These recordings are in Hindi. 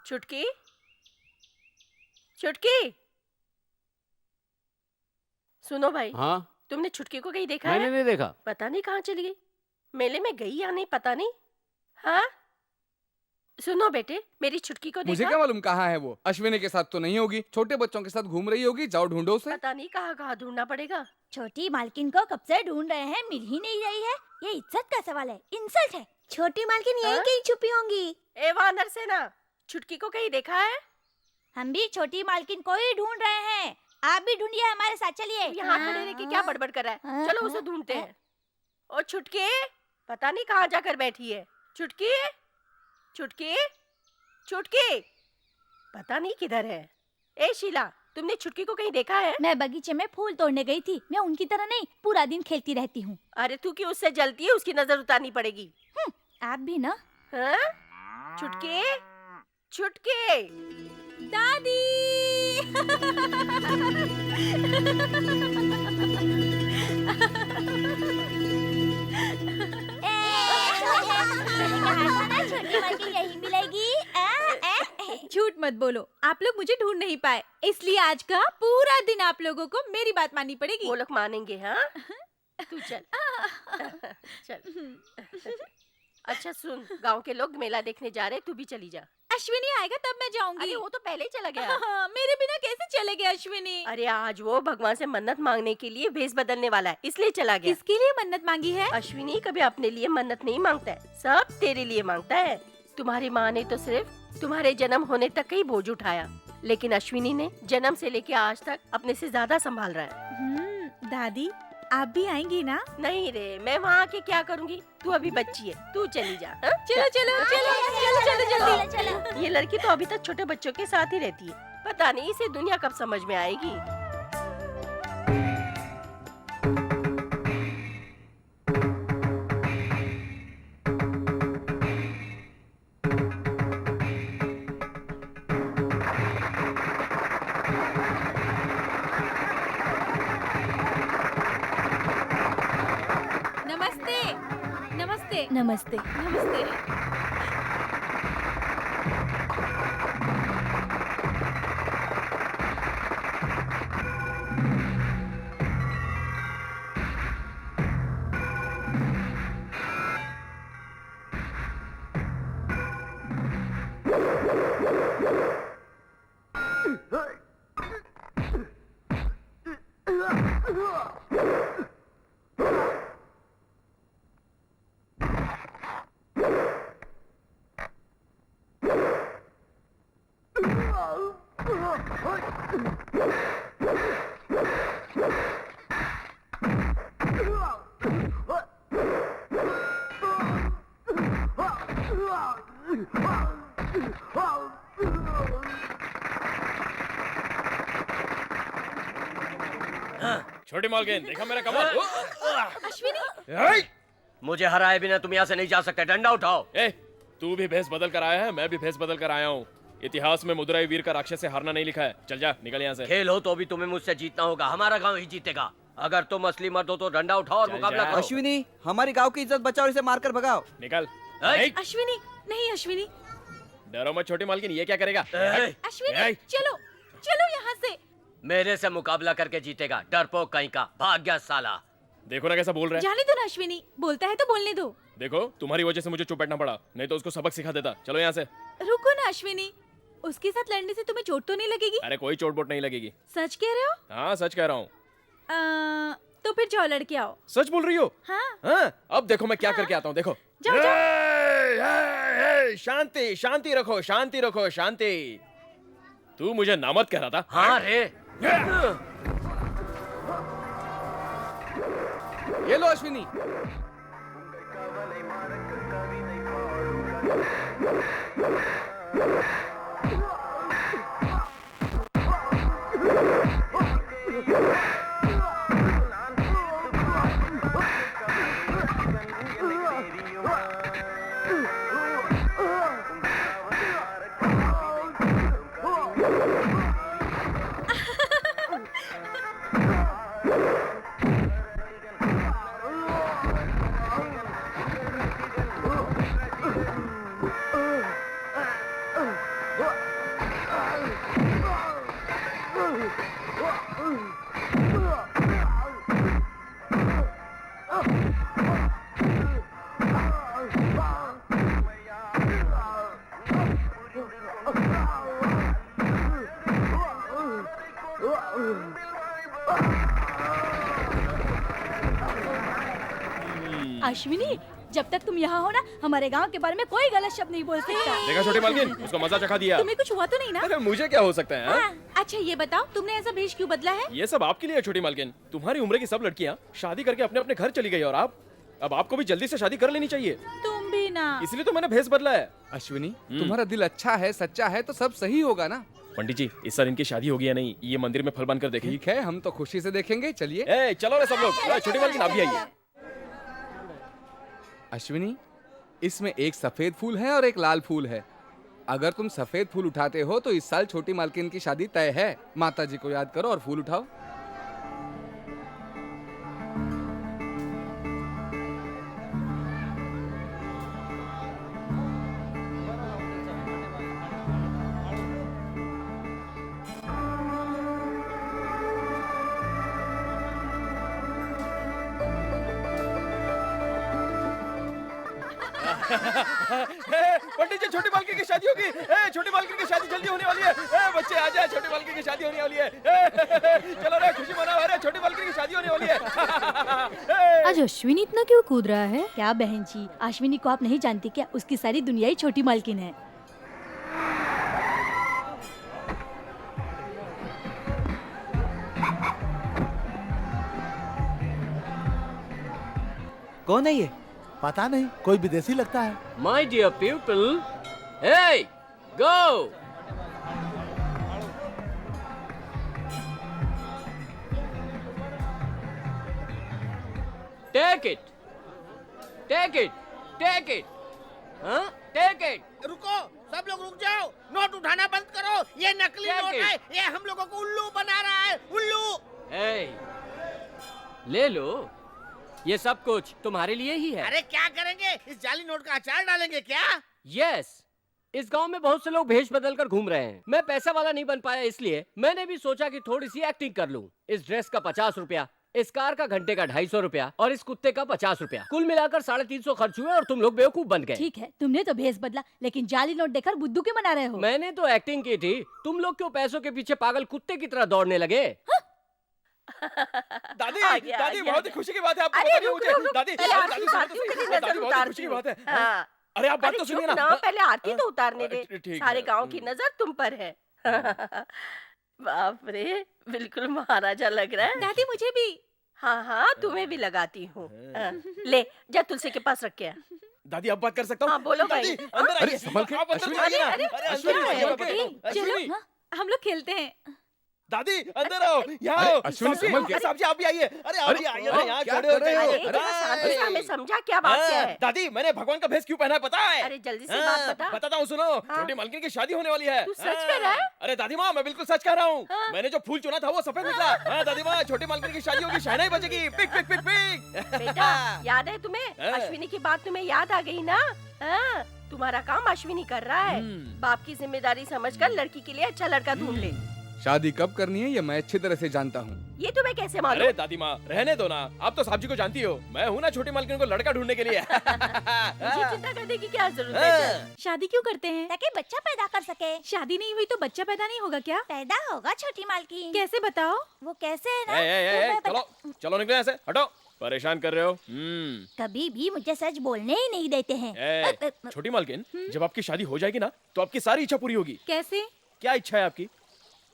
चुटकी, चुटकी, सुनो भाई। हाँ, तुमने चुटकी को कहीं देखा मैंने है? नहीं देखा। पता नहीं कहाँ चली गई। मेले में गई या नहीं पता नहीं। हाँ, सुनो बेटे, मेरी चुटकी को मुझे देखा? क्या मालूम कहाँ है वो। अश्विनी के साथ तो नहीं होगी, छोटे बच्चों के साथ घूम रही होगी। जाओ ढूंढो उसे। पता नहीं कहाँ कहाँ ढूंढना पड़ेगा। छोटी मालकिन को कब से ढूंढ रहे हैं, मिल ही नहीं रही है। ये इज्जत का सवाल है, इंसल्ट है। छोटी मालकिन यहीं हाँ? कहीं छुपी होंगी। ए वानर सेना, चुटकी को कहीं देखा है? हम भी छोटी मालकिन को ही ढूंढ रहे हैं। आप भी ढूंढिए, हमारे साथ चलिए। यहाँ खड़े रह के क्या बड़बड़ कर रहा है? चलो उसे ढूंढते हैं। ओ चुटकी, पता नहीं कहाँ जाकर बैठी है। चुटकी, चुटकी, चुटकी, पता नहीं किधर है। ए शीला, तुमने चुटकी को कहीं देखा है? मैं बगीचे में फूल तोड़ने गई थी। मैं उनकी तरह नहीं, पूरा दिन खेलती रहती हूँ। अरे तू क्यों उससे जलती है? उसकी नजर उतारनी पड़ेगी। आप भी ना। हाँ? चुटकी, चुटकी, दादी। छोटी मालकिन यही मिलेगी। झूठ मत बोलो, आप लोग मुझे ढूंढ नहीं पाए, इसलिए आज का पूरा दिन आप लोगों को मेरी बात माननी पड़ेगी। वो लोग मानेंगे। हाँ, तू चल। चल। अच्छा सुन, गांव के लोग मेला देखने जा रहे, तू भी चली जा। अश्विनी आएगा तब मैं जाऊंगी। अरे वो तो पहले ही चला गया। हाँ, मेरे बिना कैसे चले गए अश्विनी? अरे आज वो भगवान से मन्नत मांगने के लिए भेष बदलने वाला है, इसलिए चला गया। किसके लिए मन्नत मांगी है? अश्विनी कभी अपने लिए मन्नत नहीं मांगता है, सब तेरे लिए मांगता है। तुम्हारी माँ ने तो सिर्फ तुम्हारे जन्म होने तक ही बोझ उठाया, लेकिन अश्विनी ने जन्म से लेके आज तक अपने से ज्यादा संभाल रहा है। दादी, आप भी आएंगी ना? नहीं रे, मैं वहाँ आके क्या करूँगी? तू अभी बच्ची है, तू चली जा। हाँ? चलो चलो चलो चलो चलो जल्दी। चलो। ये लड़की तो अभी तक छोटे बच्चों के साथ ही रहती है, पता नहीं इसे दुनिया कब समझ में आएगी। नमस्ते नमस्ते नमस्ते। नमस्ते। छोटी मालकिन, देखा मेरा कमाल? अश्विनी, मुझे हराए बिना तुम यहाँ से नहीं जा सकते। डंडा उठाओ। ए, तू भी भेष बदल कर आया है, मैं भी भेष बदल कर आया हूँ। इतिहास में मुद्राई वीर का राक्षस से हारना नहीं लिखा है। चल जा, निकल यहाँ से। खेल हो तो भी तुम्हें मुझसे जीतना होगा। हमारा गांव ही जीतेगा। अगर तुम असली मर्द हो तो डंडा उठाओ और चल मुकाबला जा। करो। अश्विनी, हमारी गांव की इज्जत बचाओ, इसे मारकर भगाओ। निकल। ए, अश्विनी, नहीं अश्विनी, डरो मत छोटी मालकिन, ये क्या करेगा? ए, अश्विनी, चलो चलो यहाँ से। मेरे से मुकाबला करके जीतेगा, डरपोक कहीं का। भाग गया साला। देखो ना कैसा बोल रहा है। जाने दो ना अश्विनी, बोलता है तो बोलने दो। देखो, तुम्हारी वजह से मुझे चुप बैठना पड़ा, नहीं तो उसको सबक सिखा देता। चलो यहाँ से। रुको ना अश्विनी, उसके साथ लड़ने से तुम्हें चोट तो नहीं लगेगी? अरे कोई चोट बोट नहीं लगेगी। सच कह रहे हो? हाँ सच कह रहा हूँ। तो फिर जाओ लड़के आओ। सच बोल रही हो? हाँ, हाँ, अब देखो मैं क्या करके आता हूँ। देखो। जाओ, जाओ। शांति शांति रखो, शांति रखो, शांति। तू मुझे नामत कह रहा था? हाँ रे। ये लो अश्विनी। अश्विनी, जब तक तुम यहाँ हो ना, हमारे गांव के बारे में कोई गलत शब्द नहीं बोल सकता। देखा छोटी मालकिन, उसको मजा चखा दिया। तुम्हें कुछ हुआ तो नहीं ना? अरे मुझे क्या हो सकता है हाँ? अच्छा ये बताओ, तुमने ऐसा भेष क्यों बदला है? ये सब आपके लिए है छोटी मालकिन। तुम्हारी उम्र की सब लड़कियाँ शादी करके अपने अपने घर चली गई और अब आपको भी जल्दी से शादी कर लेनी चाहिए। तुम भी ना। इसलिए तो मैंने भेष बदला है। अश्विनी, तुम्हारा दिल अच्छा है, सच्चा है तो सब सही होगा ना। पंडित जी, इस साल इनकी शादी होगी या नहीं, ये मंदिर में फल बन कर देखें। ठीक है, हम तो खुशी से देखेंगे। चलिए। ए, चलो रे सब लोग। छोटी मालकिन आप भी आइए। अश्विनी, इसमें एक सफेद फूल है और एक लाल फूल है। अगर तुम सफेद फूल उठाते हो तो इस साल छोटी मालकिन की शादी तय है। माता जी को याद करो और फूल उठाओ। पंडित जी, छोटी मालकिन की शादी होगी। छोटी मालकिन की शादी जल्दी होने वाली है। बच्चे आ जाए, छोटी मालकिन की शादी होने वाली है। चलो रे, खुशी मनाओ। अरे छोटी मालकिन की शादी होने वाली है। आज अश्विनी इतना क्यों कूद रहा है? क्या बहन जी, अश्विनी को आप नहीं जानती क्या? उसकी सारी दुनिया ही छोटी मालकिन है। कौन है ये? पता नहीं, कोई विदेशी लगता है। My dear pupil, hey, go! Take it, take it, take it, हाँ? Take it. रुको, सब लोग रुक जाओ। नोट उठाना बंद करो। ये नकली क्या नोट के? है। ये हम लोगों को उल्लू बना रहा है। उल्लू। Hey, ले लो। ये सब कुछ तुम्हारे लिए ही है। अरे क्या करेंगे? इस जाली नोट का अचार डालेंगे क्या? यस, इस गांव में बहुत से लोग भेष बदल कर घूम रहे हैं। मैं पैसा वाला नहीं बन पाया, इसलिए मैंने भी सोचा कि थोड़ी सी एक्टिंग कर लूं। इस ड्रेस का 50 रुपया, इस कार का घंटे का 250 रुपया और इस कुत्ते का 50 रुपया, कुल मिलाकर 350 खर्च हुए और तुम लोग बेवकूफ बन गए। ठीक है, तुमने तो भेष बदला, लेकिन जाली नोट देखकर बुद्धू के मना रहे हो। मैंने तो एक्टिंग की थी, तुम लोग क्यों पैसों के पीछे पागल कुत्ते की तरह दौड़ने लगे? दादी, आ गया, दादी आ गया। बहुत ही खुशी की बात है। आपको अरे बताइए रुक मुझे। रुक रुक, दादी, पहले दादी, आरती सुनो उतारती तो हूँ, सही। तेरी नजर दादी, बहुत ही उतारती खुशी की हूँ। बात है। हाँ। अरे आप बात अरे तो चुप सुनिए ना। ना, पहले आरती तो उतारने दे। ठीक है। सारे गांव की नजर तुम पर है। बाप रे, बिल्कुल महाराजा लग रहा है। दादी मुझे भी। हाँ हाँ, तुम्हें भी लगाती हूँ। ले जा, तुलसी के पास रख के आ। दादी अब बात कर सकता हूँ? हाँ, बोलो दादी, भाई। अंदर अरे, आइए। संभल के। आप अंदर अश्विनी, तो आइए ना। अरे, अरे अश्विनी, अंदर आइए, अरे, संभल के। चलो अश्विनी, हम लोग खेलते हैं। दादी अंदर आओ, यहाँ अरे, आओ। अश्विनी, साहब जी, संभल के। अरे, साहब जी आप भी आइए। अरे आप अरे, भी आइए ना, हाँ, यहाँ क्या खड़े हो कर रहे हो? जाइए। अरे, थोड़ा शांति से हमें समझा क्या बात क्या है। दादी, मैंने भगवान का भेष क्यों पहना है पता है? अरे जल्दी से बात बता। बताता हूँ, सुनो। छोटी मालकिन की शादी होने वाली है। तू सच कह रहा है? अरे दादी माँ, मैं बिल्कुल सच कह रहा हूँ। हाँ। मैंने जो फूल चुना था वो सफेद निकला। हाँ दादी माँ, छोटी मालकिन की शादी होगी, शहनाई बजेगी। पिक पिक पिक पिक। बेटा, याद है तुम्हें? हाँ। अश्विनी की बात तुम्हें याद आ गई ना? हाँ, तुम्हारा काम अश्विनी कर रहा है। बाप की जिम्मेदारी समझकर लड़की के लिए अच्छा लड़का ढूंढ ले। शादी कब करनी है ये मैं अच्छी तरह से जानता हूँ। ये तुम्हें कैसे मालूम? अरे दादी माँ, रहने दो ना। आप तो साहब जी को जानती हो, मैं हूँ ना छोटी मालकिन को लड़का ढूंढने के लिए। मुझे चिंता करने की क्या जरूरत है? चल। शादी क्यों करते हैं? ताकि बच्चा पैदा कर सके। शादी नहीं हुई तो बच्चा पैदा नहीं होगा क्या? पैदा होगा छोटी मालकिन। कैसे बताओ? वो कैसे है ना? ए, ए, ए, वो मैं चलो चलो निकलो यहाँ से, हटो। परेशान कर रहे हो। कभी भी मुझे सच बोलने ही नहीं देते हैं। ए, छोटी मालकिन, जब आपकी शादी हो जाएगी ना तो आपकी सारी इच्छा पूरी होगी। कैसे? क्या इच्छा है आपकी?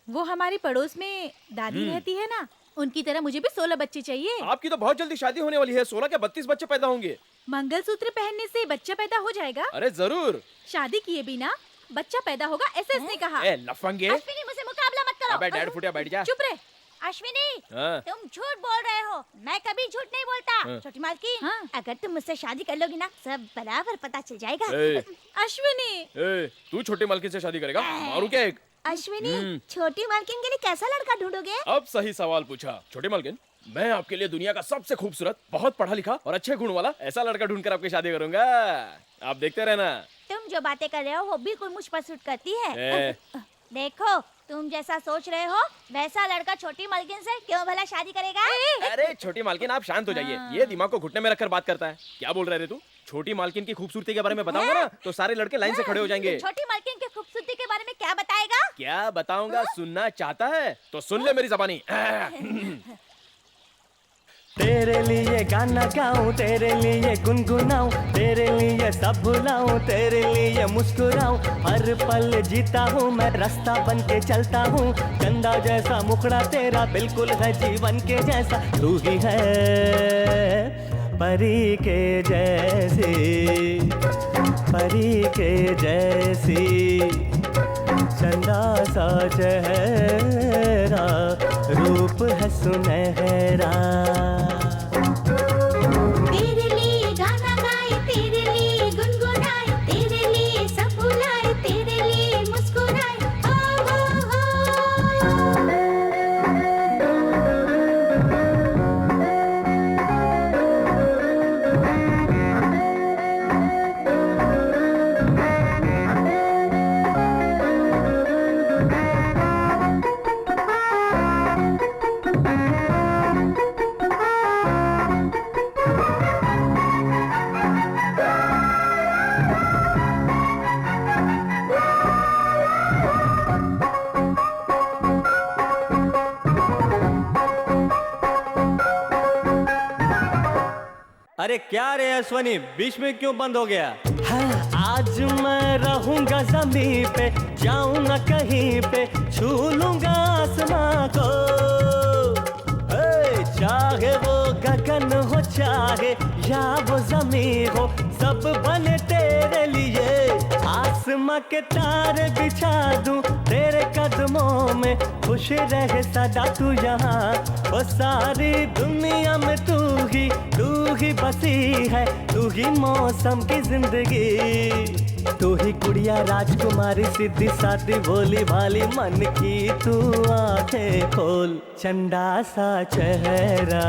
वो हमारे पड़ोस में दादी रहती है ना, उनकी तरह मुझे भी 16 बच्चे चाहिए। आपकी तो बहुत जल्दी शादी होने वाली है। 16 क्या 32 बच्चे पैदा होंगे। मंगलसूत्र पहनने से बच्चा पैदा हो जाएगा? अरे जरूर। शादी किए बिना बच्चा पैदा होगा, ऐसे इसने कहा। ए लफंगे। अश्विनी, मुझसे मुकाबला मत करो। अबे डैड फुटिया, बैठ जा। चुप रहे। अश्विनी, हाँ। तुम झूठ बोल रहे हो। मैं कभी झूठ नहीं बोलता। हाँ। छोटी मालकिन, हाँ। अगर तुम मुझसे शादी कर लोगी ना, सब बराबर पता चल जाएगा। ए, अश्विनी, ए, तू छोटी मालकिन से शादी करेगा? मारू क्या एक? अश्विनी, छोटी मालकिन के लिए कैसा लड़का ढूंढोगे? अब सही सवाल पूछा। छोटी मालकिन, मैं आपके लिए दुनिया का सबसे खूबसूरत, बहुत पढ़ा लिखा और अच्छे गुण वाला ऐसा लड़का ढूंढकर आपकी शादी करूंगा। आप देखते रहना। तुम जो बातें कर रहे हो वो बिल्कुल मुझ पर सूट करती है। ए। देखो, तुम जैसा सोच रहे हो वैसा लड़का छोटी मालकिन से क्यों भला शादी करेगा? अरे छोटी मालकिन, आप शांत हो जाइए। ये दिमाग को घुटने में रखकर बात करता है। क्या बोल रहे थे तू? छोटी मालकिन की खूबसूरती के बारे में बताऊंगा ना तो सारे लड़के लाइन से खड़े हो जाएंगे। छोटी मालकिन की खूबसूरती के बारे में क्या बताएगा? क्या बताऊंगा? सुनना चाहता है तो सुन ले मेरी ज़बानी। तेरे लिए गाना गाऊं, तेरे लिए गुनगुनाऊं, तेरे लिए सब भुलाऊं, तेरे लिए मुस्कुराऊं, हर पल जीता हूँ मैं, रास्ता बन के चलता हूँ, चंदा जैसा मुखड़ा तेरा बिल्कुल है जीवन के जैसा, तू ही है परी के जैसी, परी के जैसी, चंदा सा चेहरा, रूप है सुनहरा। तेरे लिए गाना गाए, तेरे लिए गुनगुनाए, तेरे लिए सब भुलाए, तेरे लिए मुस्कुराए, हो हो। अरे क्या रे अश्वनी, बीच में क्यों बंद हो गया? हाँ, आज मैं रहूंगा ज़मीन पे, जाऊं ना कहीं पे, छू लूंगा आसमां को, चाहे वो गगन हो चाहे या वो ज़मीन हो, सब बने तेरे लिए, आसमां के तारे बिछा दूं तेरे कदमों में, खुश रहे सदा तू यहाँ, वो सारी दुनिया में तू ही बसी है, तू ही मौसम की जिंदगी, तू ही गुड़िया राजकुमारी, सीधी सादी भोली भाली, मन की तू आंखें खोल, चंदा सा चेहरा,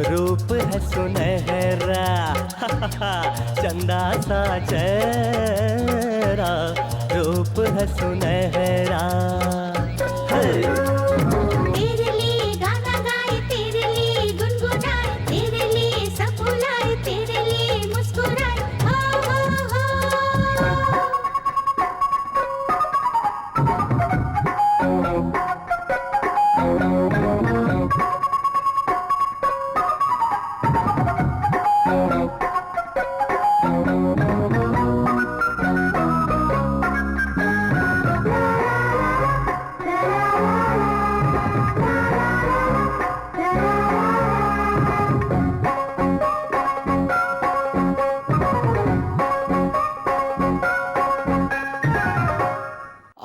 रूप है सुनहरा, चंदा सा चेहरा, रूप है सुनहरा। तेरे लिए गाना गाए, तेरे लिए गुनगुनाए, तेरे लिए सब भुलाए, तेरे लिए मुस्कुराए, हो हो।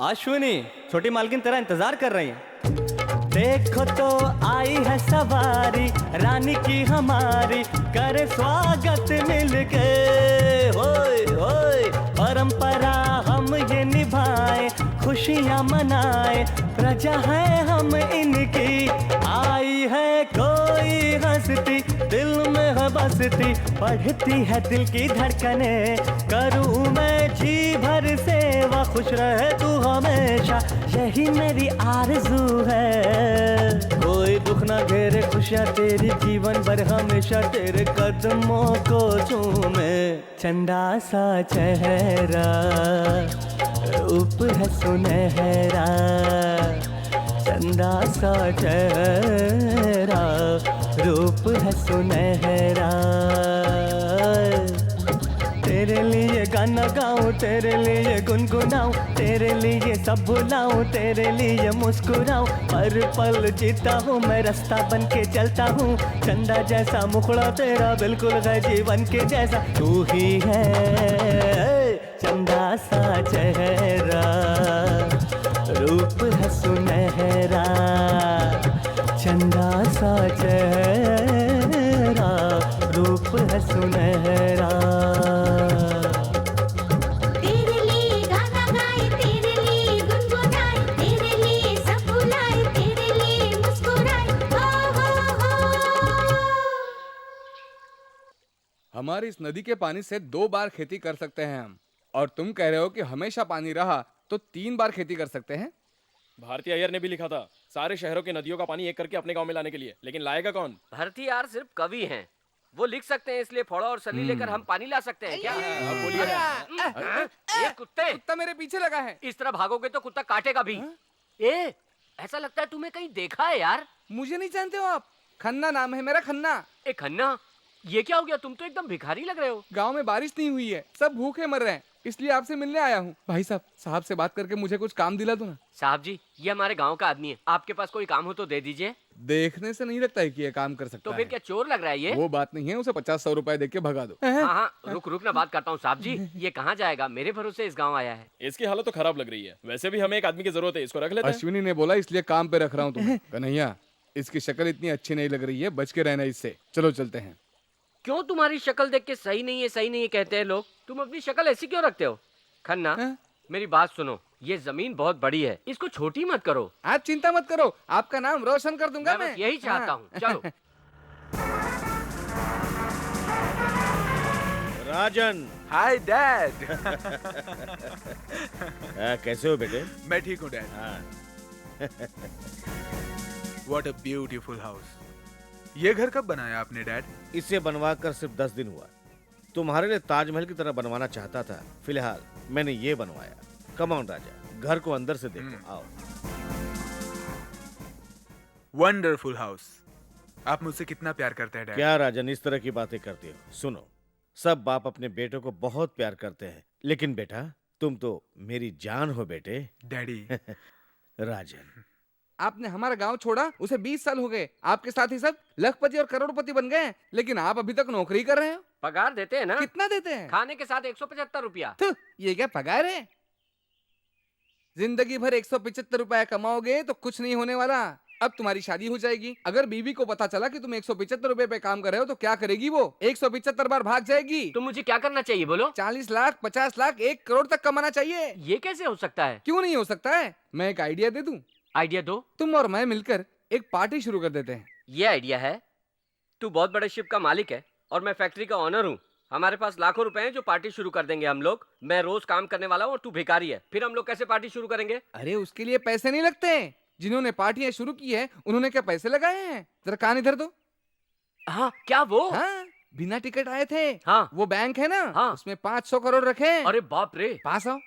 अश्विनी, छोटी मालकिन तेरा इंतजार कर रही है। देखो तो आई है सवारी, रानी की हमारी, करे स्वागत मिलके, होय होय, परंपरा हम ये निभाए, खुशियाँ मनाए, प्रजा है हम इनकी, आई है कोई हंसती, दिल में है बसती, बढ़ती है दिल की धड़कने, करूँ मैं जी भर सेवा, खुश रहे तू हमेशा, यही मेरी आरज़ू है, कोई दुख ना घेरे, खुशियाँ तेरी जीवन भर हमेशा, तेरे कदमों को चूमे, चंदा सा चेहरा, रूप है सुनहरा, चंदा सा चेहरा, रूप है सुनहरा। तेरे लिए गाना गाऊं, तेरे लिए गुनगुनाऊं, तेरे लिए सब भुलाऊं, तेरे लिए मुस्कुराऊं, हर पल जीता हूँ मैं, रास्ता बन के चलता हूँ, चंदा जैसा मुखड़ा तेरा बिल्कुल है जीवन के जैसा, तू ही है चंदा सा चेहरा, रूप है सुनहरा, चंदा सा चेहरा, रूप है सुनहरा। तेरे लिए गाना गाए, तेरे लिए गुनगुनाए, तेरे लिए सब भुलाए, तेरे लिए मुस्कुराए, हो हो। हमारी इस नदी के पानी से 2 बार खेती कर सकते हैं हम, और तुम कह रहे हो कि हमेशा पानी रहा तो 3 बार खेती कर सकते हैं। भारती अय्यर ने भी लिखा था सारे शहरों की नदियों का पानी एक करके अपने गांव में लाने के लिए, लेकिन लाएगा कौन? भरती यार सिर्फ कवि हैं, वो लिख सकते हैं, इसलिए फोड़ा और सली लेकर हम पानी ला सकते हैं क्या? अब बोलिए ना। ये कुत्ते, कुत्ता मेरे पीछे लगा है। इस तरह भागोगे तो कुत्ता काटेगा भी। ए, ऐसा लगता है तुम्हें कहीं देखा है यार। मुझे नहीं जानते हो आप? खन्ना नाम है मेरा, खन्ना। ए खन्ना, ये क्या हो गया? तुम तो एकदम भिखारी लग रहे हो। गांव में बारिश नहीं हुई है, सब भूखे मर रहे हैं, इसलिए आपसे मिलने आया हूँ। भाई साहब से बात करके मुझे कुछ काम दिला दो ना। साहब जी, ये हमारे गांव का आदमी है, आपके पास कोई काम हो तो दे दीजिए। देखने से नहीं लगता है कि ये काम कर सकता तो है। फिर क्या चोर लग रहा है ये? वो बात नहीं है, उसे 50-100 रुपए दे के भगा दो। हाँ हाँ, रुक ना बात करता हूँ। साहब जी, ये कहाँ जाएगा? मेरे भरोसे इस गाँव आया है। इसकी हालत तो खराब लग रही है। वैसे भी हमें एक आदमी की जरूरत है, इसको रख लेते हैं। अश्विनी ने बोला इसलिए काम पे रख रहा हूँ तुम्हें। कन्हैया, इसकी शक्ल इतनी अच्छी नहीं लग रही है, बच के रहना इससे। चलो चलते हैं। क्यों तुम्हारी शक्ल देख के सही नहीं है कहते हैं लोग? तुम अपनी शक्ल ऐसी क्यों रखते हो? खन्ना, मेरी बात सुनो, ये जमीन बहुत बड़ी है, इसको छोटी मत करो। आप चिंता मत करो, आपका नाम रोशन कर दूंगा मैं बस यही चाहता हूँ। चलो। राजन। Hi dad. कैसे हो बेटे? मैं ठीक हूँ डैड। हाँ। What a beautiful house. ये घर कब बनाया आपने डैड? इसे बनवा कर सिर्फ 10 दिन हुआ। तुम्हारे लिए ताजमहल की तरह बनवाना चाहता था, फिलहाल मैंने ये बनवाया। कम ऑन राजा, घर को अंदर से देखो। आओ। Wonderful house. आप मुझसे कितना प्यार करते हैं डैड? क्या राजन इस तरह की बातें करते हो? सुनो, सब बाप अपने बेटों को बहुत प्यार करते हैं, लेकिन बेटा तुम तो मेरी जान हो बेटे। डैडी। राजन, आपने हमारा गांव छोड़ा, उसे 20 साल हो गए। आपके साथ ही सब लखपति और करोड़पति बन गए, लेकिन आप अभी तक नौकरी कर रहे हो। पगार देते हैं ना? कितना देते हैं? खाने के साथ 175 रुपया। तो ये क्या पगार है? जिंदगी भर 175 रुपया कमाओगे तो कुछ नहीं होने वाला। अब तुम्हारी शादी हो जाएगी, अगर बीवी को पता चला कि तुम 175 रुपए पे काम कर रहे हो तो क्या करेगी वो? 175 बार भाग जाएगी। तो मुझे क्या करना चाहिए बोलो? 40 लाख, 50 लाख, 1 करोड़ तक कमाना चाहिए। ये कैसे हो सकता है? क्यों नहीं हो सकता है? मैं एक आइडिया दे दूं? आइडिया दो। तुम और मैं मिलकर एक पार्टी शुरू कर देते हैं। ये आइडिया है। तू बहुत बड़े शिप का मालिक है और मैं फैक्ट्री का ऑनर हूँ। हमारे पास लाखों रुपए हैं जो पार्टी शुरू कर देंगे हम लोग। मैं रोज काम करने वाला हूँ और तू भिखारी है, फिर हम लोग कैसे पार्टी शुरू करेंगे? अरे उसके लिए पैसे नहीं लगते। जिन्होंने पार्टियां शुरू की है उन्होंने क्या पैसे लगाए हैं? जरा कान इधर दो। हाँ, क्या वो? हाँ, बिना टिकट आए थे। हाँ। वो बैंक है ना, हाँ। उसमें 500 करोड़ रखे। अरे बाप रे। पास आओ।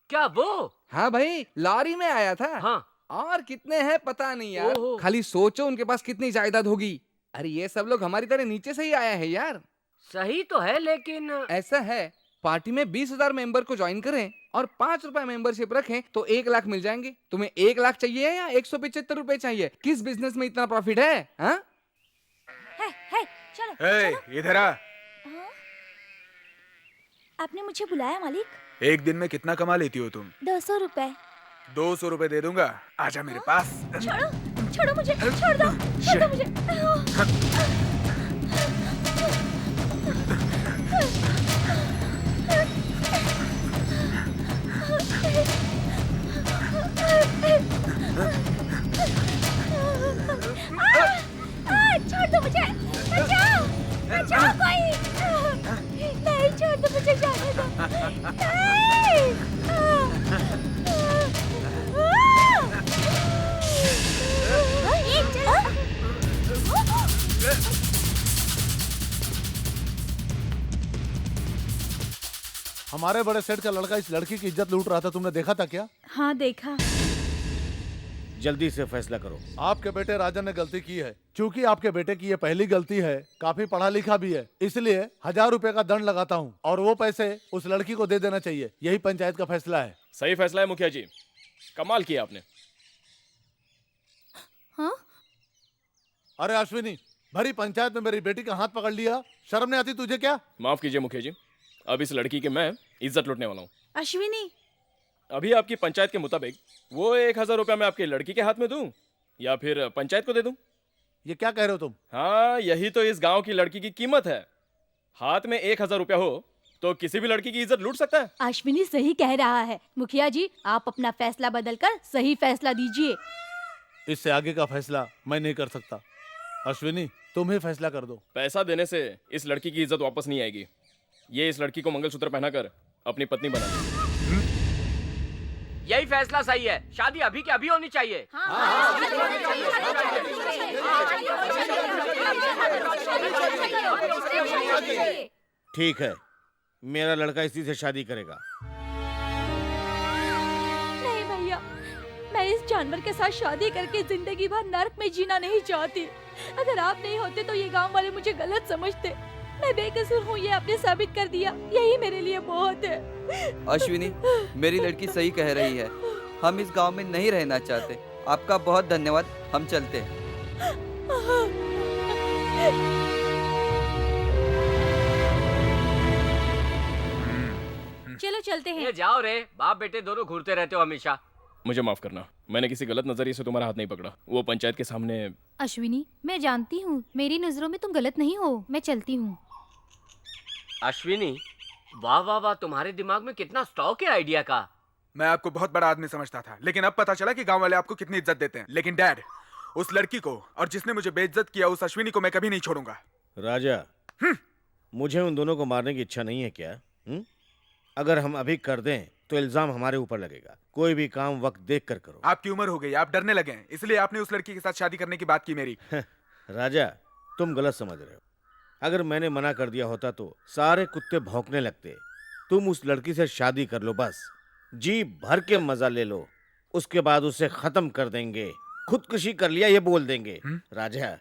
क्या वो? हाँ भाई, लॉरी में आया था। हाँ। और कितने हैं पता नहीं यार। ओहो। खाली सोचो उनके पास कितनी जायदाद होगी। अरे ये सब लोग हमारी तरह नीचे से ही आया है यार। सही तो है, लेकिन ऐसा है, पार्टी में 20,000 मेंबर को ज्वाइन करें और 5 रुपए मेंबरशिप रखें तो 1 लाख मिल जाएंगे। तुम्हें 1 लाख चाहिए या 175 रुपए चाहिए? किस बिजनेस में इतना प्रॉफिट है? हाँ? है, चलो। हे, इधर आ। आपने मुझे बुलाया मालिक? एक दिन में कितना कमा लेती हो तुम? 200 रुपए। 200 रुपए दे दूंगा, आजा मेरे पास। छोड़ो मुझे, छोड़ दो मुझे। छोड़ दो मुझे, बचाओ, बचाओ कोई। नहीं, छोड़ दो मुझे, जाने दो। हमारे बड़े सेठ का लड़का इस लड़की की इज्जत लूट रहा था, तुमने देखा था क्या? हाँ देखा। जल्दी से फैसला करो। आपके बेटे राजन ने गलती की है। क्योंकि आपके बेटे की ये पहली गलती है, काफी पढ़ा लिखा भी है, इसलिए 1000 रुपए का दंड लगाता हूँ और वो पैसे उस लड़की को दे देना चाहिए। यही पंचायत का फैसला है। सही फैसला है मुखिया जी, कमाल किया आपने। हाँ? अरे अश्विनी, भरी पंचायत में मेरी बेटी का हाथ पकड़ लिया, शर्म नहीं आती तुझे क्या? माफ कीजिए मुखिया जी, अब इस लड़की की मैं इज्जत लूटने वाला हूँ। अश्विनी, अभी आपकी पंचायत के मुताबिक वो 1000 रुपया मैं आपके लड़की के हाथ में दूं या फिर पंचायत को दे दूं? ये क्या कह रहे हो तुम? हाँ, यही तो इस गांव की लड़की की कीमत है। हाथ में 1000 रुपया हो तो किसी भी लड़की की इज्जत लूट सकता है। अश्विनी सही कह रहा है। मुखिया जी, आप अपना फैसला बदलकर सही फैसला दीजिए। इससे आगे का फैसला मैं नहीं कर सकता। अश्विनी, तुम ही फैसला कर दो। पैसा देने से इस लड़की की इज्जत वापस नहीं आएगी। ये इस लड़की को मंगलसूत्र पहनाकर अपनी पत्नी बना दे। यही फैसला सही है। शादी अभी के अभी होनी चाहिए। ठीक है, मेरा लड़का इसी से शादी करेगा। नहीं भैया, मैं इस जानवर के साथ शादी करके जिंदगी भर नर्क में जीना नहीं चाहती। अगर आप नहीं होते तो ये गांव वाले मुझे गलत समझते। मैं बेकसूर हूँ, ये आपने साबित कर दिया, यही मेरे लिए बहुत है। अश्विनी, मेरी लड़की सही कह रही है, हम इस गांव में नहीं रहना चाहते। आपका बहुत धन्यवाद, हम चलते हैं। चलो चलते हैं। ये जाओ रे, बाप बेटे दोनों घूरते रहते हो हमेशा। मुझे माफ करना, मैंने किसी गलत नजरिए से तुम्हारा हाथ नहीं पकड़ा। वो पंचायत के सामने। अश्विनी, मैं जानती हूँ मेरी नजरों में तुम गलत नहीं हो, मैं चलती हूँ। अश्विनी, वाह वाह वाह, तुम्हारे दिमाग में कितना स्टॉक है आइडिया का। मैं आपको बहुत बड़ा आदमी समझता था, लेकिन अब पता चला कि गांव वाले आपको कितनी इज्जत देते हैं। लेकिन डैड, उस लड़की को और जिसने मुझे बेइज्जत किया, उस अश्विनी को मैं कभी नहीं छोड़ूंगा। राजा, मुझे उन दोनों को मारने की इच्छा नहीं है क्या? अगर हम अभी कर दें तो इल्जाम हमारे ऊपर लगेगा। कोई भी काम वक्त देख कर करो। आपकी उम्र हो गई, आप डरने लगे हैं, इसलिए आपने उस लड़की के साथ शादी करने की बात की मेरी। राजा, तुम गलत समझ रहे हो। अगर मैंने मना कर दिया होता तो सारे कुत्ते भौंकने लगते। तुम उस लड़की से शादी कर लो, बस जी भर के मजा ले लो, उसके बाद उसे खत्म कर देंगे। खुदकुशी कर लिया ये बोल देंगे। राजा,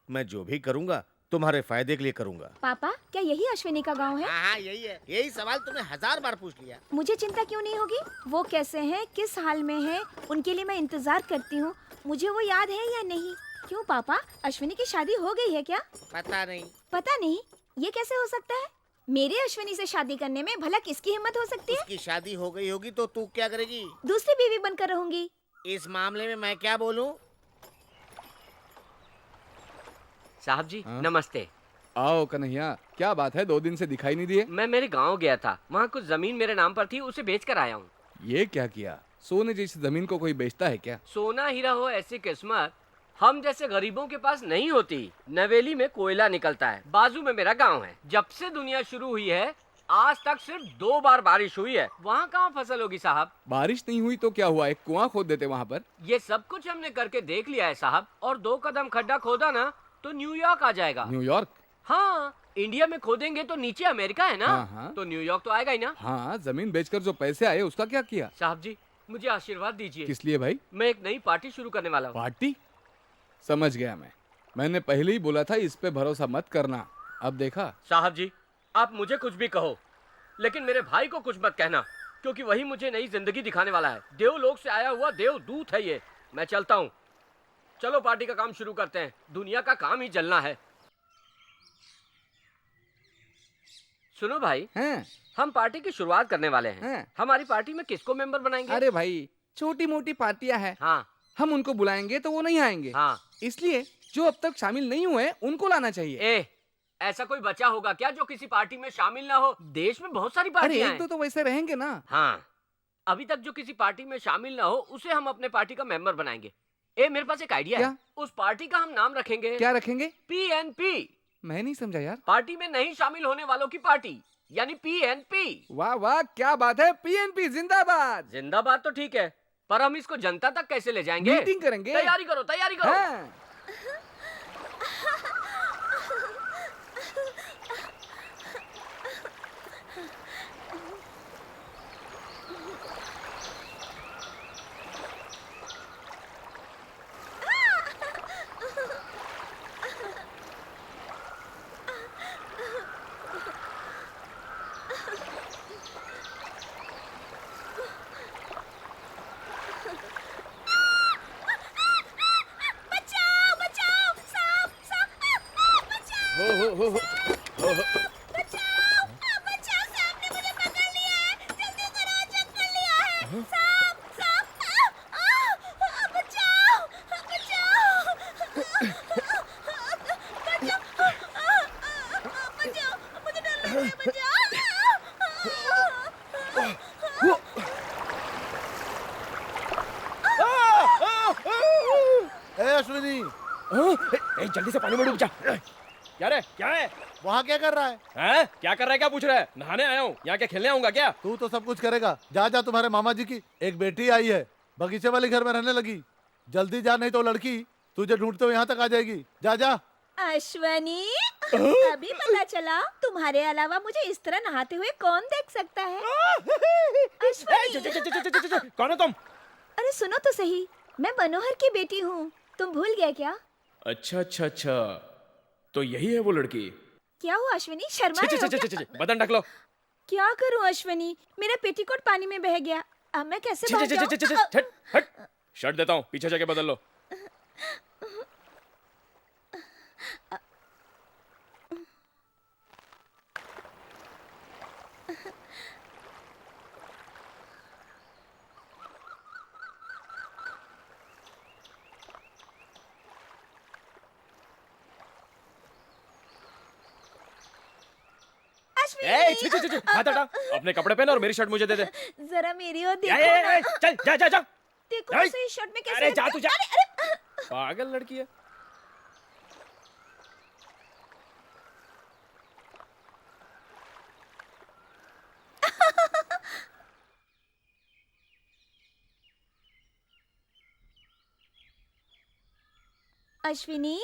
मैं जो भी करूंगा तुम्हारे फायदे के लिए करूंगा। पापा, क्या यही अश्विनी का गांव है? हाँ, यही है। यही सवाल तुमने 1000 बार पूछ लिया। मुझे चिंता क्यों नहीं होगी? वो कैसे हैं, किस हाल में हैं, उनके लिए मैं इंतजार करती हूँ। मुझे वो याद है या नहीं? क्यों पापा, अश्विनी की शादी हो गई है क्या? पता नहीं। पता नहीं? ये कैसे हो सकता है? मेरे अश्विनी से शादी करने में भला किसकी हिम्मत हो सकती है? उसकी शादी हो गई होगी तो तू क्या करेगी? दूसरी बीवी बनकर रहूंगी। इस मामले में मैं क्या बोलूं? साहब जी, नमस्ते। आओ कन्हैया, क्या बात है, 2 दिन से दिखाई नहीं दिए? मैं मेरे गांव गया था, वहाँ कुछ जमीन मेरे नाम पर थी, उसे बेच कर आया हूँ। ये क्या किया? सोने जैसी जमीन को कोई बेचता है क्या? सोना हीरा हो ऐसी किस्मत हम जैसे गरीबों के पास नहीं होती। नवेली में कोयला निकलता है, बाजू में मेरा गांव है। जब से दुनिया शुरू हुई है आज तक सिर्फ 2 बार बारिश हुई है। वहाँ कहाँ फसल होगी साहब? बारिश नहीं हुई तो क्या हुआ, एक कुआं खोद देते वहाँ पर। ये सब कुछ हमने करके देख लिया है साहब, और 2 कदम खड्डा खोदा ना तो न्यूयॉर्क आ जाएगा। न्यूयॉर्क? हाँ, इंडिया में खोदेंगे तो नीचे अमेरिका है ना। हाँ। तो न्यूयॉर्क तो आएगा ही ना। हाँ, जमीन बेचकर जो पैसे आए उसका क्या किया? साहब जी, मुझे आशीर्वाद दीजिए। किस लिए भाई? मैं एक नई पार्टी शुरू करने वाला हूँ। पार्टी? समझ गया मैंने पहले ही बोला था इस पे भरोसा मत करना। अब देखा। साहब जी, आप मुझे कुछ भी कहो, लेकिन मेरे भाई को कुछ मत कहना, क्योंकि वही मुझे नई जिंदगी दिखाने वाला है। देवलोक से आया हुआ देवदूत है ये। मैं चलता हूँ। चलो पार्टी का काम शुरू करते हैं, दुनिया का काम ही जलना है। सुनो भाई, हम पार्टी की शुरुआत करने वाले हैं। हमारी पार्टी में किसको मेंबर बनाएंगे? अरे भाई, छोटी मोटी पार्टियां हैं। हाँ, हम उनको बुलाएंगे तो वो नहीं आएंगे। हाँ, इसलिए जो अब तक शामिल नहीं हुए उनको लाना चाहिए। ऐसा कोई बच्चा होगा क्या जो किसी पार्टी में शामिल ना हो? देश में बहुत सारी अरे पार्टियां एक दो तो वैसे रहेंगे ना। हाँ, अभी तक जो किसी पार्टी में शामिल ना हो उसे हम अपने पार्टी का मेंबर बनाएंगे। मेरे पास एक आइडिया है। उस पार्टी का हम नाम रखेंगे। क्या रखेंगे? PNP। मैं नहीं समझा यार। पार्टी में नहीं शामिल होने वालों की पार्टी, यानी PNP। वाह वाह, क्या बात है। PNP जिंदाबाद। जिंदाबाद तो ठीक है, पर हम इसको जनता तक कैसे ले जाएंगे? मीटिंग करेंगे। तैयारी करो, तैयारी करो। हाँ। अश्विनी, जल्दी से पानी में डूब जा। क्या रे, क्या है? वहाँ क्या कर रहा है? क्या कर रहा है? क्या पूछ रहा है? नहाने आया हूँ। यहाँ क्या खेलने आऊंगा क्या? तू तो सब कुछ करेगा। जा जा, तुम्हारे मामा जी की एक बेटी आई है, बगीचे वाले घर में रहने लगी। जल्दी जा, नहीं तो लड़की तुझे ढूंढते हुए यहाँ तक आ जाएगी। जा जा। अश्वनी, अभी पता चला तुम्हारे अलावा मुझे इस तरह नहाते हुए कौन देख सकता है? अश्वनी, कौन है तुम? अरे सुनो तो सही, मैं मनोहर की बेटी हूँ। तुम भूल गए क्या? अच्छा अच्छा अच्छा, तो यही है वो लड़की। क्या हुआ अश्वनी, शर्मा रहे हो क्या? बटन ढक लो। क्या करूँ अश्वनी, मेरा पेटीकोट पानी में बह गया। अब मैं कैसे बाहर जाऊँ? हट हट, शर्ट देता हूँ, पीछे जाके बदल लो। हाथ हटा, अपने कपड़े पहन और मेरी शर्ट मुझे दे दे। जरा मेरी ओर देखो ना। चल जा जा जा। देखो तो सही, शर्ट में कैसे अरे जा लटका- तू जा। अरे पागल लड़की है। अश्विनी,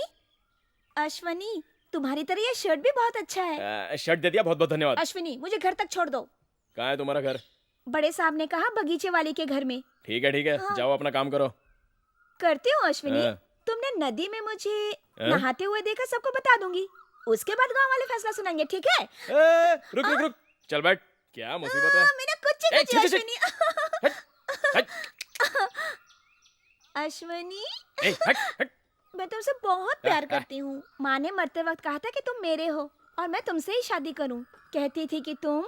अश्वनी, तुम्हारी तरह ये शर्ट भी बहुत अच्छा है। शर्ट दे दिया, बहुत बहुत धन्यवाद। अश्विनी, मुझे घर तक छोड़ दो। कहाँ है तुम्हारा घर? बड़े साहब ने कहा बगीचे वाले के घर में। ठीक है, हाँ। जाओ अपना काम करो। करती हूँ अश्विनी। हाँ। तुमने नदी में मुझे हाँ? नहाते हुए देखा, सबको बता दूंगी। उसके बाद गांव वाले फैसला सुनाएंगे, ठीक है? रुक रुक रुक, चल बैठ। क्या मुसीबत है? मैंने कुछ ए, छी, छी, छी। अश्विनी। हट। अश्विनी, ए, हट हट। मैं तुमसे बहुत प्यार करती हूँ। माँ ने मरते वक्त कहा था कि तुम मेरे हो और मैं तुमसे ही शादी करूँ। कहती थी कि तुम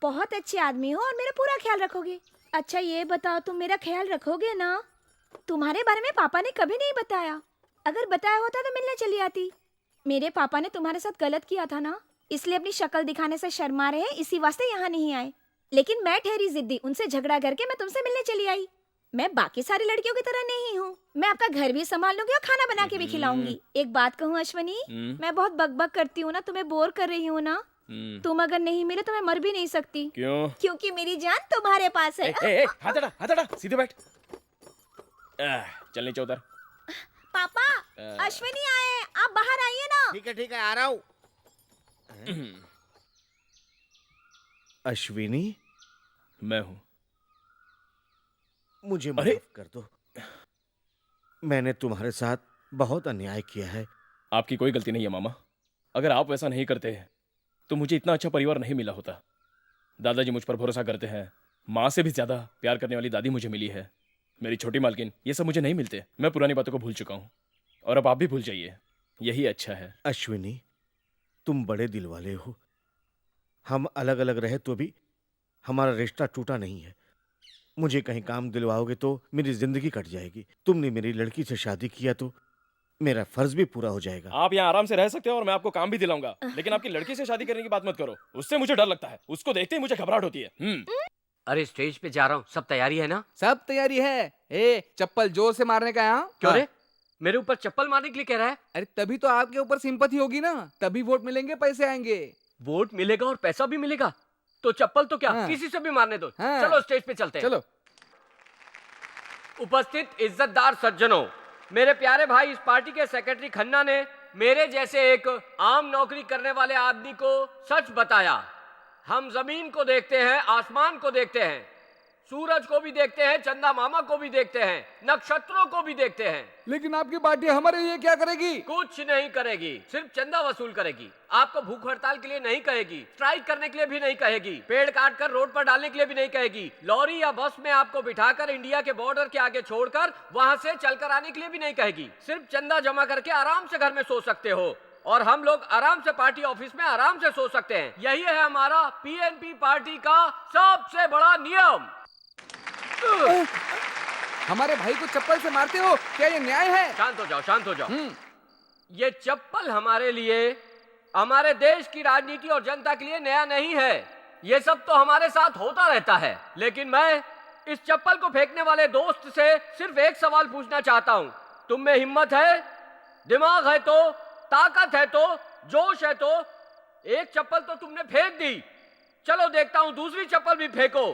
बहुत अच्छे आदमी हो और मेरा पूरा ख्याल रखोगे। अच्छा ये बताओ, तुम मेरा ख्याल रखोगे ना? तुम्हारे बारे में पापा ने कभी नहीं बताया। अगर बताया होता तो मिलने चली आती। मेरे पापा ने तुम्हारे साथ गलत किया था ना, इसलिए अपनी शक्ल दिखाने से शर्मा रहे, इसी वास्ते यहाँ नहीं आए। लेकिन मैं ठहरी जिद्दी, उनसे झगड़ा करके मैं तुमसे मिलने चली आई। मैं बाकी सारी लड़कियों की तरह नहीं हूँ। मैं आपका घर भी संभाल लूंगी और खाना बना के भी खिलाऊंगी। एक बात कहूँ अश्वनी, मैं बहुत बकबक करती हूँ ना, तुम्हें बोर कर रही हूँ ना? तुम अगर नहीं मिले तो मैं मर भी नहीं सकती। क्यों? क्योंकि मेरी जान तुम्हारे पास है। हाथ हटा, सीधे बैठ। चल नीचे उतर। पापा, अश्विनी आए, आप बाहर आइए ना। ठीक है, आ रहा हूँ। अश्विनी, मैं हूँ। मुझे माफ कर दो। मैंने तुम्हारे साथ बहुत अन्याय किया है। आपकी कोई गलती नहीं है मामा। अगर आप वैसा नहीं करते तो मुझे इतना अच्छा परिवार नहीं मिला होता। दादाजी मुझ पर भरोसा करते हैं। माँ से भी ज्यादा प्यार करने वाली दादी मुझे मिली है। मेरी छोटी मालकिन, ये सब मुझे नहीं मिलते। मैं पुरानी बातों को भूल चुका हूँ और अब आप भी भूल जाइए, यही अच्छा है। अश्विनी, तुम बड़े दिल वाले हो। हम अलग अलग रहे तो भी हमारा रिश्ता टूटा नहीं है। मुझे कहीं काम दिलवाओगे तो मेरी जिंदगी कट जाएगी। तुमने मेरी लड़की से शादी किया तो मेरा फर्ज भी पूरा हो जाएगा। आप यहाँ आराम से रह सकते हो और मैं आपको काम भी दिलाऊंगा, लेकिन आपकी लड़की से शादी करने की बात मत करो। उससे मुझे डर लगता है। उसको देखते ही मुझे घबराहट होती है। अरे स्टेज पे जा रहा हूँ, सब तैयारी है ना? सब तैयारी है। ए, चप्पल जोर से मारने का यहाँ। क्यों रे? मेरे ऊपर चप्पल मारने के लिए कह रहा है? अरे तभी तो आपके ऊपर सिंपैथी होगी ना, तभी वोट मिलेंगे, पैसे आएंगे। वोट मिलेगा और पैसा भी मिलेगा, तो चप्पल तो क्या, किसी से भी मारने दो। चलो स्टेज पे चलते हैं। चलो। उपस्थित इज्जतदार सज्जनों, मेरे प्यारे भाई, इस पार्टी के सेक्रेटरी खन्ना ने मेरे जैसे एक आम नौकरी करने वाले आदमी को सच बताया। हम जमीन को देखते हैं, आसमान को देखते हैं, सूरज को भी देखते हैं, चंदा मामा को भी देखते हैं, नक्षत्रों को भी देखते हैं। लेकिन आपकी पार्टी हमारे लिए क्या करेगी? कुछ नहीं करेगी, सिर्फ चंदा वसूल करेगी। आपको भूख हड़ताल के लिए नहीं कहेगी, स्ट्राइक करने के लिए भी नहीं कहेगी, पेड़ काट कर रोड पर डालने के लिए भी नहीं कहेगी, लॉरी या बस में आपको बिठाकर इंडिया के बॉर्डर के आगे छोड़कर वहां से चलकर आने के लिए भी नहीं कहेगी। सिर्फ चंदा जमा करके आराम से घर में सो सकते हो और हम लोग आराम से पार्टी ऑफिस में आराम से सो सकते हैं। यही है हमारा पीएनपी पार्टी का सबसे बड़ा नियम। हमारे भाई को चप्पल से मारते हो, क्या ये न्याय है? शांत हो जाओ, शांत हो जाओ। ये चप्पल हमारे लिए, हमारे देश की राजनीति और जनता के लिए नया नहीं है। ये सब तो हमारे साथ होता रहता है। लेकिन मैं इस चप्पल को फेंकने वाले दोस्त से सिर्फ एक सवाल पूछना चाहता हूँ। तुम में हिम्मत है, दिमाग है तो, ताकत है तो, जोश है तो एक चप्पल तो तुमने फेंक दी। चलो देखता हूँ दूसरी चप्पल भी फेंको।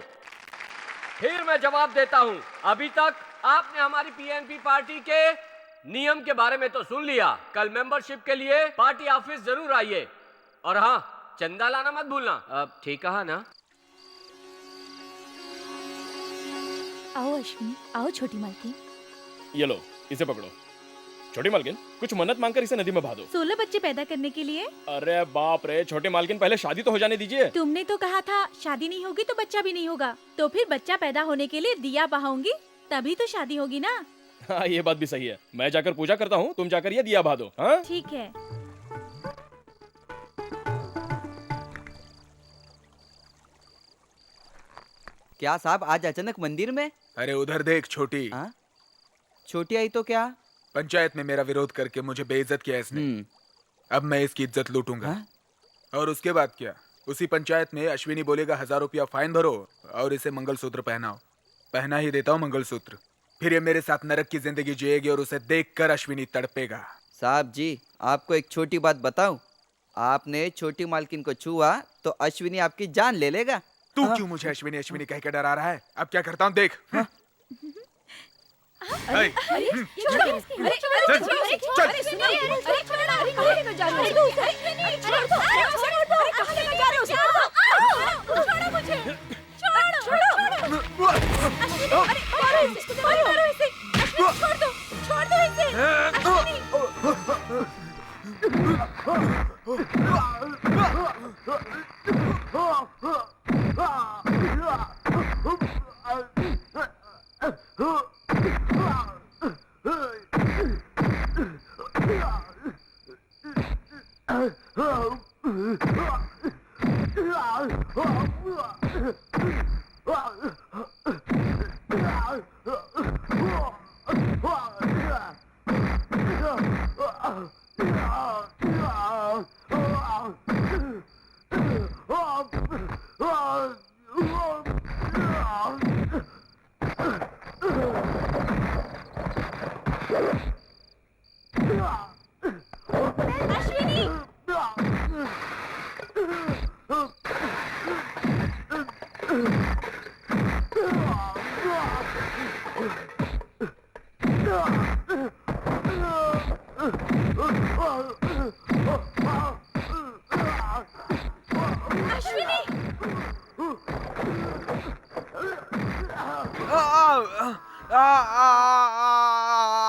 फिर मैं जवाब देता हूं। अभी तक आपने हमारी पीएनपी पार्टी के नियम के बारे में तो सुन लिया। कल मेंबरशिप के लिए पार्टी ऑफिस जरूर आइए। और हाँ, चंदा लाना मत भूलना। अब ठीक कहा ना? आओ अश्विनी, आओ छोटी मालकिन। ये लो, इसे पकड़ो। छोटी मालकिन, कुछ मन्नत मांगकर इसे नदी में बहा दो। 16 बच्चे पैदा करने के लिए। अरे बाप रे, छोटे मालकिन पहले शादी तो हो जाने दीजिए। तुमने तो कहा था शादी नहीं होगी तो बच्चा भी नहीं होगा, तो फिर बच्चा पैदा होने के लिए दिया बहाऊंगी, तभी तो शादी होगी ना। हाँ, ये बात भी सही है। मैं जाकर पूजा करता हूँ, तुम जाकर ये दिया बहा दो। हाँ? ठीक है। क्या साहब आज अचानक मंदिर में? अरे उधर देख छोटी। हाँ? छोटी आई तो क्या? पंचायत में मेरा विरोध करके मुझे बेइज्जत किया इसने। अब मैं इसकी इज्जत लूटूंगा। और उसके बाद क्या? उसी पंचायत में अश्विनी बोलेगा 1000 रुपया फाइन भरो और इसे मंगलसूत्र पहनाओ। पहना ही देता हूँ मंगलसूत्र। फिर ये मेरे साथ नरक की जिंदगी जिएगी और उसे देखकर अश्विनी तड़पेगा। साहब जी, आपको एक छोटी बात बताऊं? आपने छोटी मालकिन को छुआ तो अश्विनी आपकी जान ले लेगा। तू क्यों मुझे अश्विनी अश्विनी कह के डरा रहा है? अब क्या करता हूँ देख। अरे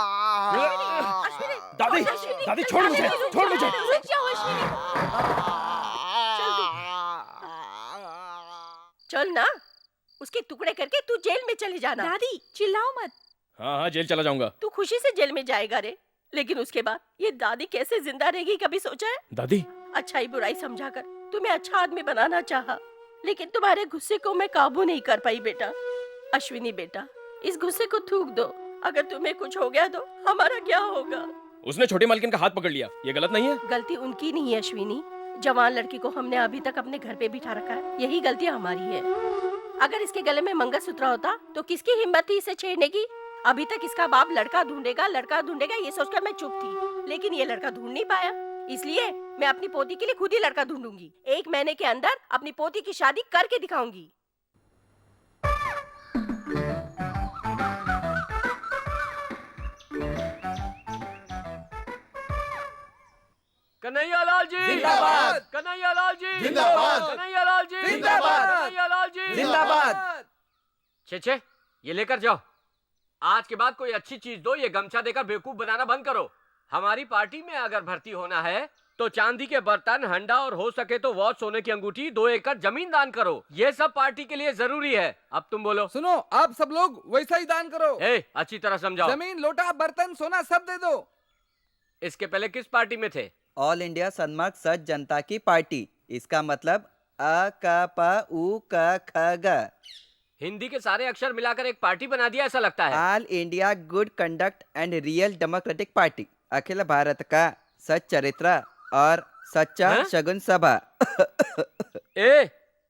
छोड़ो, अरे दादी, दादी छोड़ मुझे, छोड़ मुझे। चल ना, उसके टुकड़े करके तू जेल में चले जाना। दादी चिल्लाओ मत। हाँ हाँ, जेल चला जाऊंगा। तू खुशी से जेल में जाएगा रे, लेकिन उसके बाद ये दादी कैसे जिंदा रहेगी कभी सोचा है? दादी, अच्छाई बुराई समझाकर तुम्हें अच्छा आदमी बनाना चाहा, लेकिन तुम्हारे गुस्से को मैं काबू नहीं कर पाई बेटा। अश्विनी बेटा, इस गुस्से को थूक दो। अगर तुम्हें कुछ हो गया तो हमारा क्या होगा? उसने छोटी मालकिन का हाथ पकड़ लिया, ये गलत नहीं है? गलती उनकी नहीं है अश्विनी। जवान लड़की को हमने अभी तक अपने घर पे बिठा रखा है, यही गलती हमारी है। अगर इसके गले में मंगलसूत्र होता तो किसकी हिम्मत थी इसे छेड़ने की? अभी तक इसका बाप लड़का ढूंढेगा ये सोचकर मैं चुप थी, लेकिन ये लड़का ढूंढ नहीं पाया, इसलिए मैं अपनी पोती के लिए खुद ही लड़का ढूंढूंगी। 1 महीने के अंदर अपनी पोती की शादी करके दिखाऊंगी। कन्हैया लाल जी जिंदाबाद। कन्हैया लाल जी जिंदाबाद। कन्हैया लाल जी जिंदाबाद। कन्हैया लाल जी जिंदाबाद। छे ये लेकर जाओ। आज के बाद कोई अच्छी चीज दो, ये गमछा देकर बेवकूफ बनाना बंद करो। हमारी पार्टी में अगर भर्ती होना है तो चांदी के बर्तन, हंडा और हो सके तो वॉच, सोने की अंगूठी, 2 एकड़ जमीन दान करो। ये सब पार्टी के लिए जरूरी है। अब तुम बोलो। सुनो, आप सब लोग वैसा ही दान करो। अच्छी तरह समझाओ। जमीन, लोटा, बर्तन, सोना सब दे दो। इसके पहले किस पार्टी में थे? ऑल इंडिया सन्मार्ग सच जनता की पार्टी। इसका मतलब अ क प उ क ख ग। हिंदी के सारे अक्षर मिलाकर एक पार्टी बना दिया ऐसा लगता है। All India good conduct and real democratic party. अखिल भारत का सच चरित्र और सच्चा शगुन सभा।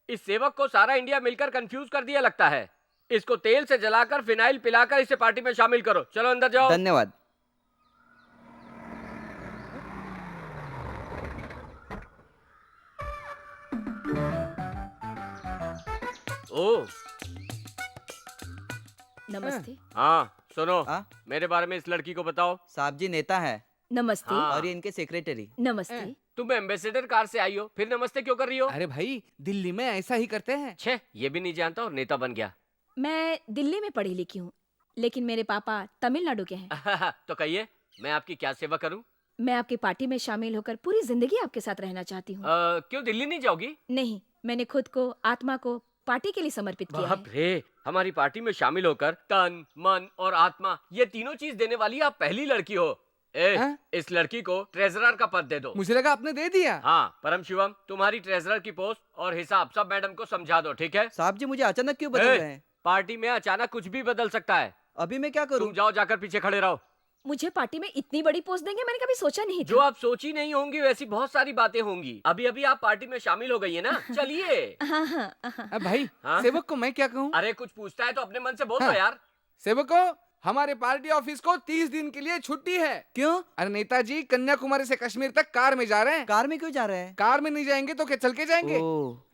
इस सेवक को सारा इंडिया मिलकर कंफ्यूज कर दिया लगता है। इसको तेल से जलाकर फिनाइल पिलाकर इसे पार्टी में शामिल करो। चलो अंदर जाओ। धन्यवाद। नमस्ते। हाँ, सुनो, हाँ? मेरे बारे में इस लड़की को बताओ। साहब जी नेता है नमस्ते। हाँ। और ये इनके सेक्रेटरी। नमस्ते। तुम एम्बेसडर कार से आई हो, फिर नमस्ते क्यों कर रही हो? अरे भाई दिल्ली में ऐसा ही करते हैं। छे, ये भी नहीं जानता और नेता बन गया। मैं दिल्ली में पढ़ी लिखी हूँ, लेकिन मेरे पापा तमिलनाडु के हैं। तो कहिए, मैं आपकी क्या सेवा करूं? मैं आपकी पार्टी में शामिल होकर पूरी जिंदगी आपके साथ रहना चाहती हूँ। क्यों दिल्ली नहीं जाओगी? नहीं, मैंने खुद को, आत्मा को पार्टी के लिए समर्पित किया है। बाप रे, हमारी पार्टी में शामिल होकर तन, मन और आत्मा ये तीनों चीज देने वाली आप पहली लड़की हो। इस लड़की को ट्रेजरर का पद दे दो। मुझे लगा आपने दे दिया। हाँ, परम शिवम, तुम्हारी ट्रेजरर की पोस्ट और हिसाब सब मैडम को समझा दो, ठीक है? साहब जी मुझे अचानक क्यों बदल रहे हैं? पार्टी में अचानक कुछ भी बदल सकता है। अभी मैं क्या करूं? तुम जाओ, जाकर पीछे खड़े रहो। मुझे पार्टी में इतनी बड़ी पोस्ट देंगे, मैंने कभी सोचा नहीं था। जो आप सोची नहीं होंगी वैसी बहुत सारी बातें होंगी। अभी अभी आप पार्टी में शामिल हो गई है ना, चलिए। अब भाई हाँ? सेवक को मैं क्या कहूँ? अरे कुछ पूछता है तो अपने मन से बोल दो हाँ। यार। सेवको, हमारे पार्टी ऑफिस को 30 दिन के लिए छुट्टी है। क्यों? अरे नेताजी कन्याकुमारी से कश्मीर तक कार में जा रहे हैं। कार में क्यों जा रहे हैं? कार में नहीं जाएंगे तो क्या चल के जाएंगे?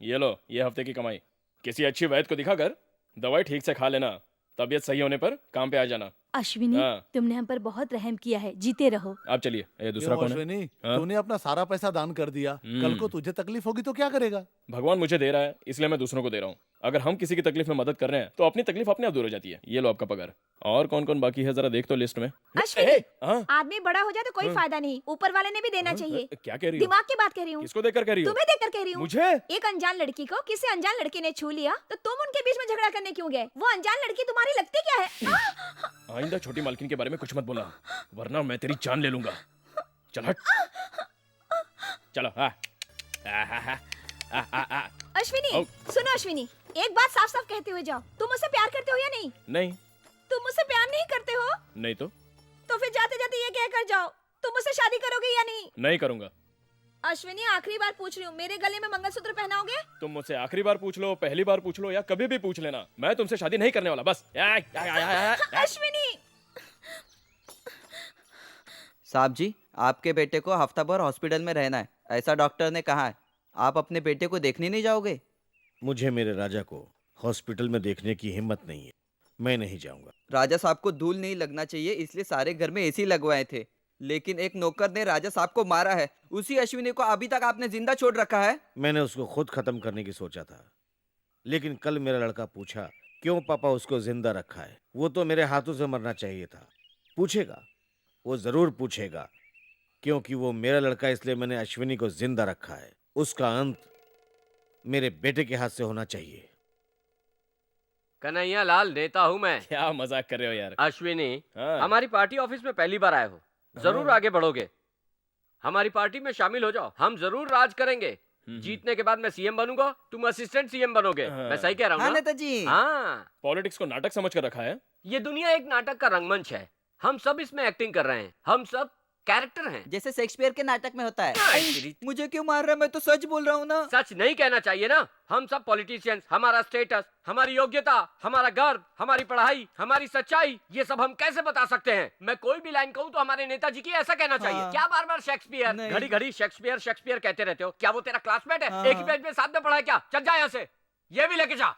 ये लो, ये हफ्ते की कमाई। किसी अच्छी वैद्य को दिखाकर दवाई ठीक से खा लेना, तबीयत सही होने पर काम पे आ जाना। अश्विनी, हाँ। तुमने हम पर बहुत रहम किया है, जीते रहो। आप चलिए। ये दूसरा क्यों कौन है? अश्विनी, हाँ? तूने अपना सारा पैसा दान कर दिया, कल को तुझे तकलीफ होगी तो क्या करेगा? भगवान मुझे दे रहा है इसलिए मैं दूसरों को दे रहा हूँ। अगर हम किसी की तकलीफ में मदद कर रहे हैं तो अपनी तकलीफ अपने आप दूर हो जाती है। ये लो आपका पगार। और कौन कौन बाकी है जरा देख तो लिस्ट में। अश्विनी, हाँ? आदमी बड़ा हो जाए तो कोई फायदा नहीं, ऊपर वाले ने भी देना चाहिए। क्या कह रही हो? दिमाग की बात कह रही हूँ। किसको देकर कह रही हो? तुम्हें देखकर कह रही हूँ। मुझे? एक अनजान लड़की को किसी अनजान लड़के ने छू लिया तो तुम उनके बीच में झगड़ा करने क्यों गए? वो अनजान लड़की तुम्हारी लगती क्या है? आइंदा छोटी मालकिन के बारे में कुछ मत बोला, वरना मैं तेरी जान ले लूंगा। चल हट। चलो। अश्विनी, औ। सुनो अश्विनी, एक बात साफ साफ कहते हुए जाओ, तुम मुझसे प्यार करते हो या नहीं? नहीं। तुम मुझसे प्यार नहीं करते हो नहीं तो फिर जाते जाते ये कहकर जाओ, तुम मुझसे शादी करोगे या नहीं? नहीं करूंगा। अश्विनी, आखिरी बार पूछ रही हूँ, मेरे गले में मंगलसूत्र पहनाओगे? तुम मुझसे आखिरी बार पूछ लो, पहली बार पूछ लो या कभी भी पूछ लेना, मैं तुमसे शादी नहीं करने वाला। बस। अश्विनी। साहब जी, आपके बेटे को हफ्ता भर हॉस्पिटल में रहना है, ऐसा डॉक्टर ने कहा है। आप अपने बेटे को देखने नहीं जाओगे? मुझे मेरे राजा को हॉस्पिटल में देखने की हिम्मत नहीं है, मैं नहीं जाऊंगा। राजा साहब को धूल नहीं लगना चाहिए इसलिए सारे घर में एसी लगवाए थे, लेकिन एक नौकर ने राजा साहब को मारा है। उसी अश्विनी को अभी तक आपने जिंदा छोड़ रखा है। मैंने उसको खुद खत्म करने की सोचा था, लेकिन कल मेरा लड़का पूछा क्यों पापा उसको जिंदा रखा है। वो तो मेरे हाथों से मरना चाहिए था। पूछेगा, वो जरूर पूछेगा, क्योंकि वो मेरा लड़का, इसलिए मैंने अश्विनी को जिंदा रखा है। उसका अंत मेरे बेटे के हाथ से होना चाहिए। कन्हैया लाल, नेता हूँ मैं। क्या मजाक कर रहे हो यार? अश्विनी, हाँ। हमारी पार्टी ऑफिस में पहली बार आए हो, जरूर हाँ। आगे बढ़ोगे। हमारी पार्टी में शामिल हो जाओ, हम जरूर राज करेंगे। जीतने के बाद मैं सीएम बनूंगा, तुम असिस्टेंट सीएम बनोगे। हाँ। मैं सही कह रहा हूँ हाँ ना? नेताजी। हाँ। पॉलिटिक्स को नाटक समझ कर रखा है। ये दुनिया एक नाटक का रंगमंच है, हम सब इसमें एक्टिंग कर रहे हैं, हम सब कैरेक्टर हैं। जैसे शेक्सपियर के नाटक में होता है। मुझे क्यों मार रहा है? मैं तो सच बोल रहा हूँ ना। सच नहीं कहना चाहिए ना। हम सब पॉलिटिशियंस, हमारा स्टेटस, हमारी योग्यता, हमारा गर्व, हमारी पढ़ाई, हमारी सच्चाई, ये सब हम कैसे बता सकते हैं? मैं कोई भी लाइन कहूँ तो हमारे नेताजी की ऐसा कहना चाहिए। हाँ। क्या बार बार शेक्सपियर, नहीं। घड़ी घड़ी शेक्सपियर शेक्सपियर कहते रहते हो? क्या वो तेरा क्लासमेट है? हाँ। एक ही पेज में साथ में पढ़ा है क्या? चल जा यहाँ से, ये भी लेके जा।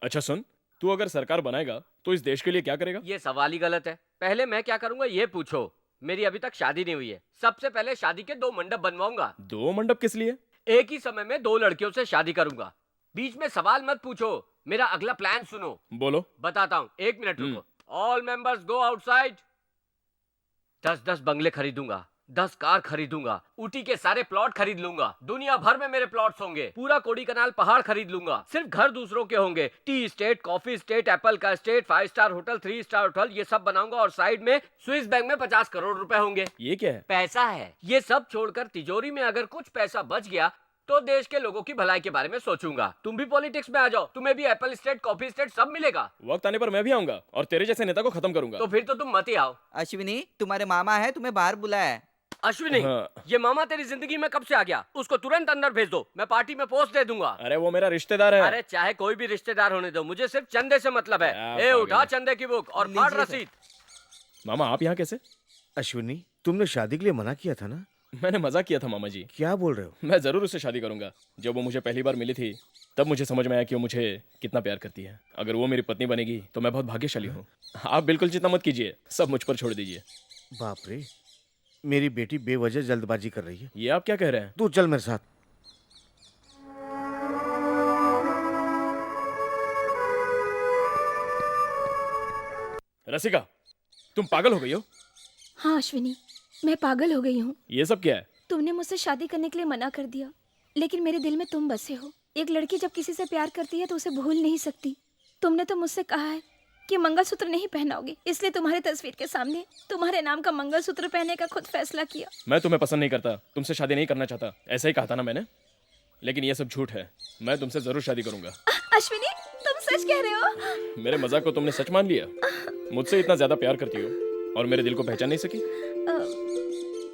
अच्छा सुन, तू अगर सरकार बनाएगा तो इस देश के लिए क्या करेगा? ये सवाल ही गलत है। पहले मैं क्या करूंगा ये पूछो। मेरी अभी तक शादी नहीं हुई है। सबसे पहले शादी के 2 मंडप बनवाऊंगा। 2 मंडप किस लिए? एक ही समय में 2 लड़कियों से शादी करूंगा। बीच में सवाल मत पूछो, मेरा अगला प्लान सुनो। बोलो। बताता हूँ, 1 मिनट रुको। All members go outside. 10-10 बंगले खरीदूंगा, 10 कार खरीदूंगा, ऊटी के सारे प्लॉट खरीद लूंगा, दुनिया भर में मेरे प्लॉट्स होंगे, पूरा कोडी कनाल पहाड़ खरीद लूंगा। सिर्फ घर दूसरों के होंगे, tea state, coffee state, apple का state, 5 star hotel, 3 star hotel, ये सब बनाऊंगा। और साइड में स्विस बैंक में 50 करोड़ रुपए होंगे। ये क्या है? पैसा है। ये सब छोड़कर तिजोरी में अगर कुछ पैसा बच गया तो देश के लोगों की भलाई के बारे में सोचूंगा। तुम भी पॉलिटिक्स में आ जाओ, तुम्हें भी एप्पल स्टेट, कॉफी स्टेट सब मिलेगा। वक्त आने पर मैं भी आऊंगा और तेरे जैसे नेता को खत्म करूंगा। तो फिर तो तुम मत ही आओ। अश्विनी, तुम्हारे मामा है, तुम्हें बाहर बुलाया है। अश्विनी, हाँ। ये मामा तेरी जिंदगी में कब से आ गया? उसको तुरंत अंदर भेज दो, मैं पार्टी में पोस्ट दे दूंगा। अरे वो मेरा रिश्तेदार है। अरे चाहे कोई भी रिश्तेदार होने दो, मुझे सिर्फ चंदे से मतलब है। क्या ए पागल उठा है। चंदे की बुक और फाड़ रसीद। मामा आप यहाँ कैसे? अश्विनी, तुमने शादी के लिए मना किया था ना? मैंने मजाक किया था मामा जी। क्या बोल रहे हो? मैं जरूर उससे शादी करूंगा। जब वो मुझे पहली बार मिली थी तब मुझे समझ में आया कि वो मुझे कितना प्यार करती है। अगर वो मेरी पत्नी बनेगी तो मैं बहुत भाग्यशाली हूँ। आप बिल्कुल चिंता मत कीजिए, सब मुझ पर छोड़ दीजिए। बाप रे, मेरी बेटी बेवजह जल्दबाजी कर रही है। ये आप क्या कह रहे हैं? तू चल मेरे साथ। रसिका, तुम पागल हो गई हो? हाँ अश्विनी, मैं पागल हो गई हूँ। ये सब क्या है? तुमने मुझसे शादी करने के लिए मना कर दिया, लेकिन मेरे दिल में तुम बसे हो। एक लड़की जब किसी से प्यार करती है तो उसे भूल नहीं सकती। तुमने तो मुझसे कहा है कि मंगलसूत्र नहीं पहनाओगे, इसलिए तुम्हारी तस्वीर के सामने तुम्हारे नाम का मंगलसूत्र पहनने का खुद फैसला किया। मैं तुम्हें पसंद नहीं करता, तुमसे शादी नहीं करना चाहता, ऐसा ही कहा था ना मैंने। लेकिन ये सब झूठ है, मैं तुमसे जरूर शादी करूंगा। अश्विनी, तुम सच कह रहे हो? मेरे मजाक को तुमने सच मान लिया? मुझसे इतना ज्यादा प्यार करती हो और मेरे दिल को पहचान नहीं सकी?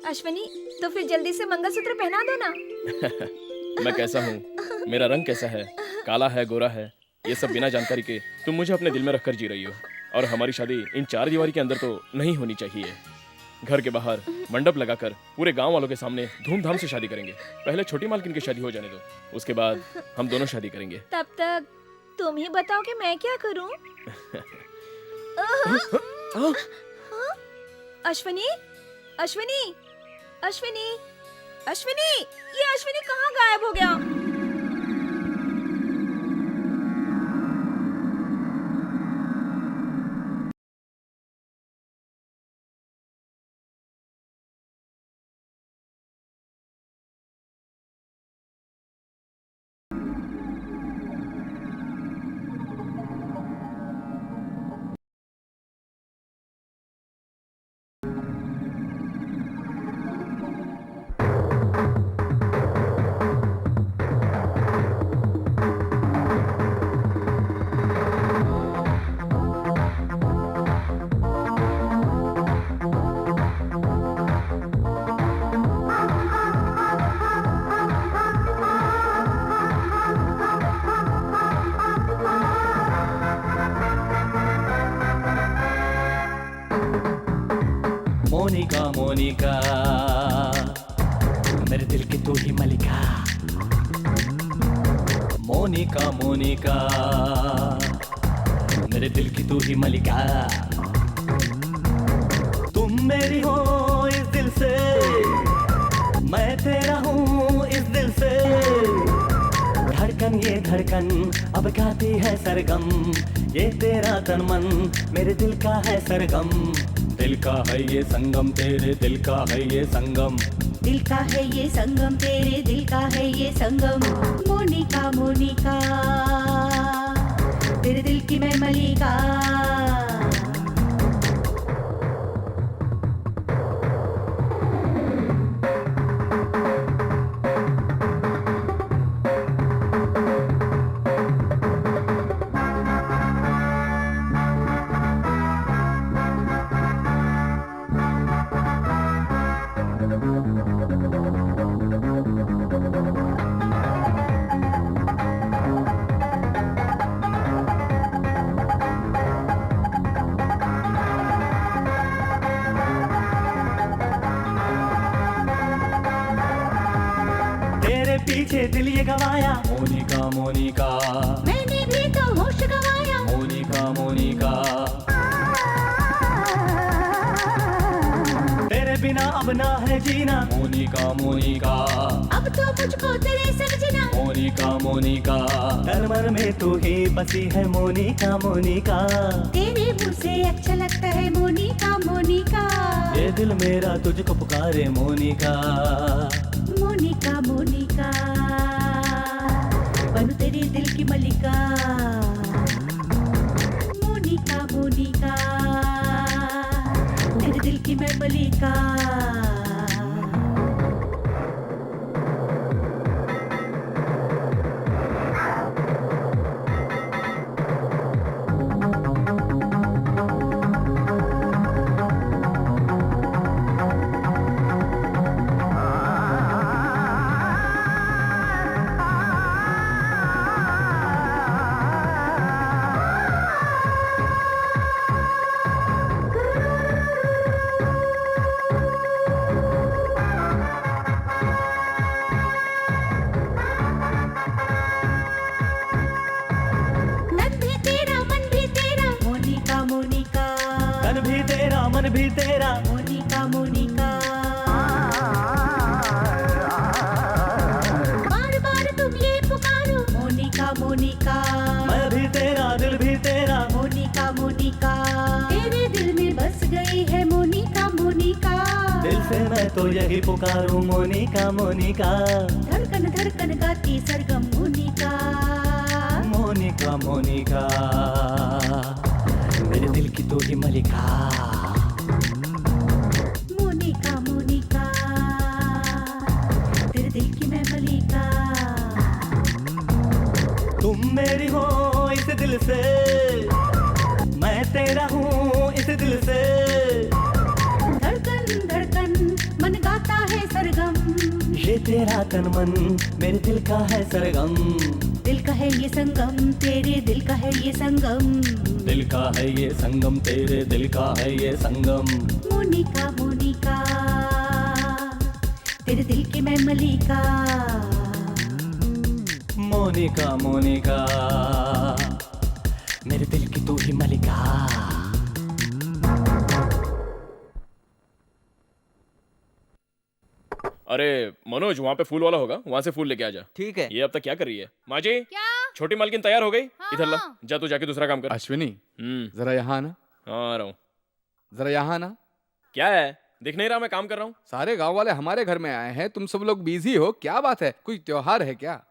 अश्विनी, तो फिर जल्दी से मंगलसूत्र पहना दो ना। मैं कैसा हूँ, मेरा रंग कैसा है, काला है गोरा है, ये सब बिना जानकारी के तुम मुझे अपने दिल में रखकर जी रही हो। और हमारी शादी इन 4 दीवारी के अंदर तो नहीं होनी चाहिए। घर के बाहर मंडप लगाकर पूरे गांव वालों के सामने धूमधाम से शादी करेंगे। पहले छोटी मालकिन की शादी हो जाने दो, उसके बाद हम दोनों शादी करेंगे। तब तक तुम ही बताओ कि मैं क्या करूं? अश्विनी, अश्विनी, अश्विनी, अश्विनी, ये अश्विनी कहाँ गायब हो गया? मोनिका मोनिका मेरे दिल की तू ही मलिका। मोनिका मोनिका मेरे दिल की तू ही मलिका। तुम मेरी हो इस दिल से, मैं तेरा हूँ इस दिल से। धड़कन ये धड़कन अब गाती है सरगम, ये तेरा तन मन मेरे दिल का है सरगम। दिल का है ये संगम, तेरे दिल का है ये संगम। दिल का है ये संगम, तेरे दिल का है ये संगम। मोनिका मोनिका तेरे दिल की मैं मलिका। पीछे दिल ये गवाया। मोनिका मोनिका मैंने भी तो होश गवाया। मोनिका मोनिका तेरे बिना अब ना है जीना। मोनिका मोनिका अब तो मुझको तेरे समझना। मोनिका मोनिका तन मन में तू ही बसी है। मोनिका मोनिका तेरे मुँह से अच्छा लगता है। मोनिका मोनिका ये दिल मेरा तुझको पुकारे। मोनिका मोनिका मोनिका बनूं तेरे दिल की मलिका। मोनिका मोनिका तेरे दिल की मैं मलिका। मन भी तेरा मोनिका मोनिका बार बार तुम ये पुकारो मोनिका मोनिका मैं भी तेरा दिल भी तेरा मोनिका मोनिका तेरे दिल में बस गई है मोनिका मोनिका दिल से मैं तो यही पुकारूं मोनिका मोनिका धड़कन धड़कन गाती सरगम मोनिका मोनिका मोनिका मेरे दिल की तू ही मलिका मोनिका मोनिका तेरे दिल की मैं मलिका तुम मेरी हो इस दिल से मैं तेरा हूँ इस दिल से धड़कन धड़कन मन गाता है सरगम ये तेरा तन मन मेरे दिल का है सरगम दिल का है ये संगम तेरे दिल का है ये संगम दिल का है ये संगम तेरे दिल का है ये संगम मोनिका मोनिका तेरे दिल की मैं मलिका मोनिका मोनिका मेरे दिल की तू ही मलिका अरे मनोज, वहाँ पे फूल वाला होगा, वहाँ से फूल लेके आ जा। ठीक है। ये अब तक क्या कर रही है? माँ जी, क्या? छोटी मालकिन तैयार हो गई? हाँ, इधर ला, हाँ। जा तू जाके दूसरा काम कर। अश्विनी जरा यहाँ आना। हाँ, आ रहा हूँ। जरा यहाँ आना। क्या है? दिख नहीं रहा मैं काम कर रहा हूँ? सारे गांव वाले हमारे घर में आए हैं, तुम सब लोग बिजी हो, क्या बात है? कोई त्योहार है क्या?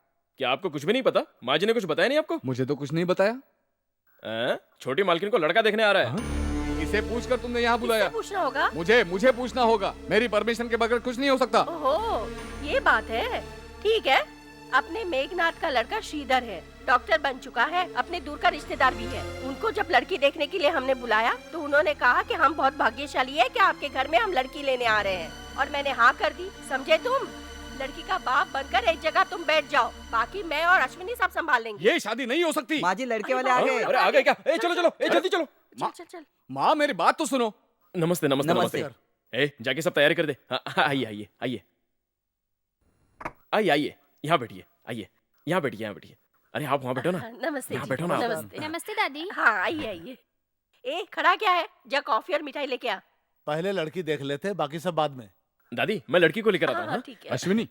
क्या आपको कुछ भी नहीं पता? माँ जी ने कुछ बताया नहीं आपको? मुझे तो कुछ नहीं बताया। छोटी मालकिन को लड़का देखने आ रहा है। किसे पूछकर तुमने यहाँ बुलाया? पूछना होगा। मुझे पूछना होगा। मेरी परमिशन के बगैर कुछ नहीं हो सकता। ओहो, ये बात है। ठीक है, अपने मेघनाथ का लड़का श्रीधर है, डॉक्टर बन चुका है, अपने दूर का रिश्तेदार भी है। उनको जब लड़की देखने के लिए हमने बुलाया तो उन्होंने कहा कि हम बहुत भाग्यशाली है कि आपके घर में हम लड़की लेने आ रहे हैं, और मैंने हाँ कर दी। समझे तुम? लड़की का बाप बनकर एक जगह तुम बैठ जाओ, बाकी मैं और अश्विनी सब संभाल लेंगे। ये शादी नहीं हो सकती। माँ जी लड़के वाले आ गए। अरे आ गए क्या? चलो चलो, जल्दी चलो। चल चल। माँ मेरी बात तो सुनो। नमस्ते नमस्ते नमस्ते। नमस्ते। जाके सब तैयारी कर दे। आइए आइए आइए आइए आइए, यहाँ बैठिए। आइए यहाँ बैठिए, यहाँ बैठिए। अरे आप वहाँ बैठो ना। नमस्ते यहाँ जी, बैठो ना आप। नमस्ते। नमस्ते दादी। हाँ आइए आइए। ए खड़ा क्या है? जा कॉफी और मिठाई लेके आ। पहले लड़की देख लेते, बाकी सब बाद में। दादी, मैं लड़की को लेकर आता हूँ। हाँ, ठीक है। अश्विनी,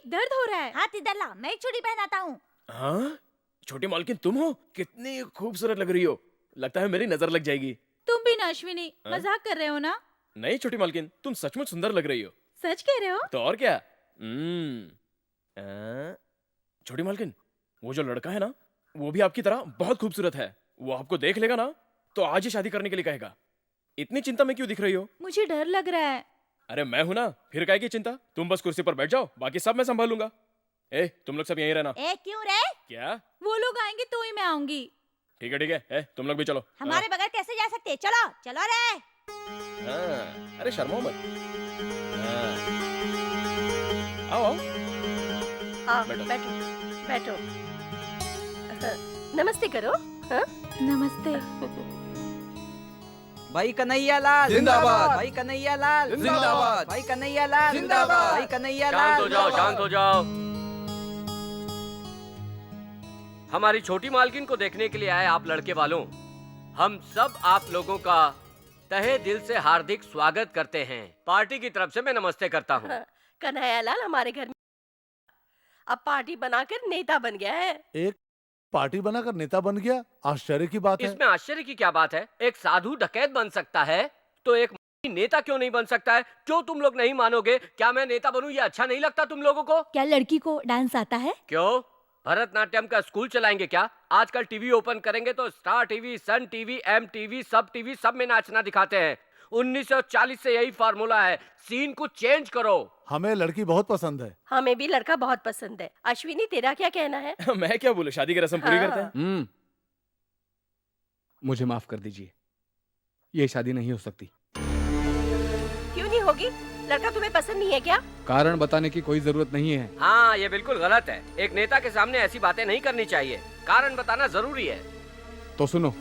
दर्द हो रहा है। हाथ इधर ला, मैं एक चूड़ी पहनाता हूँ। हाँ, छोटी मालकिन तुम हो? कितनी खूबसूरत लग रही हो, लगता है मेरी नजर लग जाएगी। तुम भी ना अश्विनी, हाँ? मजाक कर रहे हो ना? नहीं छोटी मालकिन, तुम सचमुच सुंदर लग रही हो। सच कह रहे हो? तो और क्या। छोटी मालकिन, वो जो लड़का है ना, वो भी आपकी तरह बहुत खूबसूरत है। वो आपको देख लेगा ना तो आज ही शादी करने के लिए कहेगा। इतनी चिंता में क्यों दिख रही हो? मुझे डर लग रहा है। अरे मैं हूं ना, फिर काहे की चिंता? तुम बस कुर्सी पर बैठ जाओ, बाकी सब मैं संभालूंगा। तुम लोग सब यहीं रहना। क्यों रे? क्या? वो लोग आएंगे तो ही मैं आऊंगी। ठीक है। तुम लोग भी चलो। हमारे बगैर कैसे जा सकते? चलो चलो रे। हाँ, अरे शर्माओ मत। हाँ। आओ हाँ, बैठो। बैठो। नमस्ते करो। हाँ? नमस्ते। भाई कन्हैया लाल जिंदाबाद। भाई कन्हैया लाल जिंदाबाद। भाई कन्हैया लाल जिंदाबाद। भाई कन्हैया शांत लाल हो जाओ, शांत हो जाओ। हमारी छोटी मालकिन को देखने के लिए आए आप लड़के वालों, हम सब आप लोगों का तहे दिल से हार्दिक स्वागत करते हैं। पार्टी की तरफ से मैं नमस्ते करता हूँ। हाँ, कन्हैया लाल हमारे घर में अब पार्टी बनाकर नेता बन गया है। एक पार्टी बनाकर नेता बन गया? आश्चर्य की बात है। इसमें आश्चर्य की क्या बात है? एक साधु डकैत बन सकता है तो एक नेता क्यों नहीं बन सकता है? क्यों तुम लोग नहीं मानोगे? क्या मैं नेता बनूं ये अच्छा नहीं लगता तुम लोगों को? क्या लड़की को डांस आता है? क्यों? भरतनाट्यम का स्कूल चलाएंगे क्या? आजकल टीवी ओपन करेंगे तो star TV, Sun TV, M TV सब में नाचना दिखाते हैं। 1940 से यही फार्मूला है। सीन को चेंज करो। हमें लड़की बहुत पसंद है। हमें भी लड़का बहुत पसंद है। अश्विनी तेरा क्या कहना है? मैं क्या बोलूं, शादी की रस्म पूरी हाँ। करते हैं। मुझे माफ कर दीजिए, ये शादी नहीं हो सकती। क्यों नहीं होगी? लड़का तुम्हें पसंद नहीं है क्या? कारण बताने की कोई जरूरत नहीं है। हाँ, ये बिल्कुल गलत है। एक नेता के सामने ऐसी बातें नहीं करनी चाहिए। कारण बताना जरूरी है। तो सुनो,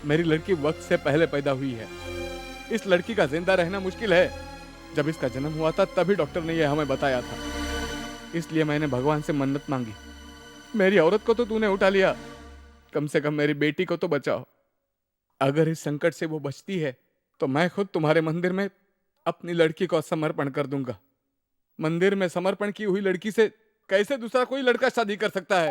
मेरी लड़की वक्त से पहले पैदा हुई है। इस लड़की का जिंदा रहना मुश्किल है। जब इसका जन्म हुआ था तभी डॉक्टर ने यह हमें बताया था। इसलिए मैंने भगवान से मन्नत मांगी, मेरी औरत को तो तूने उठा लिया, कम से कम मेरी बेटी को तो बचाओ। अगर इस संकट से वो बचती है तो मैं खुद तुम्हारे मंदिर में अपनी लड़की को समर्पण कर दूंगा। मंदिर में समर्पण की हुई लड़की से कैसे दूसरा कोई लड़का शादी कर सकता है?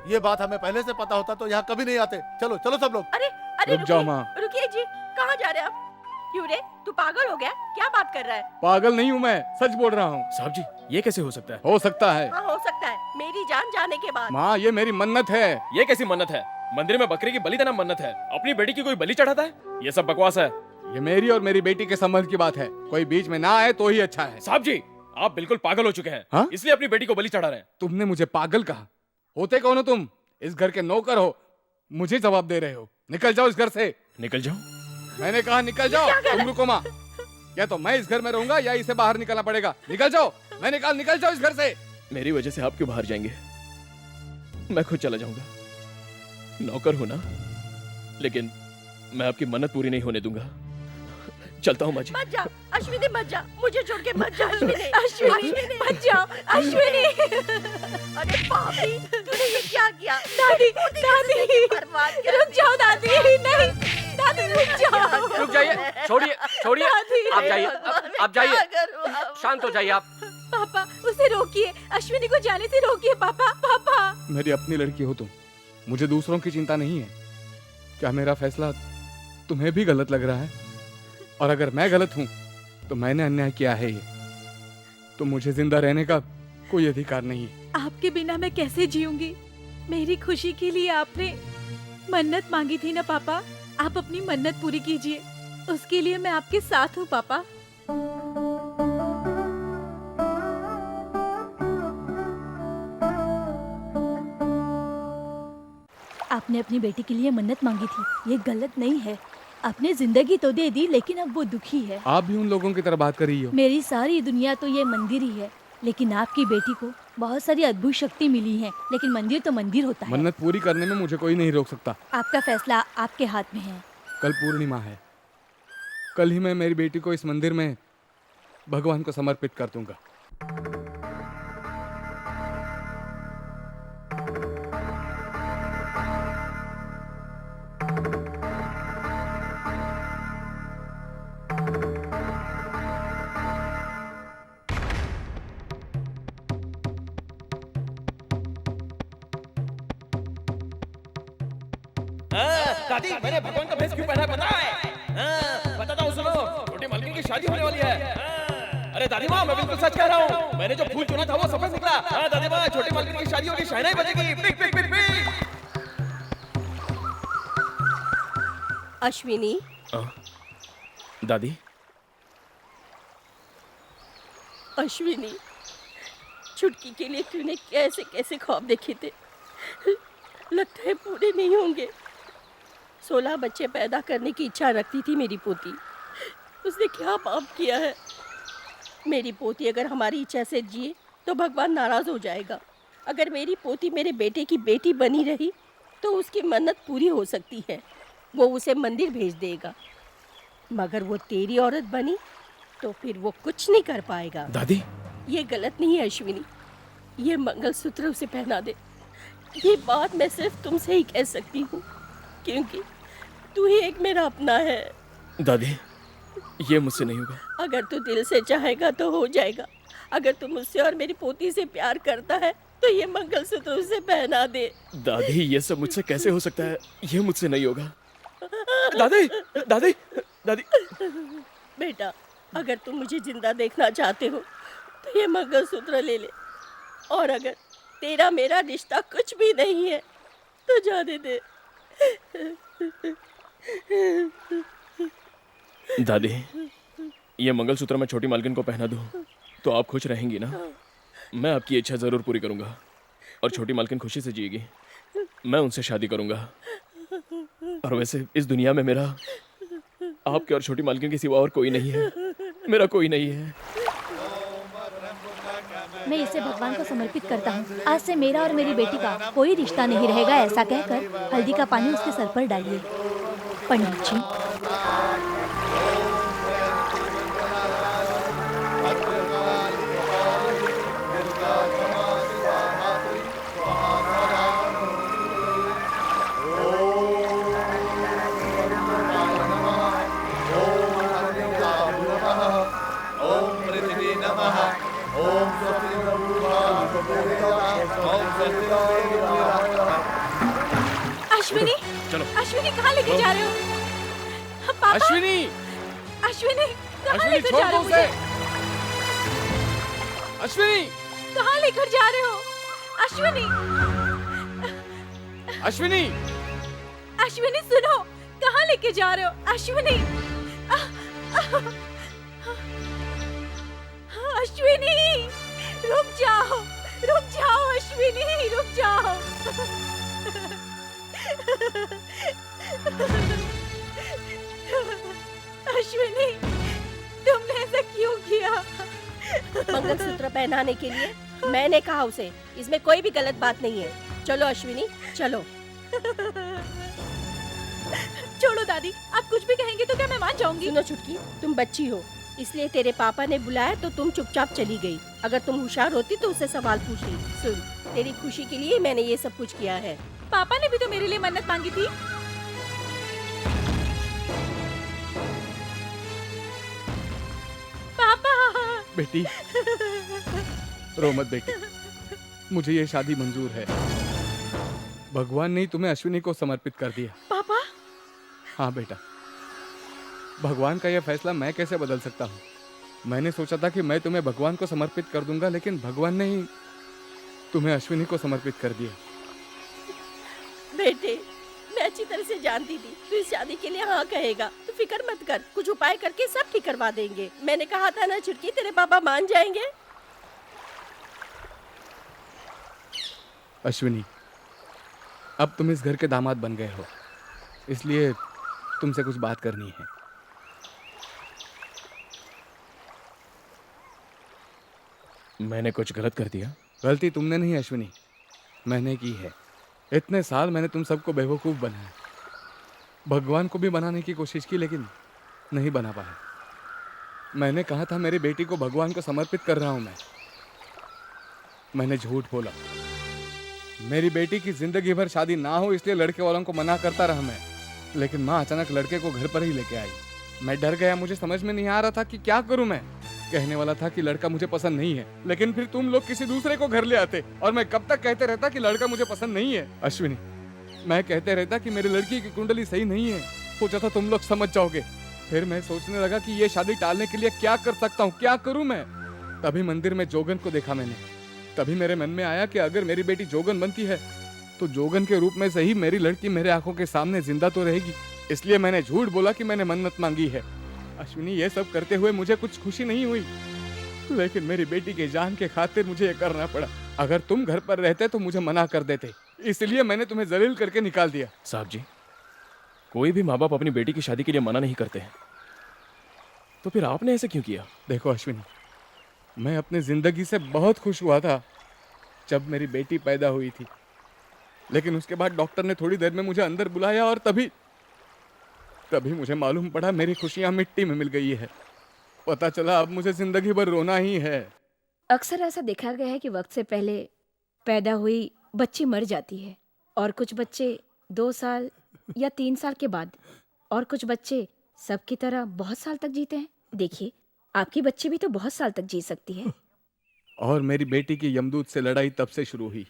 ये बात हमें पहले से पता होता तो यहाँ कभी नहीं आते। चलो चलो सब लोग। अरे अरे रुक जाओ माँ। रुकिए जी, कहाँ जा रहे हैं आप? क्यों रे, तू पागल हो गया? क्या बात कर रहा है? पागल नहीं हूँ मैं, सच बोल रहा हूँ। साहब जी, ये कैसे हो सकता है? हो सकता है। हाँ हो सकता है, मेरी जान जाने के बाद। माँ ये मेरी मन्नत है। ये कैसी मन्नत है? मंदिर में बकरी की बलि देना मन्नत है? अपनी बेटी की कोई बलि चढ़ाता है? ये सब बकवास है। ये मेरी और मेरी बेटी के संबंध की बात है, कोई बीच में ना आए तो ही अच्छा है। साहब जी, आप बिल्कुल पागल हो चुके हैं। हाँ? इसलिए अपनी बेटी को बलि चढ़ा रहे हैं। तुमने मुझे पागल कहा? होते कौन हो तुम? इस घर के नौकर हो, मुझे जवाब दे रहे हो। निकल जाओ इस घर से। निकल जाओ? मैंने कहा निकल जाओ। तुम रुको माँ, या तो मैं इस घर में रहूंगा या इसे बाहर निकलना पड़ेगा। निकल जाओ, मैंने कहा निकल जाओ इस घर से। मेरी वजह से आप क्यों बाहर जाएंगे? मैं खुद चला जाऊंगा। नौकर हो ना, लेकिन मैं आपकी मन्नत पूरी नहीं होने दूंगा। चलता हूँ माँ जी। मत जा अश्विनी, मत जा, मुझे छोड़ के मत जा अश्विनी। अश्विनी मत जाओ अश्विनी। अरे पापी, तूने ये क्या किया? दादी दादी बर्बाद कर रुक जाओ दादी। नहीं दादी रुक जाओ। रुक जाइए, छोड़िए छोड़िए, आप जाइए, आप जाइए, शांत हो जाइए आप। पापा उसे रोकिए, अश्विनी को जाने से रोकिए। पापा पापा। मेरी अपनी लड़की हो तुम, मुझे दूसरों की चिंता नहीं है। क्या मेरा फैसला तुम्हें भी गलत लग रहा है? और अगर मैं गलत हूं तो मैंने अन्याय किया है ये, तो मुझे जिंदा रहने का कोई अधिकार नहीं है। आपके बिना मैं कैसे जीऊंगी? मेरी खुशी के लिए आपने मन्नत मांगी थी ना पापा, आप अपनी मन्नत पूरी कीजिए। उसके लिए मैं आपके साथ हूँ पापा। आपने अपनी बेटी के लिए मन्नत मांगी थी, ये गलत नहीं है। आपने जिंदगी तो दे दी, लेकिन अब वो दुखी है। आप भी उन लोगों की तरह बात कर रही हो। मेरी सारी दुनिया तो ये मंदिर ही है, लेकिन आपकी बेटी को बहुत सारी अद्भुत शक्ति मिली है, लेकिन मंदिर तो मंदिर होता है। मन्नत पूरी करने में मुझे कोई नहीं रोक सकता। आपका फैसला आपके हाथ में है। कल पूर्णिमा है, कल ही मैं मेरी बेटी को इस मंदिर में भगवान को समर्पित कर दूंगा। दादी, मैंने भगवान का भेष क्यों पहना है पता है? बताता हूँ, सुनो। छोटी मालकिन की शादी होने वाली है। अरे दादी माँ, मैं बिल्कुल सच कह रहा हूँ। मैंने जो फूल चुना था वो सफेद निकला। हाँ दादी माँ, छोटी मालकिन की शादी होगी, शहनाई बजेगी। पिक पिक पिक पिक। अश्विनी। दादी। अश्विनी, छुटकी के लिए तूने कैसे कैसे ख्वाब देखे थे, लगता है पूरे नहीं होंगे। 16 बच्चे पैदा करने की इच्छा रखती थी मेरी पोती, उसने क्या पाप किया है। मेरी पोती अगर हमारी इच्छा से जिए तो भगवान नाराज हो जाएगा। अगर मेरी पोती मेरे बेटे की बेटी बनी रही तो उसकी मन्नत पूरी हो सकती है, वो उसे मंदिर भेज देगा। मगर वो तेरी औरत बनी तो फिर वो कुछ नहीं कर पाएगा। दादी, ये गलत नहीं है अश्विनी, ये मंगलसूत्र उसे पहना दे। ये बात मैं सिर्फ तुमसे ही कह सकती हूँ, क्योंकि तू ही एक मेरा अपना है। दादी, ये मुझसे नहीं होगा। अगर तू दिल से चाहेगा तो हो जाएगा। अगर तू मुझसे और मेरी पोती से प्यार करता है तो ये मंगलसूत्र उसे पहना दे। दादी, ये सब मुझसे कैसे हो सकता है? ये मुझसे नहीं होगा। दादी, दादी, दादी। बेटा, अगर तुम मुझे जिंदा देखना चाहते हो तो ये मंगलसूत्र ले ले, और अगर तेरा मेरा रिश्ता कुछ भी नहीं है तो जाने दे। दादी, ये मंगलसूत्र मैं छोटी मालकिन को पहना दूं तो आप खुश रहेंगी ना? मैं आपकी इच्छा जरूर पूरी करूंगा और छोटी मालकिन खुशी से जिएगी। मैं उनसे शादी करूंगा। और वैसे इस दुनिया में मेरा आपके और छोटी मालकिन के सिवा और कोई नहीं है। मेरा कोई नहीं है। मैं इसे भगवान को समर्पित करता हूँ। आज से मेरा और मेरी बेटी का कोई रिश्ता नहीं रहेगा, ऐसा कहकर हल्दी का पानी उसके सर पर डालिए। पंडित जी। अश्विनी, चलो। अश्विनी कहाँ लेके जा रहे हो? पापा, अश्विनी, अश्विनी कहाँ अश्विनी लेकर छोड़ जा दो रहे हो उसे। मुझे? अश्विनी, कहाँ लेकर जा रहे हो? अश्विनी, अश्विनी, अश्विनी सुनो, कहाँ लेके जा रहे हो? अश्विनी, अश्विनी, रुक जाओ, अश्विनी, रुक जाओ। अश्विनी, तुमने ऐसा क्यों किया? मंगलसूत्र पहनाने के लिए मैंने कहा उसे, इसमें कोई भी गलत बात नहीं है। चलो अश्विनी, चलो। छोड़ो दादी, आप कुछ भी कहेंगे तो क्या मैं मान जाऊंगी? सुनो छुटकी, तुम बच्ची हो, इसलिए तेरे पापा ने बुलाया तो तुम चुपचाप चली गई। अगर तुम होशियार होती तो उससे सवाल पूछ ली। सुन, तेरी खुशी के लिए मैंने ये सब कुछ किया है। पापा ने भी तो मेरे लिए मन्नत मांगी थी। पापा, बेटी, रो मत बेटी, मुझे ये शादी मंजूर है। भगवान ने ही तुम्हें अश्विनी को समर्पित कर दिया। पापा, हाँ बेटा, भगवान का यह फैसला मैं कैसे बदल सकता हूँ? मैंने सोचा था कि मैं तुम्हें भगवान को समर्पित कर दूंगा, लेकिन भगवान ने ही तुम्हें अश्विनी को समर्पित कर दिया। बेटे, मैं अच्छी तरह से जानती थी तू इस शादी के लिए हाँ कहेगा। तू फिक्र मत कर, कुछ उपाय करके सब ठीक करवा देंगे। मैंने कहा था ना छुटकी, तेरे पापा मान जाएंगे। अश्विनी, अब तुम इस घर के दामाद बन गए हो, इसलिए तुमसे कुछ बात करनी है। मैंने कुछ गलत कर दिया? गलती तुमने नहीं अश्विनी, मैंने की है। इतने साल मैंने तुम सबको बेवकूफ़ बनाया, भगवान को भी बनाने की कोशिश की, लेकिन नहीं बना पाया। मैंने कहा था मेरी बेटी को भगवान को समर्पित कर रहा हूं मैंने झूठ बोला। मेरी बेटी की जिंदगी भर शादी ना हो इसलिए लड़के वालों को मना करता रहा मैं, लेकिन माँ अचानक लड़के को घर पर ही लेके आई। मैं डर गया, मुझे समझ में नहीं आ रहा था कि क्या करूं मैं। कहने वाला था कि लड़का मुझे पसंद नहीं है, लेकिन फिर तुम लोग किसी दूसरे को घर ले आते और मैं कब तक कहते रहता कि लड़का मुझे पसंद नहीं है। अश्विनी, मैं कहते रहता कि मेरी लड़की की कुंडली सही नहीं है, सोचा था तुम लोग समझ जाओगे। फिर मैं सोचने लगा कि ये शादी टालने के लिए क्या कर सकता हूँ, क्या करूँ मैं। तभी मंदिर में जोगन को देखा मैंने। तभी मेरे मन में आया कि अगर मेरी बेटी जोगन बनती है तो जोगन के रूप में सही मेरी लड़की मेरे आंखों के सामने जिंदा तो रहेगी। इसलिए मैंने झूठ बोला कि मैंने मन्नत मांगी है। अश्विनी, ये सब करते हुए मुझे कुछ खुशी नहीं हुई, लेकिन मेरी बेटी के जान के खातिर मुझे ये करना पड़ा। अगर तुम घर पर रहते तो मुझे मना कर देते, इसलिए मैंने तुम्हें जलील करके निकाल दिया। साहब जी, कोई भी माँ बाप अपनी बेटी की शादी के लिए मना नहीं करते हैं, तो फिर आपने ऐसे क्यों किया? देखो अश्विनी, मैं अपनी जिंदगी से बहुत खुश हुआ था जब मेरी बेटी पैदा हुई थी, लेकिन उसके बाद डॉक्टर ने थोड़ी देर में मुझे अंदर बुलाया और तभी मुझे मालूम पड़ा मेरी खुशियां मिट्टी में मिल गई है। पता चला अब मुझे जिंदगी भर रोना ही है। अक्सर ऐसा देखा गया है कि वक्त से पहले पैदा हुई बच्ची मर जाती है, और कुछ बच्चे 2 साल या 3 साल के बाद, और कुछ बच्चे सबकी तरह बहुत साल तक जीते हैं। देखिए, आपकी बच्ची भी तो बहुत साल तक जी सकती है। और मेरी बेटी की यमदूत से लड़ाई तब से शुरू हुई।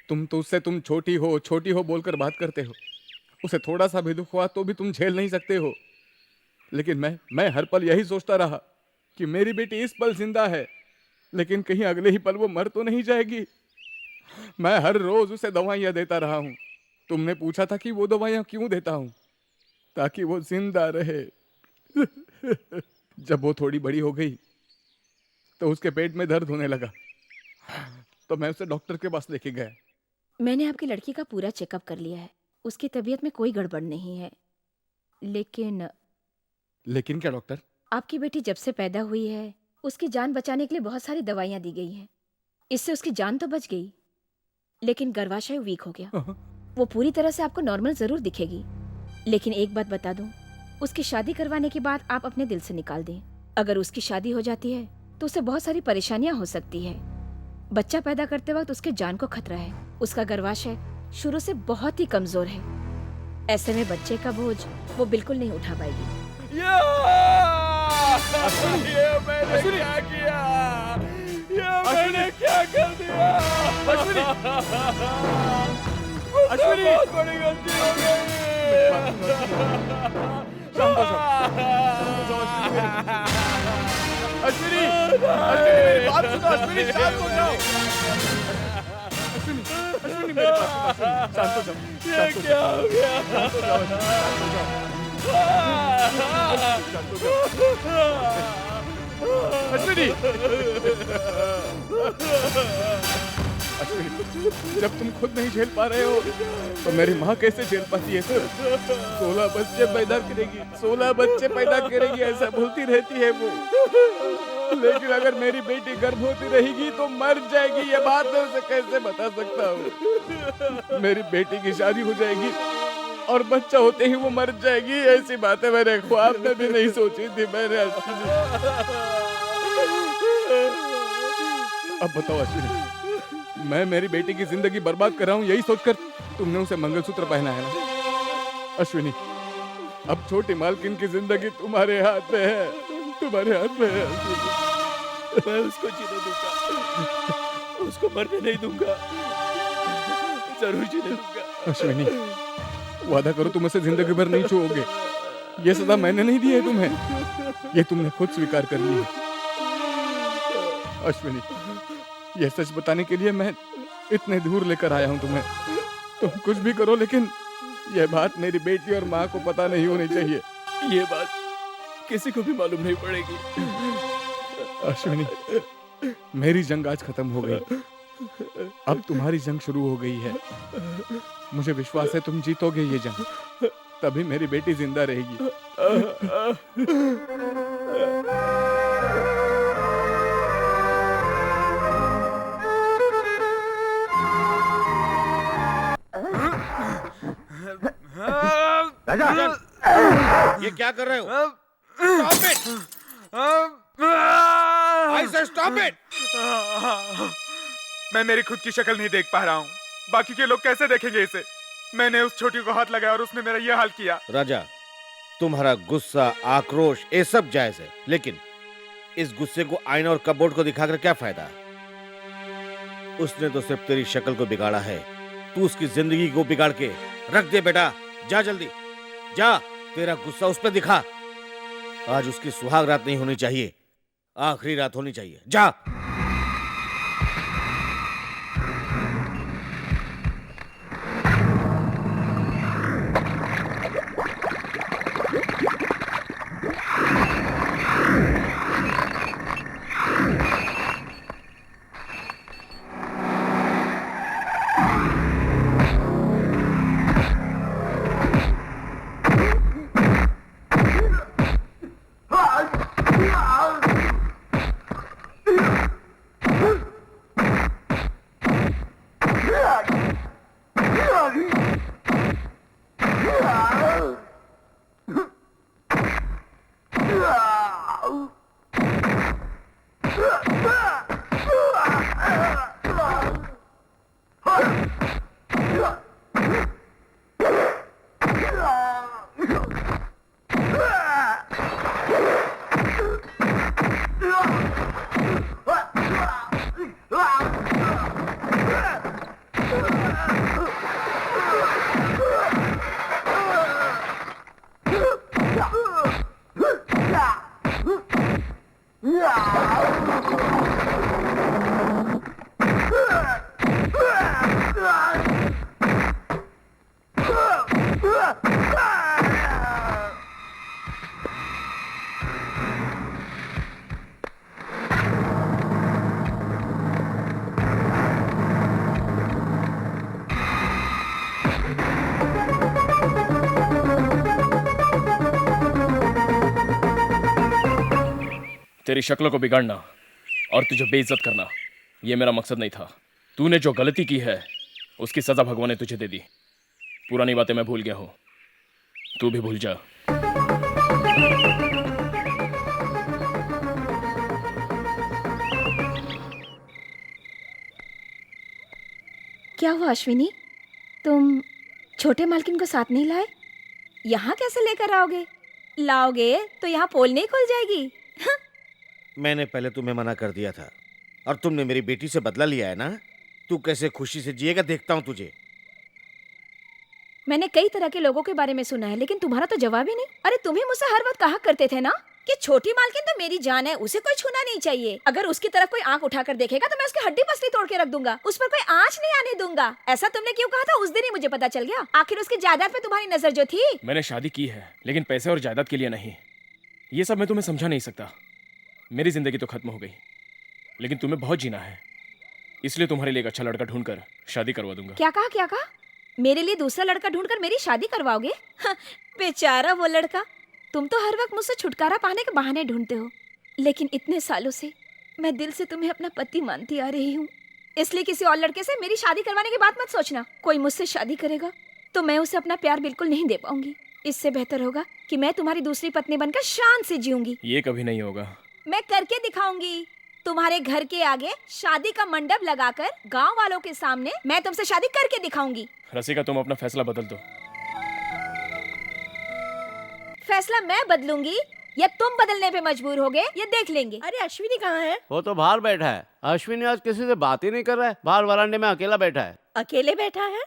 तुम तो उससे तुम छोटी हो बोलकर बात करते हो। उसे थोड़ा सा भी दुख हुआ तो भी तुम झेल नहीं सकते हो, लेकिन मैं हर पल यही सोचता रहा कि मेरी बेटी इस पल जिंदा है, लेकिन कहीं अगले ही पल वो मर तो नहीं जाएगी। मैं हर रोज उसे दवाइयाँ देता रहा हूँ। तुमने पूछा था कि वो दवाइयाँ क्यों देता हूँ, ताकि वो जिंदा रहे। जब वो थोड़ी बड़ी हो गई तो उसके पेट में दर्द होने लगा, तो मैं उसे डॉक्टर के पास लेके गया। मैंने आपकी लड़की का पूरा चेकअप कर लिया है, उसकी तबीयत में कोई गड़बड़ नहीं है। लेकिन क्या डॉक्टर? आपकी बेटी जब से पैदा हुई है उसकी जान बचाने के लिए बहुत सारी दवाइयाँ दी गई हैं। इससे उसकी जान तो बच गई, लेकिन गर्भाशय वीक हो गया। वो पूरी तरह से आपको नॉर्मल जरूर दिखेगी, लेकिन एक बात बता दूं, उसकी शादी करवाने के बाद आप अपने दिल से निकाल दें। अगर उसकी शादी हो जाती है तो उसे बहुत सारी परेशानियां हो सकती है। बच्चा पैदा करते वक्त उसके जान को खतरा है। उसका गर्भाशय शुरू से बहुत ही कमजोर है। ऐसे में बच्चे का बोझ वो बिल्कुल नहीं उठा पाएगी। ये मैंने क्या किया? ये मैंने क्या कर दिया? अश्विनी बहुत बड़ी गलती हो गई। शांत हो जाओ। अश्विनी मेरी बात सुनो। अश्विनी शांत हो जाओ। अश्विनी मेरी बात सुनो। शांत हो जाओ। ये क्या हो गया? शांत हो जाओ। अश्विनी जब तुम खुद नहीं झेल पा रहे हो तो मेरी माँ कैसे झेल पाती है? 16 बच्चे पैदा करेगी, 16 बच्चे पैदा करेगी, ऐसा बोलती रहती है वो। लेकिन अगर मेरी बेटी गर्भवती रहेगी तो मर जाएगी, ये बात मैं उसे कैसे बता सकता हूँ? मेरी बेटी की शादी हो जाएगी और बच्चा होते ही वो मर जाएगी, ऐसी बातें मैंने ख्वाब में भी नहीं सोची थी मैंने। अश्विनी अब बताओ अश्विनी, मैं मेरी बेटी की जिंदगी बर्बाद कर रहा हूँ यही सोचकर तुमने उसे मंगलसूत्र पहना है ना? अश्विनी अब छोटी मालकिन की जिंदगी तुम्हारे हाथ में है, तुम्हारे हाथ में है। मैं उसको जीने दूंगा, उसको मरने नहीं दूंगा, जरूर जीने दूंगा। अश्विनी वादा करो तुम उसे जिंदगी भर नहीं छूओगे। ये सजा मैंने नहीं दी है तुम्हें, ये तुमने खुद स्वीकार कर ली है। अश्विनी ये सच बताने के लिए मैं इतने दूर लेकर आया हूँ तुम्हें। तुम कुछ भी करो लेकिन ये बात मेरी बेटी और माँ को पता नहीं होनी चाहिए। ये बात किसी को भी मालूम नहीं पड़ेगी। अश्विनी मेरी जंग आज खत्म हो गई, अब तुम्हारी जंग शुरू हो गई है। मुझे विश्वास है तुम जीतोगे ये जंग, तभी मेरी बेटी जिंदा रहेगी। राजा ये क्या कर रहे हो? Stop it! I said stop it! मैं मेरी खुद की शक्ल नहीं देख पा रहा हूँ, बाकी के लोग कैसे देखेंगे इसे? मैंने उस छोटी को हाथ लगाया और उसने मेरा ये हाल किया। राजा तुम्हारा गुस्सा आक्रोश ये सब जायज है, लेकिन इस गुस्से को आईना और कपबोर्ड को दिखाकर क्या फायदा? उसने तो सिर्फ तेरी शक्ल को बिगाड़ा है, तू उसकी जिंदगी को बिगाड़ के रख दे। बेटा जा जल्दी जा, तेरा गुस्सा उस पर दिखा। आज उसकी सुहाग रात नहीं होनी चाहिए, आखिरी रात होनी चाहिए। जा। तेरी शक्ल को बिगाड़ना और तुझे बेइज्जत करना ये मेरा मकसद नहीं था। तूने जो गलती की है उसकी सजा भगवान ने तुझे दे दी। पुरानी बातें मैं भूल गया हूं, तू भी भूल जा। क्या हुआ अश्विनी, तुम छोटे मालकिन को साथ नहीं लाए? यहाँ कैसे लेकर आओगे? लाओगे तो यहाँ पोल नहीं खुल जाएगी। मैंने पहले तुम्हें मना कर दिया था और तुमने मेरी बेटी से बदला लिया है ना? तू कैसे खुशी से जिएगा देखता हूँ तुझे। मैंने कई तरह के लोगों के बारे में सुना है, लेकिन तुम्हारा तो जवाब ही नहीं। अरे तुम ही मुझसे हर वक्त कहा करते थे ना कि छोटी मालकिन तो मेरी जान है, उसे कोई छूना नहीं चाहिए। अगर उसकी तरफ कोई आंख उठाकर देखेगा तो मैं उसकी हड्डी पसली तोड़ के रख दूंगा, उस पर कोई आंच नहीं आने दूंगा। ऐसा तुमने क्यों कहा था? उस दिन ही मुझे पता चल गया। आखिर उसकी जायदाद पे तुम्हारी नजर जो थी। मैंने शादी की है, लेकिन पैसे और जायदाद के लिए नहीं। ये सब मैं तुम्हें समझा नहीं सकता। मेरी जिंदगी तो खत्म हो गई, लेकिन तुम्हें बहुत जीना है, इसलिए तुम्हारे लिए एक अच्छा लड़का ढूंढकर शादी करवा दूंगा। क्या कहा, क्या कहा? मेरे लिए दूसरा लड़का ढूंढकर मेरी शादी करवाओगे? हाँ, बेचारा वो लड़का। तुम तो हर वक्त मुझसे छुटकारा पाने के बहाने ढूंढते हो, लेकिन इतने सालों से मैं दिल से तुम्हें अपना पति मानती आ रही हूँ। इसलिए किसी और लड़के से मेरी शादी करवाने की बात मत सोचना। कोई मुझसे शादी करेगा तो मैं उसे अपना प्यार बिल्कुल नहीं दे पाऊंगी। इससे बेहतर होगा कि मैं तुम्हारी दूसरी पत्नी बनकर शान से जीऊंगी। ये कभी नहीं होगा। मैं करके दिखाऊंगी। तुम्हारे घर के आगे शादी का मंडप लगाकर गांव वालों के सामने मैं तुमसे शादी करके दिखाऊंगी। रसिका, तुम अपना फैसला बदल दो। फैसला मैं बदलूंगी या तुम बदलने पे मजबूर होगे, ये देख लेंगे। अरे अश्विनी कहाँ है? वो तो बाहर बैठा है। अश्विनी आज किसी से बात ही नहीं कर रहा है, बाहर वरांडे में अकेला बैठा है। अकेले बैठा है?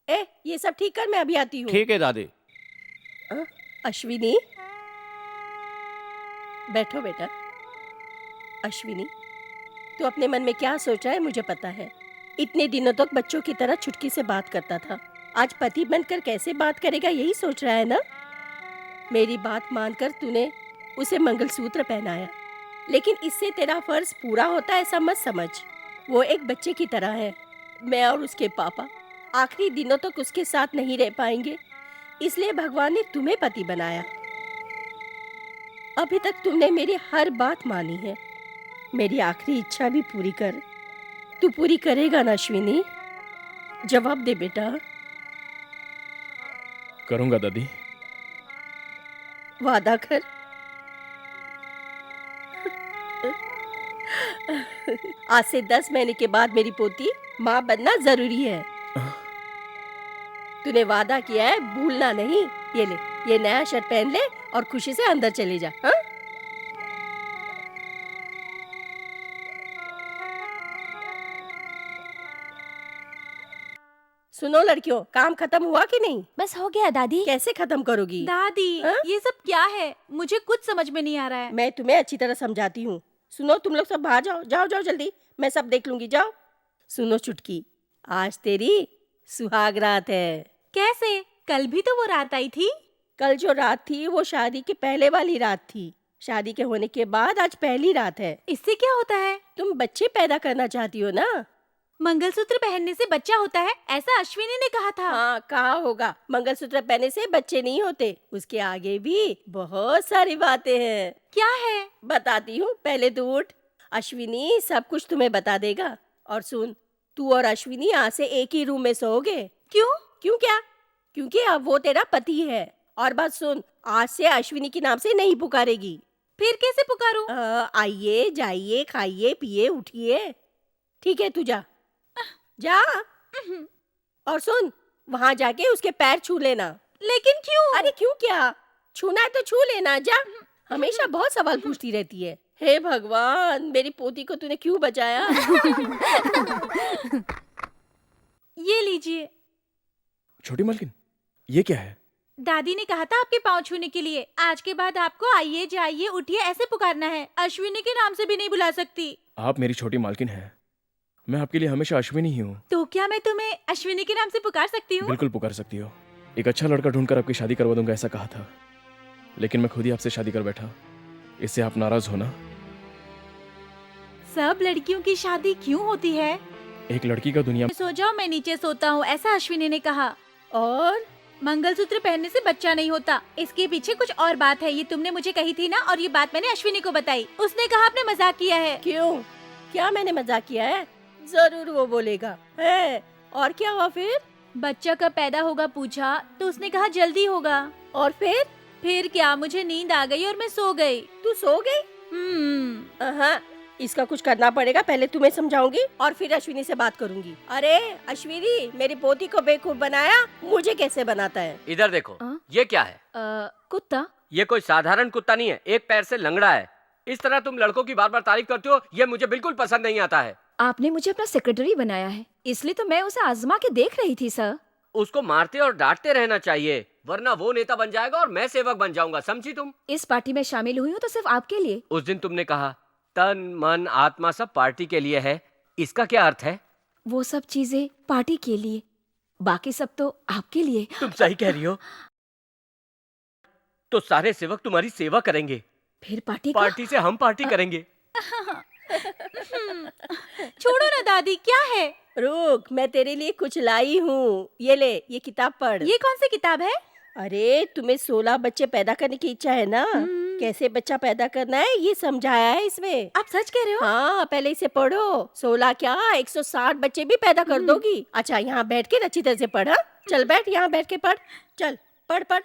ए, ये सब ठीक कर, मैं अभी आती हूँ। ठीक है दादी। अश्विनी, बैठो बेटा। अश्विनी, तू अपने मन में क्या सोच रहा है मुझे पता है। इतने दिनों तक बच्चों की तरह चुटकी से बात करता था, आज पति बनकर कैसे बात करेगा यही सोच रहा है ना? मेरी बात मानकर तूने उसे मंगलसूत्र पहनाया, लेकिन इससे तेरा फर्ज पूरा होता है ऐसा मत समझ। वो एक बच्चे की तरह है। मैं और उसके पापा आखिरी दिनों तक उसके साथ नहीं रह पाएंगे, इसलिए भगवान ने तुम्हें पति बनाया। अभी तक तुमने मेरी हर बात मानी है, मेरी आखिरी इच्छा भी पूरी कर। तू पूरी करेगा ना अश्विनी? जवाब दे बेटा। करूंगा दादी। वादा कर। आज से 10 महीने के बाद मेरी पोती माँ बनना जरूरी है। तूने वादा किया है, भूलना नहीं। ये ले, ये नया शर्ट पहन ले और खुशी से अंदर चले जा। हाँ? सुनो लड़कियों, काम खत्म हुआ कि नहीं? बस हो गया दादी। कैसे खत्म करोगी? दादी, हाँ? ये सब क्या है? मुझे कुछ समझ में नहीं आ रहा है। मैं तुम्हें अच्छी तरह समझाती हूँ। सुनो, तुम लोग सब बाहर जाओ, जाओ जाओ जल्दी, मैं सब देख लूंगी। जाओ। सुनो चुटकी, आज तेरी सुहाग रात है। कैसे? कल भी तो वो रात आई थी। कल जो रात थी वो शादी के पहले वाली रात थी। शादी के होने के बाद आज पहली रात है। इससे क्या होता है? तुम बच्चे पैदा करना चाहती हो ना? मंगलसूत्र पहनने से बच्चा होता है, ऐसा अश्विनी ने कहा था। हाँ, कहा होगा। मंगलसूत्र पहनने से बच्चे नहीं होते, उसके आगे भी बहुत सारी बातें हैं। क्या है? बताती हूँ, पहले तू उठ। अश्विनी सब कुछ तुम्हें बता देगा। और सुन, तू और अश्विनी आज से एक ही रूम में सोओगे। क्यों? क्यों क्या? क्योंकि अब वो तेरा पति है। और बात सुन, आज से अश्विनी के नाम से नहीं पुकारेगी। फिर कैसे पुकारूं? आइए, जाइए, खाइए, पिए, उठिए। ठीक है, तू जा जा। और सुन, वहाँ जाके उसके पैर छू लेना। लेकिन क्यों? अरे क्यों क्या? छूना है तो छू लेना, जा। हमेशा बहुत सवाल पूछती रहती है। हे भगवान, मेरी पोती को तूने क्यों बचाया? ये लीजिए। छोटी मालकिन, ये क्या है? दादी ने कहा था आपके पाँव छूने के लिए। आज के बाद आपको आइए, जाइए, उठिए ऐसे पुकारना है। अश्विनी के नाम से भी नहीं बुला सकती। आप मेरी छोटी मालकिन हैं, मैं आपके लिए हमेशा अश्विनी ही हूँ। तो क्या मैं तुम्हें अश्विनी के नाम से पुकार सकती हूँ? बिल्कुल पुकार सकती हो। एक अच्छा लड़का ढूंढकर आपकी शादी करवा दूंगा ऐसा कहा था, लेकिन मैं खुद ही आपसे शादी कर बैठा। इससे आप नाराज हो ना? सब लड़कियों की शादी क्यों होती है? एक लड़की का दुनिया। सो जाओ, मैं नीचे सोता हूँ, ऐसा अश्विनी ने कहा। और मंगलसूत्र पहनने से बच्चा नहीं होता, इसके पीछे कुछ और बात है। ये तुमने मुझे कही थी ना, और ये बात मैंने अश्विनी को बताई। उसने कहा आपने मजाक किया है। क्यों? क्या मैंने मजाक किया है? जरूर वो बोलेगा है। और क्या हुआ फिर? बच्चा कब पैदा होगा पूछा तो उसने कहा जल्दी होगा। और फिर क्या? मुझे नींद आ गई और मैं सो गई। तू सो गई? हाँ, इसका कुछ करना पड़ेगा। पहले तुम्हें समझाऊंगी और फिर अश्विनी से बात करूंगी। अरे अश्विनी, मेरी पोती को बेवकूफ बनाया, मुझे कैसे बनाता है? इधर देखो। ये क्या है? कुत्ता। ये कोई साधारण कुत्ता नहीं है, एक पैर से लंगड़ा है। इस तरह तुम लड़कों की बार बार तारीफ करते हो, ये मुझे बिल्कुल पसंद नहीं आता है। आपने मुझे अपना सेक्रेटरी बनाया है, इसलिए तो मैं उसे आजमा के देख रही थी सर। उसको मारते और डांटते रहना चाहिए, वरना वो नेता बन जाएगा और मैं सेवक बन जाऊंगा, समझी तुम? इस पार्टी में शामिल हुई हूँ तो सिर्फ आपके लिए। उस दिन तुमने कहा तन मन आत्मा सब पार्टी के लिए है, इसका क्या अर्थ है? वो सब चीजें पार्टी के लिए, बाकी सब तो आपके लिए। तुम सही कह रही हो। तो सारे सेवक तुम्हारी सेवा करेंगे, फिर पार्टी पार्टी से हम पार्टी करेंगे। छोड़ो ना दादी, क्या है? रुक, मैं तेरे लिए कुछ लाई हूँ। ये ले, ये किताब पढ़। ये कौन सी किताब है? अरे तुम्हें 16 बच्चे पैदा करने की इच्छा है ना? कैसे बच्चा पैदा करना है ये समझाया है इसमें। आप सच कह रहे हो? हाँ, पहले इसे पढ़ो। 16 क्या 160 बच्चे भी पैदा कर दोगी। अच्छा, यहाँ बैठ के अच्छी तरह से पढ़। हाँ? चल बैठ, यहाँ बैठ के पढ़। चल पढ़ पढ़।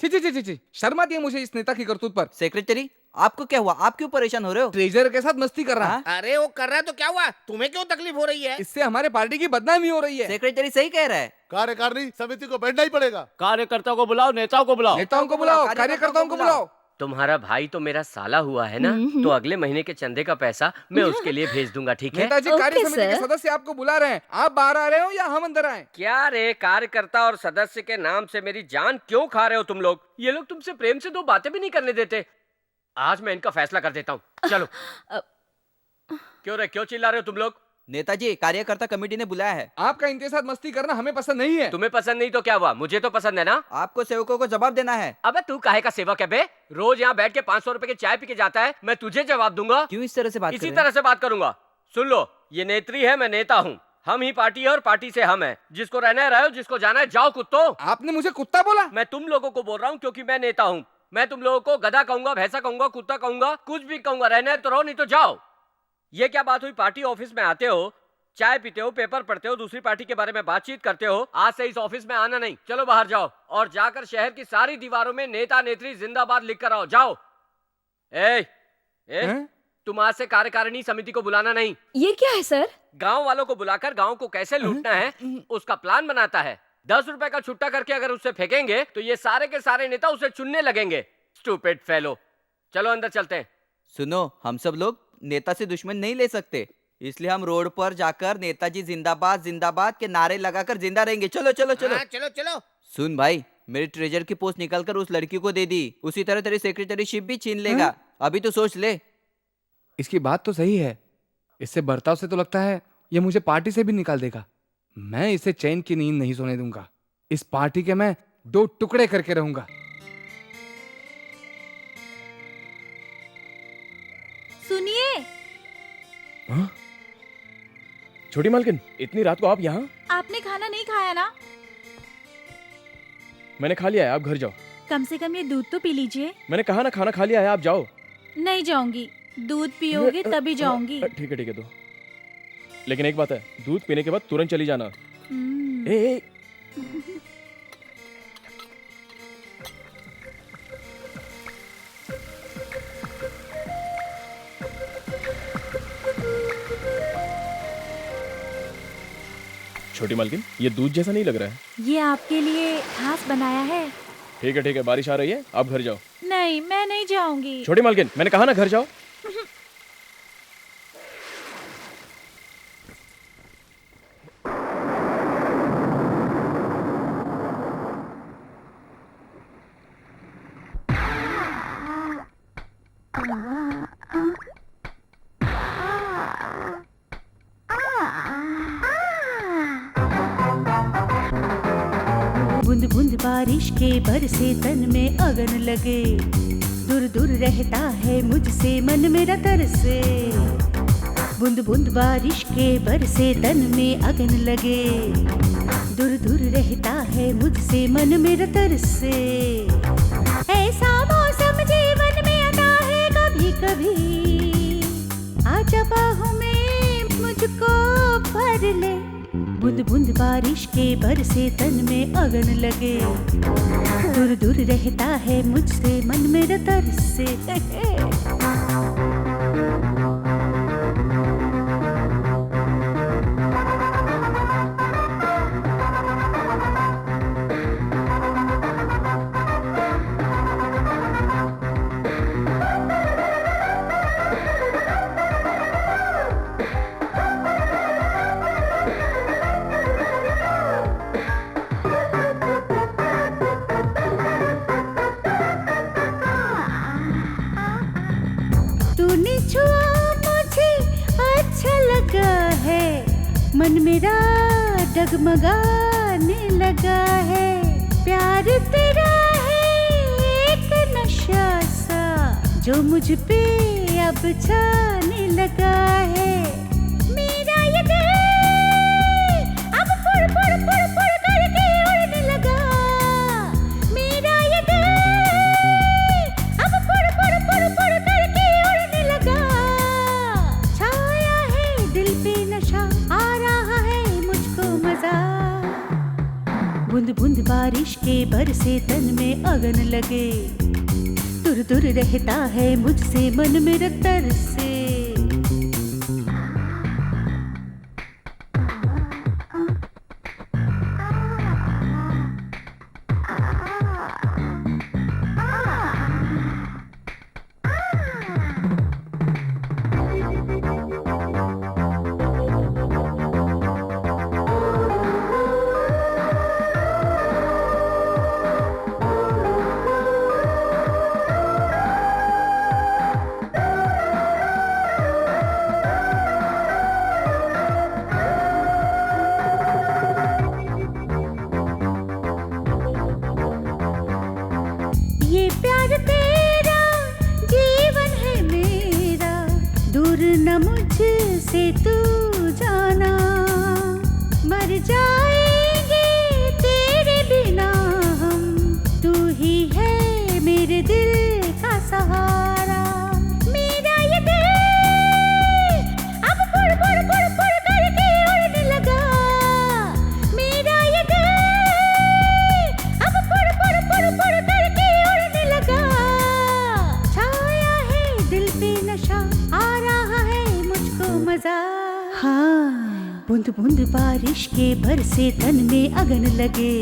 छी, शर्म आती है मुझे इस नेता की करतूत पर। सेक्रेटरी, आपको क्या हुआ? आप क्यों परेशान हो रहे हो? ट्रेजर के साथ मस्ती कर रहा है। अरे वो कर रहा है तो क्या हुआ? तुम्हें क्यों तकलीफ हो रही है? इससे हमारे पार्टी की बदनामी हो रही है। सेक्रेटरी सही कह रहा है। कार्यकारिणी समिति को बैठना ही पड़ेगा। कार्यकर्ताओं को बुलाओ, नेताओं को बुलाओ। नेताओं को बुलाओ, कार्यकर्ताओं को बुलाओ। तुम्हारा भाई तो मेरा साला हुआ है ना, तो अगले महीने के चंदे का पैसा मैं उसके लिए भेज दूंगा, ठीक है? नेताजी, कार्य समिति के सदस्य आपको बुला रहे हैं, आप बाहर आ रहे हो या हम अंदर आए? क्या रे, कार्यकर्ता और सदस्य के नाम से मेरी जान क्यों खा रहे हो तुम लोग? ये लोग तुमसे प्रेम से 2 बातें भी नहीं करने देते। आज मैं इनका फैसला कर देता हूँ, चलो। क्यों रे, क्यों चिल्ला रहे हो तुम लोग? नेताजी, कार्यकर्ता कमेटी ने बुलाया है। आपका इनके साथ मस्ती करना हमें पसंद नहीं है। तुम्हें पसंद नहीं तो क्या हुआ, मुझे तो पसंद है ना। आपको सेवकों को जवाब देना है। अबे तू काहे का सेवक है बे? रोज यहाँ बैठ के 500 रुपए की चाय पी के जाता है, मैं तुझे जवाब दूंगा? क्यों इस तरह से बात कर इसी रहे हैं? तरह से बात करूंगा। सुन लो, ये नेत्री है, मैं नेता हूँ। हम ही पार्टी है और पार्टी से हम है। जिसको रहना है रहो, जिसको जाना है जाओ कुत्तो। आपने मुझे कुत्ता बोला? मैं तुम लोगों को बोल रहा हूँ क्योंकि मैं नेता हूँ। मैं तुम लोगों को गधा कहूंगा, भैंसा कहूंगा, कुत्ता कहूंगा, कुछ भी कहूंगा। रहना है तो रहो, नहीं तो जाओ। ये क्या बात हुई? पार्टी ऑफिस में आते हो, चाय पीते हो, पेपर पढ़ते हो, दूसरी पार्टी के बारे में बातचीत करते हो। आज से इस ऑफिस में आना नहीं, चलो बाहर जाओ और जाकर शहर की सारी दीवारों में नेता नेत्री जिंदाबाद लिख कर आओ, जाओ। तुम आज से कार्यकारिणी समिति को बुलाना नहीं। ये क्या है सर? गांव वालों को बुलाकर गांव को कैसे लूटना है उसका प्लान बनाता है। 10 रुपए का छुट्टा करके अगर उससे फेंकेंगे तो ये सारे के सारे नेता उसे चुनने लगेंगे। Stupid fellow. चलो अंदर चलते हैं। सुनो, हम सब लोग नेता से दुश्मन नहीं ले सकते, इसलिए हम रोड पर जाकर नेताजी जिंदाबाद जिंदाबाद के नारे लगाकर जिंदा रहेंगे। चलो चलो चलो। हाँ, चलो चलो। सुन भाई, मेरी ट्रेजर की पोस्ट निकालकर उस लड़की को दे दी, उसी तरह तेरी सेक्रेटरीशिप भी छीन लेगा। अभी तो सोच ले। इसकी बात तो सही है। इससे बर्ताव से तो लगता है ये मुझे पार्टी से भी निकाल देगा। मैं इसे चैन की नींद नहीं सोने दूंगा। इस पार्टी के मैं 2 टुकड़े करके रहूंगा। सुनिए। छोटी मालकिन, इतनी रात को आप यहाँ? आपने खाना नहीं खाया ना? मैंने खा लिया है, आप घर जाओ। कम से कम ये दूध तो पी लीजिए। मैंने कहा ना, खाना खा लिया है, आप जाओ। नहीं जाऊंगी, दूध पियोगे तभी जाऊंगी। ठीक है तो। लेकिन एक बात है, दूध पीने के बाद तुरंत चली जाना। ए, छोटी मालकिन, ये दूध जैसा नहीं लग रहा है। ये आपके लिए खास बनाया है। ठीक है, बारिश आ रही है, आप घर जाओ। नहीं, मैं नहीं जाऊंगी। छोटी मालकिन, मैंने कहा ना घर जाओ। बूंद बूंद बारिश के बरसे तन में अगन लगे, दूर दूर रहता है मुझसे मन मेरा तरसे। बूंद बूंद बारिश के बरसे तन में अगन लगे, दूर दूर रहता है मुझसे मन मेरा तरसे। ऐसा मौसम जीवन में आता है कभी कभी, आजा बाहों में मुझको भर ले। बूंद बूंद बारिश के बरसे तन में अगन लगे, दूर दूर रहता है मुझसे मन मेरा तरसे। मन मेरा डगमगाने लगा है, प्यार तेरा है एक नशा सा जो मुझ पे अब छाने लगा है। मेरा ये दिल अब फुड़ फुड़ फुड़ फुड़ करके उड़ने लगा, मेरा ये दिल अब फुड़ फुड़ फुड़ फुड़ करके उड़ने लगा। छाया है दिल पे नशा, आ रहा है मुझको मजा। बूंद बूंद बारिश के बरसे तन में अगन लगे, दूर दूर रहता है मुझसे मन मेरा तरसे। ये प्यार तेरा जीवन है मेरा, दूर न मुझसे तू जाना। मर जाएंगे तेरे बिना हम, तू ही है मेरे दिल का सहारा। मेरा ये दिल अब फुड़ फुड़ फुड़ फुड़ करके उड़ने लगा, मेरा ये दिल अब फुड़ फुड़ फुड़ फुड़ करके उड़ने लगा। छाया है दिल पे नशा, आ रहा है मुझको मजा। हाँ, बूंद बूंद बारिश के बरसे तन में अगन लगे,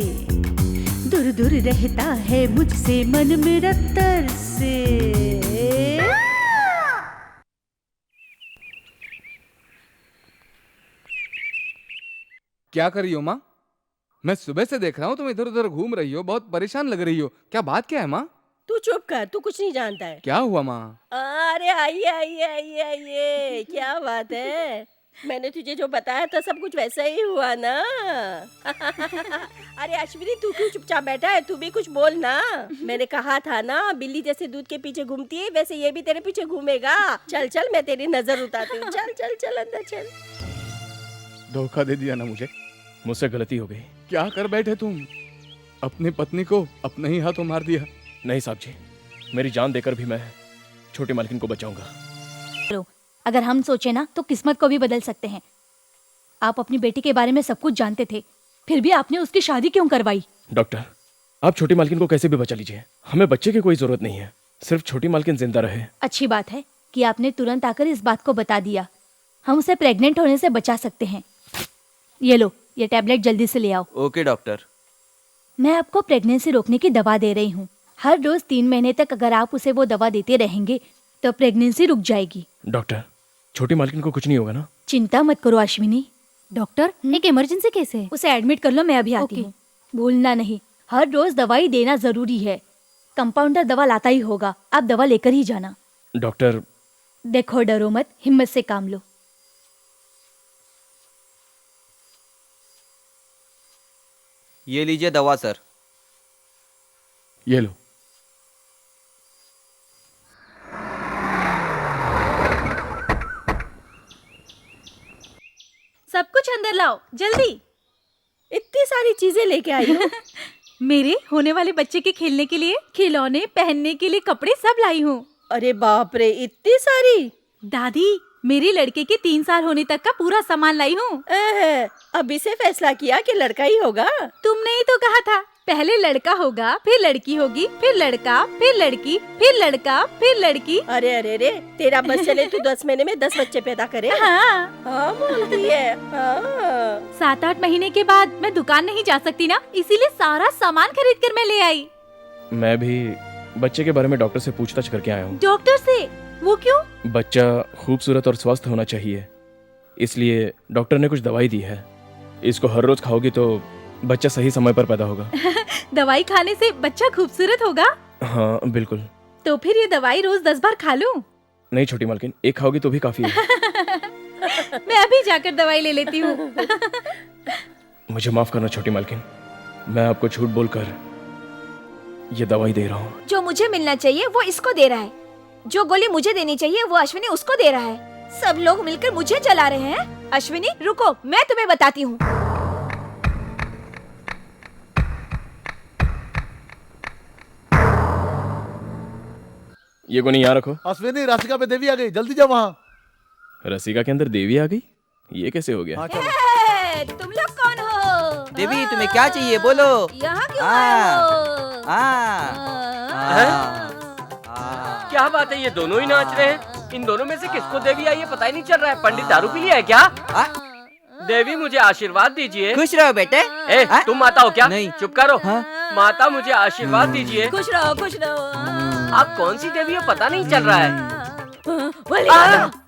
दूर दूर रहता है मुझसे मन मेरा तरसे। क्या कर रही हो माँ? मैं सुबह से देख रहा हूँ तुम इधर उधर घूम रही हो, बहुत परेशान लग रही हो। क्या बात क्या है माँ? तू चुप कर, तू कुछ नहीं जानता है। क्या हुआ माँ? अरे आइए आइए आइए आइए, क्या बात है? मैंने तुझे जो बताया था सब कुछ वैसा ही हुआ ना। अरे अश्विनी, तू क्यों चुपचाप बैठा है? तू भी कुछ बोल ना। मैंने कहा था ना, बिल्ली जैसे दूध के पीछे घूमती है वैसे ये भी तेरे पीछे घूमेगा। चल चल, मैं तेरी नजर उतारती हूँ। चल चल चल अंदर चल। धोखा दे दिया ना मुझे। मुझसे गलती हो गई। क्या कर बैठे तुम? अपनी पत्नी को अपने ही हाथों मार दिया। नहीं साहब जी, मेरी जान देकर भी मैं छोटी मालकिन को बचाऊंगा। अगर हम सोचे ना तो किस्मत को भी बदल सकते हैं। आप अपनी बेटी के बारे में सब कुछ जानते थे, फिर भी आपने उसकी शादी क्यों करवाई? डॉक्टर, आप छोटी मालकिन को कैसे भी बचा लीजिए। हमें बच्चे की कोई जरूरत नहीं है, सिर्फ छोटी मालकिन जिंदा रहे। अच्छी बात है कि आपने तुरंत आकर इस बात को बता दिया। हम उसे प्रेग्नेंट होने से बचा सकते हैं। ये लो, ये टैबलेट जल्दी से ले आओ। Okay doctor. मैं आपको प्रेगनेंसी रोकने की दवा दे रही हूँ। हर रोज 3 महीने तक अगर आप उसे वो दवा देते रहेंगे तो प्रेगनेंसी रुक जाएगी। डॉक्टर, छोटी मालकिन को कुछ नहीं होगा ना? चिंता मत करो अश्विनी। डॉक्टर, एक इमरजेंसी केस है, उसे एडमिट कर लो, मैं अभी आती हूँ। भूलना नहीं, हर रोज दवाई देना जरूरी है। कंपाउंडर दवा लाता ही होगा, आप दवा लेकर ही जाना। डॉक्टर, देखो डरो मत, हिम्मत से काम लो। ये लीजिए दवा सर। ये लो। सब कुछ अंदर लाओ जल्दी। इतनी सारी चीजें लेके आई हो। मेरे होने वाले बच्चे के खेलने के लिए खिलौने, पहनने के लिए कपड़े सब लाई हूँ। अरे बाप रे, इतनी सारी। दादी, मेरे लड़के के 3 साल होने तक का पूरा सामान लाई हूँ। अभी से फैसला किया कि लड़का ही होगा? तुमने ही तो कहा था, पहले लड़का होगा, फिर लड़की होगी, फिर लड़का, फिर लड़की, फिर लड़का, फिर लड़की। अरे अरे अरे, तेरा बस चले तू 10 महीने में 10 बच्चे पैदा करे। हाँ बोलती है। हाँ। 7-8 महीने के बाद मैं दुकान नहीं जा सकती ना, इसीलिए सारा सामान खरीद कर मैं ले आई। मैं भी बच्चे के बारे में डॉक्टर से पूछताछ करके आया हूँ। डॉक्टर से? वो क्यों? बच्चा खूबसूरत और स्वस्थ होना चाहिए, इसलिए डॉक्टर ने कुछ दवाई दी है। इसको हर रोज खाओगी तो बच्चा सही समय पर पैदा होगा। दवाई खाने से बच्चा खूबसूरत होगा? हाँ बिल्कुल। तो फिर ये दवाई रोज 10 बार खा लूं? नहीं छोटी मालकिन, एक खाओगी तो भी काफी है। मैं अभी जाकर दवाई ले लेती हूँ। मुझे माफ करना छोटी मालकिन, मैं आपको झूठ बोलकर ये दवाई दे रहा हूँ। जो मुझे मिलना चाहिए वो इसको दे रहा है, जो गोली मुझे देनी चाहिए वो अश्विनी उसको दे रहा है। सब लोग मिलकर मुझे चला रहे हैं। अश्विनी रुको, मैं तुम्हें बताती हूँ। ये गोली यहाँ रखो। अश्विनी, राशिका पे देवी आ गई, जल्दी जाओ वहाँ। रसिका के अंदर देवी आ गई, ये कैसे हो गया? ए, तुम लोग कौन हो? देवी तुम्हें क्या चाहिए बोलो। यहाँ क्यों आए हो? क्या बात है, ये दोनों ही नाच रहे हैं। इन दोनों में से किसको देवी आई है पता ही नहीं चल रहा है। पंडित दारू पी लिया है क्या? देवी मुझे आशीर्वाद दीजिए। खुश रहो बेटे। तुम माता हो क्या? नहीं। चुप करो। माता मुझे आशीर्वाद दीजिए। खुश रहो, खुश रहो। आप कौन सी देवी हो पता नहीं चल रहा है।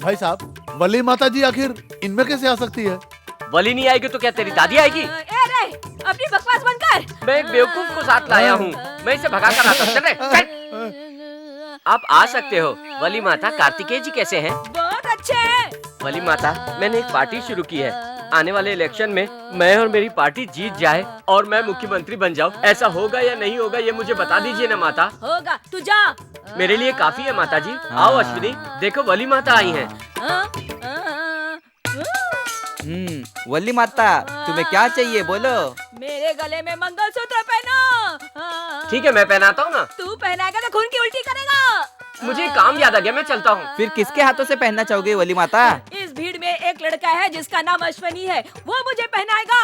भाई साहब, वली माता जी आखिर इनमें कैसे आ सकती है? वली नहीं आएगी तो क्या तेरी दादी आएगी? अपनी बकवास बंद कर। मैं एक बेवकूफ को साथ लाया हूँ, मैं इसे भगा कर आता हूँ। चल रे, चल। आप आ सकते हो। वली माता, कार्तिकेय जी कैसे हैं? बहुत अच्छे हैं। वली माता, मैंने एक पार्टी शुरू की है। आने वाले इलेक्शन में मैं और मेरी पार्टी जीत जाए और मैं मुख्यमंत्री बन जाऊं, ऐसा होगा या नहीं होगा ये मुझे बता दीजिए ना माता। होगा, तू जा। मेरे लिए काफी है माता जी। आओ अश्विनी, देखो वली माता आई हैं। वली माता तुम्हें क्या चाहिए बोलो। मेरे गले में मंगलसूत्र पहनो। ठीक है, मैं पहनाता हूँ ना। तू पहनाएगा तो खून की उल्टी करेगा। मुझे काम याद आ गया, मैं चलता हूँ। फिर किसके हाथों से पहनना चाहोगे वली माता? इस भीड़ में एक लड़का है जिसका नाम अश्विनी है, वो मुझे पहनाएगा।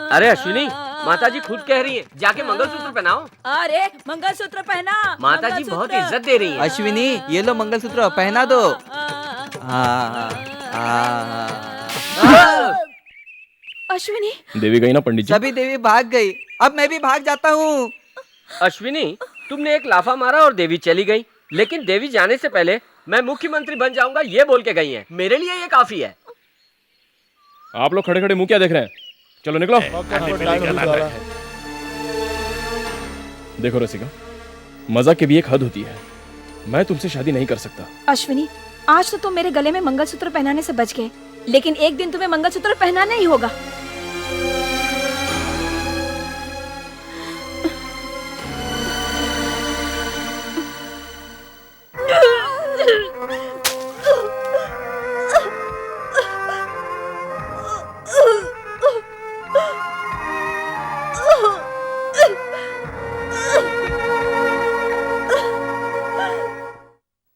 अरे अश्विनी, माता जी खुद कह रही है, जाके मंगलसूत्र पहनाओ। अरे मंगलसूत्र पहना। माता जी बहुत इज्जत दे रही है। अश्विनी ये लो मंगलसूत्र पहना दो। अश्विनी, देवी गई ना पंडित जी? सभी देवी भाग गई, अब मैं भी भाग जाता हूँ। अश्विनी, तुमने एक लाफा मारा और देवी चली गई, लेकिन देवी जाने से पहले मैं मुख्यमंत्री बन जाऊंगा ये बोल के गई है। मेरे लिए ये काफी है। आप लोग खड़े खड़े मुंह क्या देख रहे हैं? चलो निकलो। देखो रसिका, मजाक की भी एक हद होती है। मैं तुमसे शादी नहीं कर सकता। अश्विनी, आज तो तुम मेरे गले में मंगलसूत्र पहनाने से बच गए, लेकिन एक दिन तुम्हें मंगलसूत्र पहनाना ही होगा।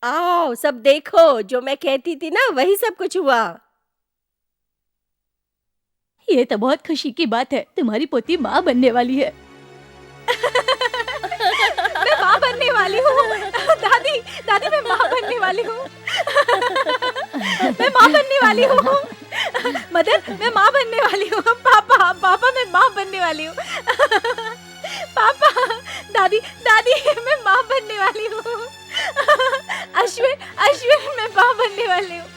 आओ सब देखो, जो मैं कहती थी ना वही सब कुछ हुआ। ये तो बहुत खुशी की बात है, तुम्हारी पोती माँ बनने वाली है। मैं माँ बनने वाली हूँ। दादी, दादी मैं माँ बनने वाली हूँ। मैं माँ बनने वाली हूँ। मदर, मैं माँ बनने वाली हूँ। पापा, पापा मैं माँ बनने वाली हूँ। पापा, दादी, दादी मैं माँ बनने वाली हूँ। अश्विन, अश्विन मैं माँ बनने वाली हूँ।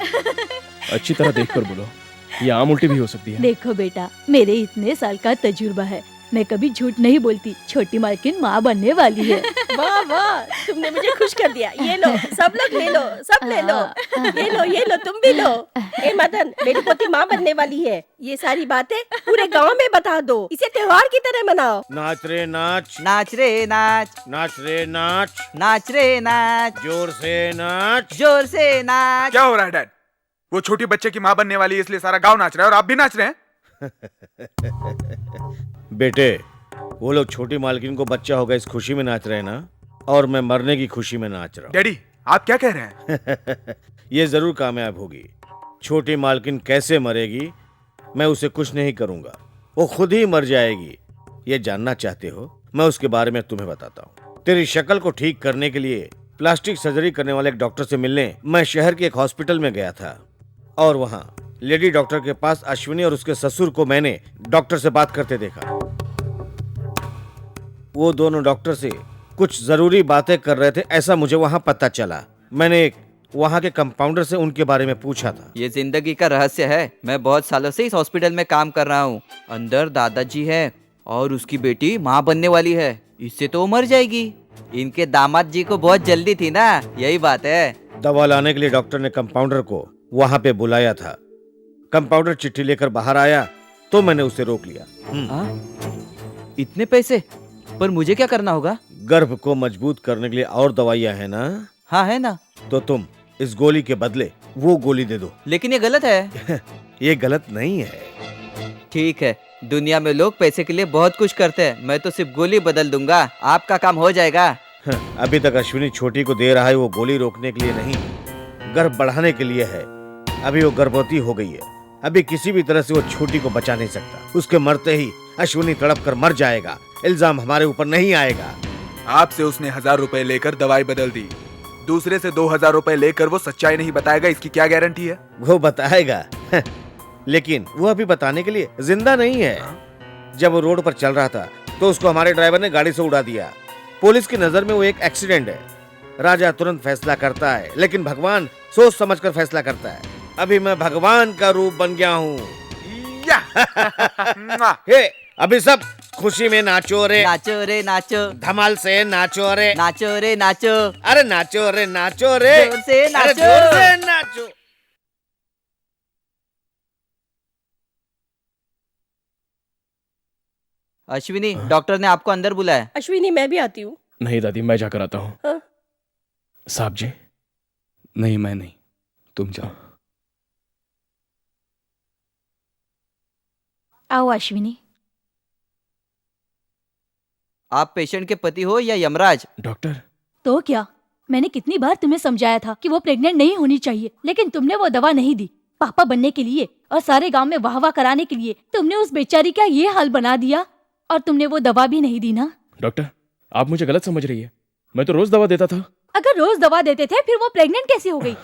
अच्छी तरह देखकर बोलो, ये आम उल्टी भी हो सकती है। देखो बेटा, मेरे इतने साल का तजुर्बा है, मैं कभी झूठ नहीं बोलती। छोटी मालकिन माँ बनने वाली है। वाह वाह, तुमने मुझे खुश कर दिया। ये लो, सब लोग ले लो, सब ले लो। ये लो, तुम भी लो। ए मदन, मेरी पोती माँ बनने वाली है। ये सारी बातें पूरे गांव में बता दो, इसे त्योहार की तरह मनाओ। नाच रे नाच, नाच रे नाच, नाच रे नाच, नाच रे नाच, जोर से नाच, जोर से नाच। क्या हो रहा है डैड? वो छोटी बच्चे की माँ बनने वाली है इसलिए सारा गांव नाच रहा है और आप भी नाच रहे हैं। बेटे, वो लोग छोटी मालकिन को बच्चा होगा इस खुशी में नाच रहे हैं ना, और मैं मरने की खुशी में नाच रहा हूँ। डैडी, आप क्या कह रहे हैं? ये जरूर कामयाब होगी। छोटी मालकिन कैसे मरेगी मैं उसे कुछ नहीं करूंगा, वो खुद ही मर जाएगी। ये जानना चाहते हो? मैं उसके बारे में तुम्हें बताता हूँ। तेरी शक्ल को ठीक करने के लिए प्लास्टिक सर्जरी करने वाले एक डॉक्टर से मिलने मैं शहर के एक हॉस्पिटल में गया था, और वहाँ लेडी डॉक्टर के पास अश्विनी और उसके ससुर को मैंने डॉक्टर से बात करते देखा। वो दोनों डॉक्टर से कुछ जरूरी बातें कर रहे थे, ऐसा मुझे वहाँ पता चला। मैंने एक वहाँ के कंपाउंडर से उनके बारे में पूछा था। ये जिंदगी का रहस्य है। मैं बहुत सालों से इस हॉस्पिटल में काम कर रहा हूँ। अंदर दादाजी है और उसकी बेटी माँ बनने वाली है। इससे तो वो मर जाएगी। इनके दामाद जी को बहुत जल्दी थी ना, यही बात है। दवा लाने के लिए डॉक्टर ने कंपाउंडर को वहाँ पे बुलाया था। कंपाउंडर चिट्ठी लेकर बाहर आया तो मैंने उसे रोक लिया। इतने पैसे? पर मुझे क्या करना होगा? गर्भ को मजबूत करने के लिए और दवाइयाँ है ना? हाँ है ना। तो तुम इस गोली के बदले वो गोली दे दो। लेकिन ये गलत है। ये गलत नहीं है। ठीक है, दुनिया में लोग पैसे के लिए बहुत कुछ करते हैं, मैं तो सिर्फ गोली बदल दूंगा, आपका काम हो जाएगा। अभी तक अश्विनी छोटी को दे रहा है वो गोली रोकने के लिए नहीं, गर्भ बढ़ाने के लिए है। अभी वो गर्भवती हो गई है, अभी किसी भी तरह से वो छोटी को बचा नहीं सकता। उसके मरते ही अश्विनी तड़प कर मर जाएगा, इल्जाम हमारे ऊपर नहीं आएगा। आपसे उसने 1000 रुपए लेकर दवाई बदल दी, दूसरे से 2000 रुपए लेकर वो सच्चाई नहीं बताएगा, इसकी क्या गारंटी है? वो बताएगा लेकिन वो अभी बताने के लिए जिंदा नहीं है। जब वो रोड पर चल रहा था तो उसको हमारे ड्राइवर ने गाड़ी से उड़ा दिया। पुलिस की नजर में वो एक एक्सीडेंट है। राजा तुरंत फैसला करता है, लेकिन भगवान सोच समझकर फैसला करता है। अभी मैं भगवान का रूप बन गया हूँ। हे, अभी सब खुशी में नाचो रे, नाचो रे नाचो, धमाल से नाचो रे, नाचो रे नाचो, अरे नाचो रे नाचो रे, जोर से अरे नाचो, जोर से नाचो। अश्विनी, डॉक्टर ने आपको अंदर बुलाया। अश्विनी मैं भी आती हूँ। नहीं दादी, मैं जाकर आता हूँ। हाँ? साहब जी। नहीं मैं नहीं, तुम जाओ। आओ अश्विनी। आप पेशेंट के पति हो या यमराज? डॉक्टर। तो क्या, मैंने कितनी बार तुम्हें समझाया था कि वो प्रेग्नेंट नहीं होनी चाहिए, लेकिन तुमने वो दवा नहीं दी। पापा बनने के लिए और सारे गांव में वाह वाह कराने के लिए तुमने उस बेचारी का ये हाल बना दिया, और तुमने वो दवा भी नहीं दी ना। डॉक्टर, आप मुझे गलत समझ रही है, मैं तो रोज दवा देता था। अगर रोज दवा देते थे फिर वो प्रेग्नेंट कैसे हो गई?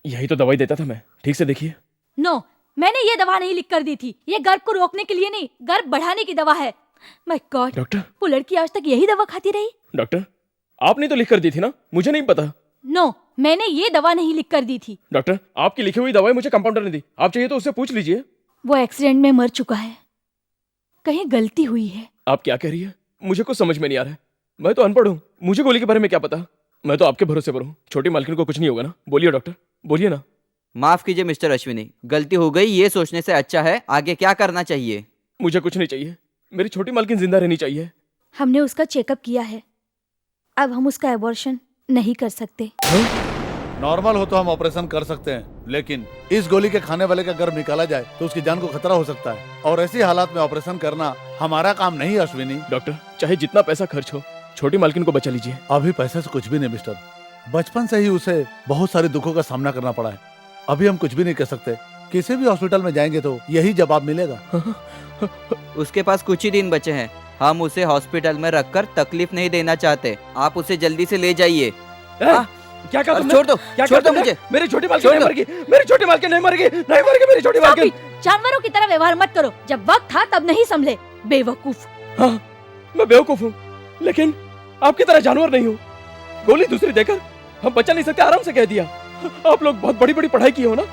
यही तो दवाई देता था मैं, ठीक से देखिए। नो, मैंने ये दवा नहीं लिख कर दी थी। ये गर्भ को रोकने के लिए नहीं, गर्भ बढ़ाने की दवा है। माय गॉड, डॉक्टर, वो लड़की आज तक यही दवा खाती रही। डॉक्टर, आपने तो लिख कर दी थी ना, मुझे नहीं पता। नो, मैंने ये दवा नहीं लिख कर दी थी। डॉक्टर, आपकी लिखी हुई दवाई मुझे कंपाउंडर ने दी, आप चाहिए तो उससे पूछ लीजिए। वो एक्सीडेंट में मर चुका है, कहीं गलती हुई है। आप क्या कह रही है? मुझे कुछ समझ में नहीं आ रहा है। मैं तो अनपढ़ हूँ, मुझे गोली के बारे में क्या पता। मैं तो आपके भरोसे पर हूँ। छोटी मालकिन को कुछ नहीं होगा ना? बोलिए डॉक्टर, बोलिए ना। माफ कीजिए मिस्टर अश्विनी, गलती हो गई ये सोचने से अच्छा है आगे क्या करना चाहिए। मुझे कुछ नहीं चाहिए, मेरी छोटी मालकिन जिंदा रहनी चाहिए। हमने उसका चेकअप किया है, अब हम उसका एबॉर्शन नहीं कर सकते। नॉर्मल हो तो हम ऑपरेशन कर सकते हैं, लेकिन इस गोली के खाने वाले का गर्भ निकाला जाए तो उसकी जान को खतरा हो सकता है, और ऐसी हालात में ऑपरेशन करना हमारा काम नहीं है अश्विनी। डॉक्टर, चाहे जितना पैसा खर्च हो, छोटी मालकिन को बचा लीजिए। अभी पैसे से कुछ भी नहीं मिस्टर, बचपन से ही उसे बहुत सारे दुखों का सामना करना पड़ा है। अभी हम कुछ भी नहीं कर सकते। किसी भी हॉस्पिटल में जाएंगे तो यही जवाब मिलेगा। उसके पास कुछ ही दिन बचे हैं, हम उसे हॉस्पिटल में रखकर तकलीफ नहीं देना चाहते। आप उसे जल्दी से ले जाइए। क्या कहा तुमने? छोड़ दो, क्या छोड़ कहा दो तुमने? मुझे। मेरी छोटी मालकिन नहीं मरेगी, मेरी छोटी मालकिन नहीं मरेगी, नहीं मरेगी मेरी छोटी मालकिन। जानवरों की तरह व्यवहार मत करो, जब वक्त था तब नहीं संभले, बेवकूफ। हाँ, मैं बेवकूफ हूँ, लेकिन आपकी तरह जानवर नहीं हूँ। गोली दूसरी देकर हम बचा नहीं सकते, आराम से कह दिया। आप लोग बहुत बड़ी बड़ी पढ़ाई की हो ना।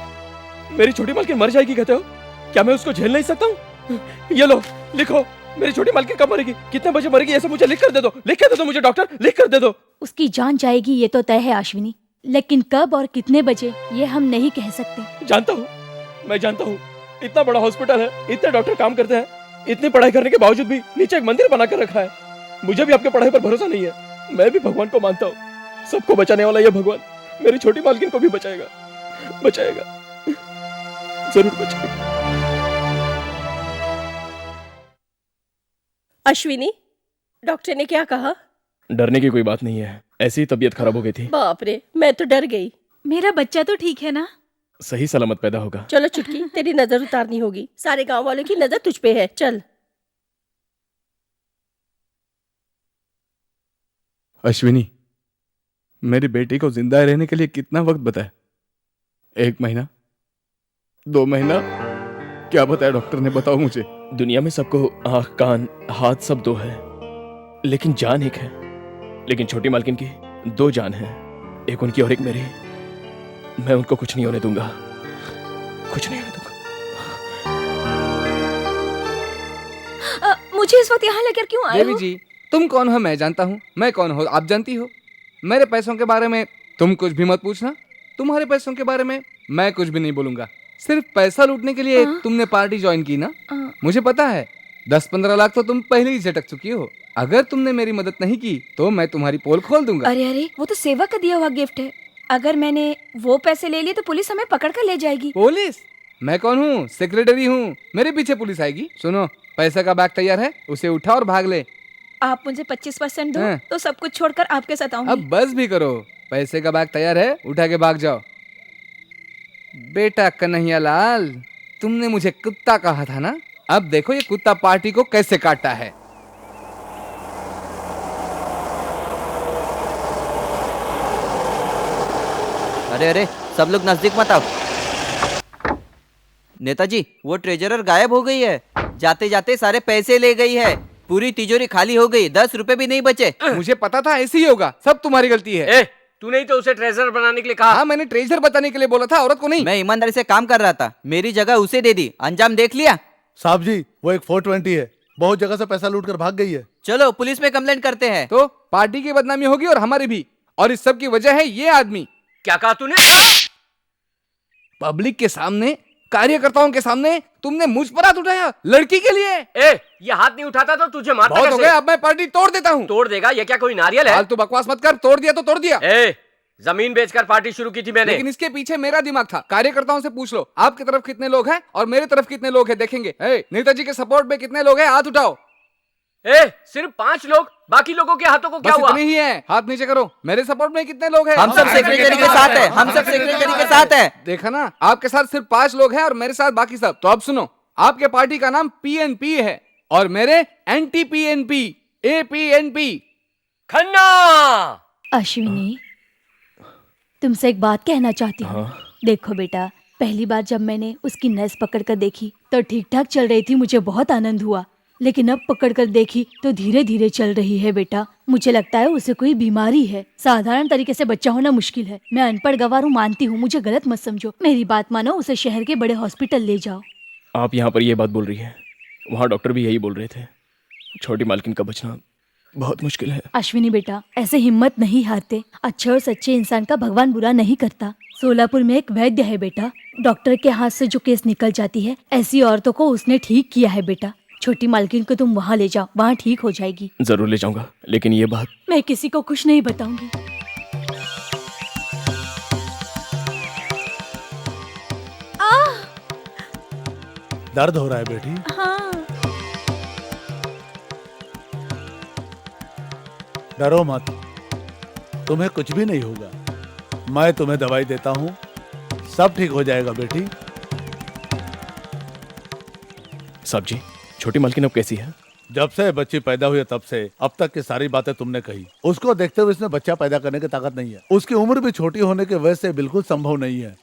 मेरी छोटी मालकिन मर जाएगी कहते हो, क्या मैं उसको झेल नहीं सकता हूँ? ये लो, लिखो, मेरी छोटी मालकिन कब मरेगी, कितने बजे मरेगी, ये सब मुझे लिख कर दे दो, लिख कर दे दो मुझे डॉक्टर, लिख कर दे दो। उसकी जान जाएगी ये तो तय है अश्विनी, लेकिन कब और कितने बजे ये हम नहीं कह सकते। जानता हूँ, मैं जानता हूँ, इतना बड़ा हॉस्पिटल है, इतने डॉक्टर काम करते हैं, इतनी पढ़ाई करने के बावजूद भी नीचे एक मंदिर बना कर रखा है। मुझे भी आपके पढ़ाई पर भरोसा नहीं है। मैं भी भगवान को मानता हूँ, सबको बचाने वाला ये भगवान मेरी छोटी मालकिन को भी बचाएगा, बचाएगा, जरूर बचाएगा। अश्विनी, डॉक्टर ने क्या कहा? डरने की कोई बात नहीं है, ऐसी ही तबीयत खराब हो गई थी। बाप रे, मैं तो डर गई। मेरा बच्चा तो ठीक है ना? सही सलामत पैदा होगा। चलो चुटकी, तेरी नजर उतारनी होगी, सारे गांव वालों की नजर तुझ पे है। चल। अश्विनी, मेरी बेटी को जिंदा रहने के लिए कितना वक्त बताया? 1 महीना, 2 महीना, क्या बताया डॉक्टर ने, बताओ मुझे। दुनिया में सबको आंख, कान, हाथ सब 2 है, लेकिन जान एक है। लेकिन छोटी मालकिन की 2 जान है, एक उनकी और एक मेरी। मैं उनको कुछ नहीं होने दूंगा, कुछ नहीं होने दूंगा। मुझे इस वक्त यहाँ लेकर क्यों आए देवी हो? जी, तुम कौन हो मैं जानता हूँ, मैं कौन हो आप जानती हो। मेरे पैसों के बारे में तुम कुछ भी मत पूछना, तुम्हारे पैसों के बारे में मैं कुछ भी नहीं बोलूंगा। सिर्फ पैसा लूटने के लिए तुमने पार्टी ज्वाइन की ना? मुझे पता है 10-15 लाख तो तुम पहले ही झटक चुकी हो। अगर तुमने मेरी मदद नहीं की तो मैं तुम्हारी पोल खोल दूंगा। अरे अरे, वो तो सेवा का दिया हुआ गिफ्ट है। अगर मैंने वो पैसे ले लिए तो पुलिस हमें पकड़ कर ले जाएगी। पुलिस? मैं कौन हूँ? सेक्रेटरी हूँ। मेरे पीछे पुलिस आएगी? सुनो, पैसे का बैग तैयार है, उसे उठा और भाग ले। आप मुझे 25% दो तो सब कुछ छोड़कर आपके साथ आऊंगी। अब बस भी करो, पैसे का बैग तैयार है, उठा के भाग जाओ। बेटा कन्हैया लाल, तुमने मुझे कुत्ता कहा था ना? अब देखो ये कुत्ता पार्टी को कैसे काटता है। अरे अरे, सब लोग नजदीक मत आओ। नेताजी, वो ट्रेजरर गायब हो गई है। जाते जाते सारे पैसे ले गई है। पूरी तिजोरी खाली हो गई, 10 रुपए भी नहीं बचे। मुझे पता था ऐसे ही होगा, सब तुम्हारी गलती है। तूने ही तो उसे ट्रेजर बनाने के लिए कहा। हाँ, मैंने ट्रेजर बताने के लिए बोला था, औरत को नहीं। मैं ईमानदारी से काम कर रहा था, मेरी जगह उसे दे दी। अंजाम देख लिया? साहब जी, वो एक 420 है, बहुत जगह से पैसा लूट कर भाग गई है। चलो पुलिस में कंप्लेंट करते हैं। तो पार्टी की बदनामी होगी और हमारी भी, और इस सब की वजह है ये आदमी। क्या कहा तूने? पब्लिक के सामने, कार्यकर्ताओं के सामने तुमने मुझ पर हाथ उठाया लड़की के लिए। ये हाथ नहीं उठाता तो तुझे मारता बहुत कैसे? हो गया, अब मैं पार्टी तोड़ देता हूँ। तोड़ देगा? ये क्या कोई नारियल है? फालतू बकवास मत कर, तोड़ दिया तो तोड़ दिया। जमीन बेचकर पार्टी शुरू की थी मैंने। लेकिन इसके पीछे मेरा दिमाग था। कार्यकर्ताओं से पूछ लो, आपकी तरफ कितने लोग हैं और मेरी तरफ कितने लोग हैं, देखेंगे। नेताजी के सपोर्ट में कितने लोग हैं, हाथ उठाओ। सिर्फ 5 लोग, बाकी लोगों के हाथों को क्या हुआ? इतने ही है, हाथ नीचे करो। मेरे सपोर्ट में कितने लोग हैं? हम सब सेक्रेटरी के साथ हैं, हम सब सेक्रेटरी के साथ हैं। देखा ना, आपके साथ सिर्फ 5 लोग हैं और मेरे साथ बाकी सब। तो अब सुनो, आपके पार्टी का नाम PNP है और मेरे anti PNP, APNP। Khanna! Ashwini, तुमसे एक बात कहना चाहती हूँ। देखो बेटा, पहली बार जब मैंने उसकी नस पकड़कर देखी तो ठीक ठाक चल रही थी, मुझे बहुत आनंद हुआ। लेकिन अब पकड़कर देखी तो धीरे धीरे चल रही है बेटा। मुझे लगता है उसे कोई बीमारी है। साधारण तरीके से बच्चा होना मुश्किल है। मैं अनपढ़ गवार हूँ, मानती हूँ, मुझे गलत मत समझो। मेरी बात मानो, उसे शहर के बड़े हॉस्पिटल ले जाओ। आप यहाँ पर ये बात बोल रही है, वहाँ डॉक्टर भी यही बोल रहे थे। छोटी मालकिन का बचना बहुत मुश्किल है। अश्विनी बेटा, ऐसे हिम्मत नहीं हारते। अच्छे और सच्चे इंसान का भगवान बुरा नहीं करता। सोलापुर में एक वैद्य है बेटा, डॉक्टर के हाथ से जो केस निकल जाती है, ऐसी औरतों को उसने ठीक किया है बेटा। छोटी मालकिन को तुम वहाँ ले जाओ, वहाँ ठीक हो जाएगी। जरूर ले जाऊंगा, लेकिन ये बात मैं किसी को कुछ नहीं बताऊंगी। दर्द हो रहा है बेटी? हाँ। डरो मत, तुम्हें कुछ भी नहीं होगा। मैं तुम्हें दवाई देता हूँ, सब ठीक हो जाएगा बेटी। साहब जी, छोटी मालकिन अब कैसी है? जब से बच्ची पैदा हुई है तब से अब तक की सारी बातें तुमने कही। उसको देखते हुए इसमें बच्चा पैदा करने की ताकत नहीं है। उसकी उम्र भी छोटी होने की वजह से बिल्कुल संभव नहीं है।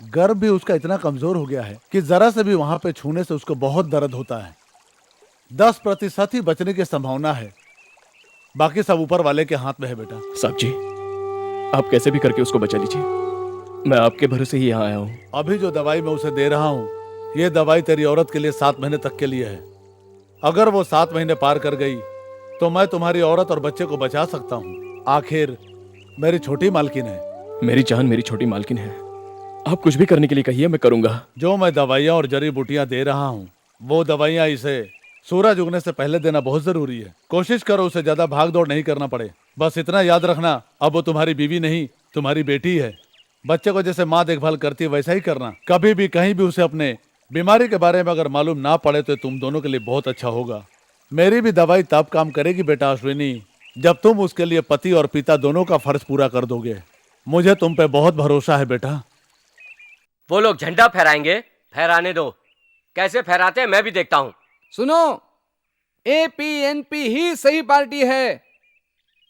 गर्भ भी उसका इतना कमजोर हो गया है कि जरा से भी वहां पे छूने से उसको बहुत दर्द होता है। 10% ही बचने की संभावना है, बाकी सब ऊपर वाले के हाथ में है बेटा। साहब जी, आप कैसे भी करके उसको बचा लीजिए, मैं आपके भरोसे ही यहाँ आया हूँ। अभी जो दवाई मैं उसे दे रहा हूँ, ये दवाई तेरी औरत के लिए 7 महीने तक के लिए है। अगर वो 7 महीने पार कर गई तो मैं तुम्हारी औरत और बच्चे को बचा सकता हूँ। आखिर मेरी छोटी मालकिन है। मेरी जान मेरी छोटी मालकिन है। आप कुछ भी करने के लिए कहिए, मैं करूंगा। जो मैं दवाइयाँ और जड़ी बूटियाँ दे रहा हूँ, वो दवाइयाँ इसे सूरज उगने से पहले देना बहुत जरूरी है। कोशिश करो उसे ज्यादा भाग दौड़ नहीं करना पड़े। बस इतना याद रखना, अब वो तुम्हारी बीवी नहीं, तुम्हारी बेटी है। बच्चे को जैसे माँ देखभाल करती है वैसा ही करना। कभी भी कहीं भी उसे अपने बीमारी के बारे में अगर मालूम ना पड़े तो तुम दोनों के लिए बहुत अच्छा होगा। मेरी भी दवाई तब काम करेगी बेटा अश्विनी, जब तुम उसके लिए पति और पिता दोनों का फर्ज पूरा कर दोगे। मुझे तुम पे बहुत भरोसा है बेटा। वो लोग झंडा फहराएंगे, फहराने दो। कैसे फहराते हैं मैं भी देखता हूँ। सुनो, APNP ही सही पार्टी है।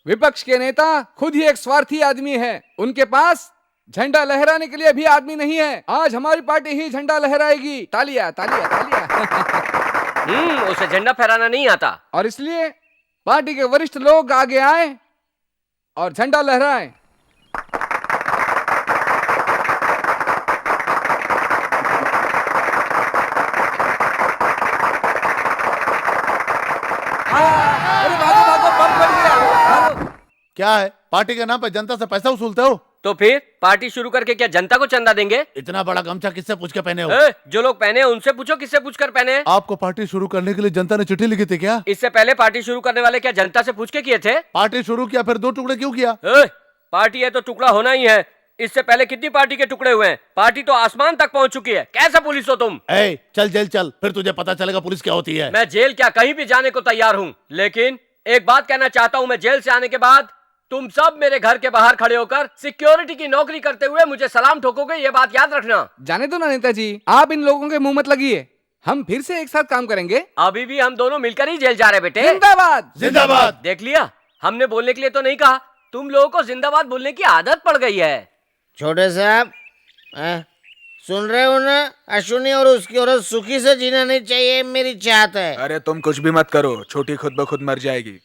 विपक्ष के नेता खुद ही एक स्वार्थी आदमी है। उनके पास झंडा लहराने के लिए भी आदमी नहीं है। आज हमारी पार्टी ही झंडा लहराएगी। तालियां तालियां तालियां। उसे झंडा फहराना नहीं आता, और इसलिए पार्टी के वरिष्ठ लोग आगे आए और झंडा लहराएं। क्या है, पार्टी के नाम पे जनता से पैसा वसूलते हो? तो फिर पार्टी शुरू करके क्या जनता को चंदा देंगे? इतना बड़ा गमछा किससे पूछ के पहने हो? जो लोग पहने हैं उनसे पूछो किससे पूछकर पहने हैं। आपको पार्टी शुरू करने के लिए जनता ने चिट्ठी लिखी थी क्या? इससे पहले पार्टी शुरू करने वाले क्या जनता से पूछ के किए थे? पार्टी शुरू किया फिर 2 टुकड़े क्यों किया? पार्टी है तो टुकड़ा होना ही है। इससे पहले कितनी पार्टी के टुकड़े हुए हैं? पार्टी तो आसमान तक पहुंच चुकी है। कैसा पुलिस हो तुम? चल जेल चल, फिर तुझे पता चलेगा पुलिस क्या होती है। मैं जेल क्या कहीं भी जाने को तैयार हूँ, लेकिन एक बात कहना चाहता हूँ, मैं जेल से आने के बाद तुम सब मेरे घर के बाहर खड़े होकर सिक्योरिटी की नौकरी करते हुए मुझे सलाम ठोकोगे, ये बात याद रखना। जाने दो ना नेताजी, आप इन लोगों के मुंह मत लगिए। हम फिर से एक साथ काम करेंगे। अभी भी हम दोनों मिलकर ही जेल जा रहे बेटे। जिंदाबाद जिंदाबाद। देख लिया, हमने बोलने के लिए तो नहीं कहा, तुम लोगों को जिंदाबाद बोलने की आदत पड़ गई है। छोटे साहब, सुन रहे हो ना? अश्विनी और उसकी औरत सुखी से जीना नहीं चाहिए, मेरी चाहत है। अरे तुम कुछ भी मत करो, छोटी खुद ब खुद मर जाएगी।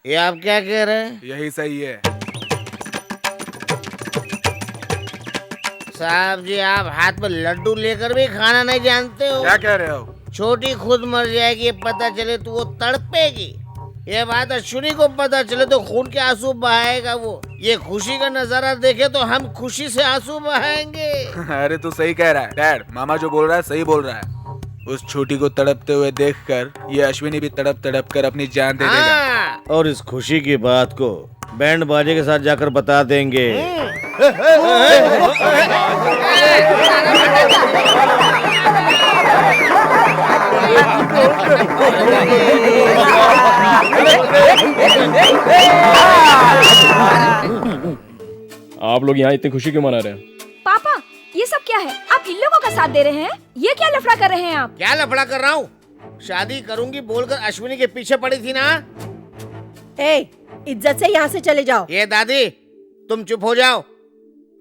ये आप क्या कह रहे हैं? यही सही है। साहब जी, आप हाथ में लड्डू लेकर भी खाना नहीं जानते हो। क्या कह रहे हो? छोटी खुद मर जाएगी, पता चले तो वो तड़पेगी। ये बात अश्विनी को पता चले तो खून के आंसू बहाएगा वो। ये खुशी का नजारा देखे तो हम खुशी से आंसू बहाएंगे। अरे तू सही कह रहा है डैड, मामा जो बोल रहा है सही बोल रहा है। उस छोटी को तड़पते हुए देखकर ये अश्विनी भी तड़प तड़प कर अपनी जान दे देगा। और इस खुशी की बात को बैंड बाजे के साथ जाकर बता देंगे। आप लोग यहाँ इतनी खुशी क्यों मना रहे हैं? पापा, ये सब क्या है? आप इन लोगों का साथ दे रहे हैं? ये क्या लफड़ा कर रहे हैं आप? क्या लफड़ा कर रहा हूँ? शादी करूंगी बोलकर अश्विनी के पीछे पड़ी थी ना। इज्जत से यहाँ से चले जाओ। ये दादी, तुम चुप हो जाओ।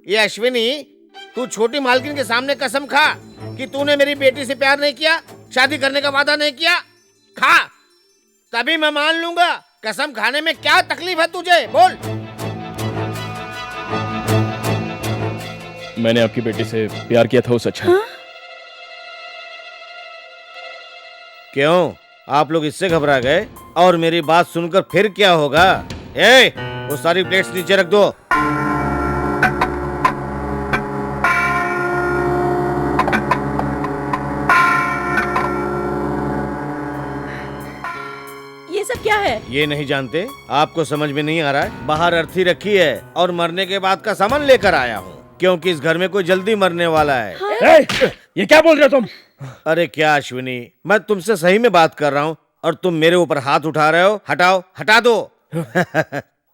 ये अश्विनी, तू छोटी मालकिन के सामने कसम खा कि तूने मेरी बेटी से प्यार नहीं किया, शादी करने का वादा नहीं किया। खा, तभी मैं मान लूंगा। कसम खाने में क्या तकलीफ है तुझे? बोल। मैंने आपकी बेटी से प्यार किया था, वो सच है। क्यों, आप लोग इससे घबरा गए? और मेरी बात सुनकर फिर क्या होगा? वो सारी प्लेट्स नीचे रख दो। ये सब क्या है? ये नहीं जानते? आपको समझ में नहीं आ रहा है? बाहर अर्थी रखी है और मरने के बाद का सामान लेकर आया हूँ, क्योंकि इस घर में कोई जल्दी मरने वाला है। ये क्या बोल रहे हो तुम? अरे क्या अश्विनी, मैं तुमसे सही में बात कर रहा हूँ और तुम मेरे ऊपर हाथ उठा रहे हो। हटाओ, हटा दो।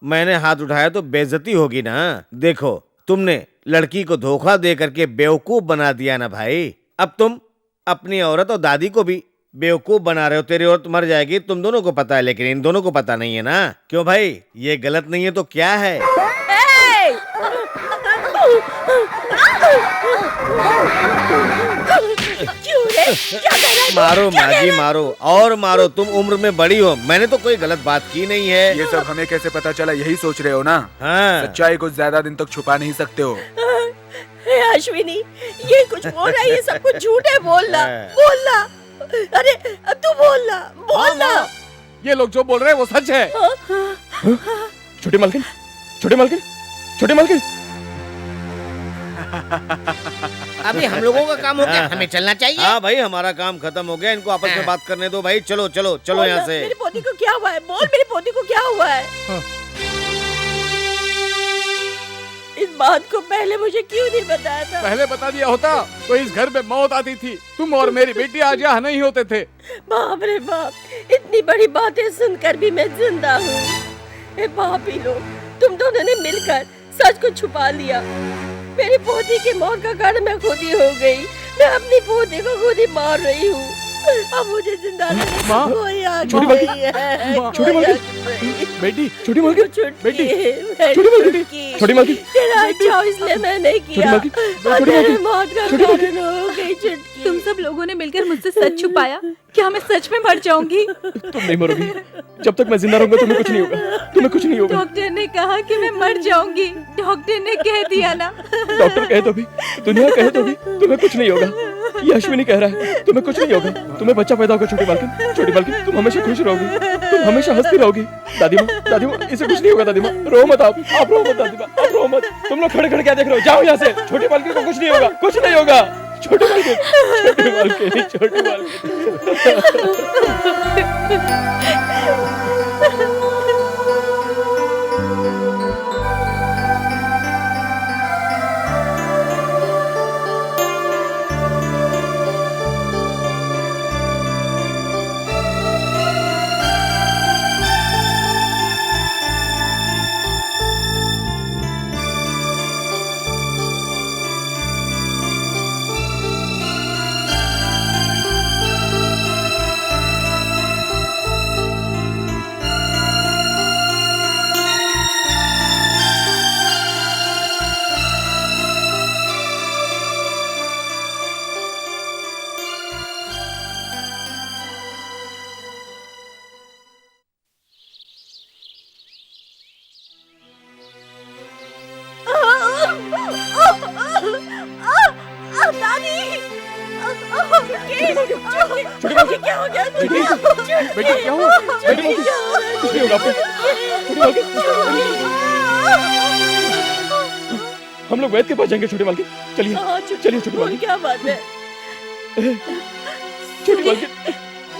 मैंने हाथ उठाया तो बेइज्जती होगी ना। देखो, तुमने लड़की को धोखा दे करके बेवकूफ बना दिया ना भाई। अब तुम अपनी औरत और दादी को भी बेवकूफ बना रहे हो। तेरी औरत मर जाएगी, तुम दोनों को पता है, लेकिन इन दोनों को पता नहीं है ना। क्यों भाई, ये गलत नहीं है तो क्या है? क्यों रे? क्या कर रहा है? मारो क्या माजी, कह रहा है? मारो और मारो। तुम उम्र में बड़ी हो, मैंने तो कोई गलत बात की नहीं है। ये सब हमें कैसे पता चला, यही सोच रहे हो ना? हाँ। सच्चाई को ज्यादा दिन तक छुपा नहीं सकते हो। अश्विनी, ये कुछ बोल रहा है, ये सब कुछ झूठ है। बोलना, बोलना। अरे तू बोलना, बोलना। ये लोग जो बोल रहे हैं वो सच है। छोटी मालकिन, छोटी मालकिन, छोटी मालकिन। अभी हम लोगों का काम हो गया, हमें चलना चाहिए। हाँ भाई, हमारा काम खत्म हो गया। इनको आपस में बात करने दो भाई। चलो चलो चलो यहाँ से। मेरी पोती को क्या हुआ है? बोल, मेरी पोती को क्या हुआ है? इस बात को पहले मुझे क्यों नहीं बताया था? पहले बता दिया होता तो इस घर में मौत आती थी। तुम और मेरी बेटी आज यहाँ नहीं होते थे। बाप रे बाप, इतनी बड़ी बातें सुनकर भी मैं जिंदा हूँ। ए पापी लोग, तुम दोनों ने मिलकर सच को छुपा लिया। मेरी पोती की मौत का कारण मैं खुद ही हो गई। मैं अपनी पोती को खुद ही मार रही हूँ। अब मुझे जिंदा रहने का कोई हक छोटी नहीं मालकिन, है। छोटी मालकिन, बेटी, छोटी मालकिन, बेटी, छोटी मालकिन, छोटी मालकिन, तेरा अच्छा इसलिए मैं नहीं किया। मालकिन, छोटी तेरे मालकिन, मौत का छोटी कारण हो गई चुटकी। तुम सब लोगों ने मिलकर मुझसे सच छुपाया। क्या मैं सच में मर जाऊंगी? तुम नहीं मरोगी। जब तक मैं जिंदा रहूंगा तुम्हें कुछ नहीं होगा, तुम्हें कुछ नहीं होगा। डॉक्टर ने कहा कि मैं मर जाऊंगी। डॉक्टर ने कह दिया ना। डॉक्टर कहे तो भी, दुनिया कहे तो भी तुम्हें कुछ नहीं होगा। ये अश्विनी कह रहा है तुम्हें कुछ नहीं होगा। तुम्हें बच्चा पैदा होगा छोटी मालकिन, छोटी मालकिन, तुम हमेशा खुश रहोगी, तुम हमेशा हंसती रहोगी। दादी माँ, इसे कुछ नहीं होगा। दादी माँ, रो मत आप रो मत। दादी माँ, आप रो मत। तुम लोग खड़े खड़े क्या देख रहे हो? जाओ यहाँ से। छोटी मालकिन को कुछ नहीं होगा, कुछ नहीं होगा। छोटी मालकिन, छोटी मालकिन, छोटी मालकिन। छुटकी क्या हो गया? बेटी क्या हुआ? बेटी कुछ नहीं होगा आपको। छोटी मालकिन, हम लोग वैद्य के पास जाएंगे। छोटी मालकिन, चलिए चलिए। छोटी मालकिन, क्या बात है? छोटी मालकिन,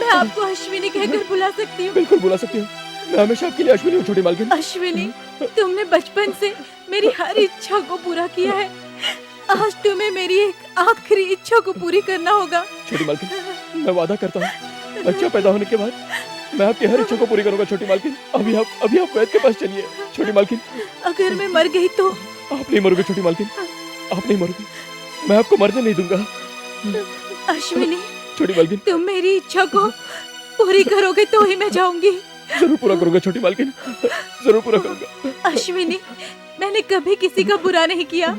मैं आपको अश्विनी कहकर बुला सकती हूँ? बिल्कुल बुला सकती हूँ। मैं हमेशा आपके लिए अश्विनी हूँ। छोटी मालकिन, अश्विनी, तुमने बचपन से मेरी हर इच्छा को पूरा किया है। आज तुम्हें मेरी एक आखिरी इच्छा को पूरी करना होगा। छोटी मालकिन, मैं वादा करता हूँ बच्चा पैदा होने के बाद मैं आपकी हर इच्छा को पूरी करूंगा। छोटी मालकिन, अभी आप वैद्य के पास चलिए। छोटी मालकिन, अगर मैं मर गई तो? आप नहीं मरोगे छोटी मालकिन, आप नहीं मरोगे। मैं आपको मरने नहीं दूंगा। अश्विनी, छोटी मालकिन, तुम मेरी इच्छा को पूरी करोगे तो ही मैं जाऊंगी। जरूर पूरा करूंगा छोटी मालकिन, जरूर पूरा करूंगा। अश्विनी, मैंने कभी किसी का बुरा नहीं किया,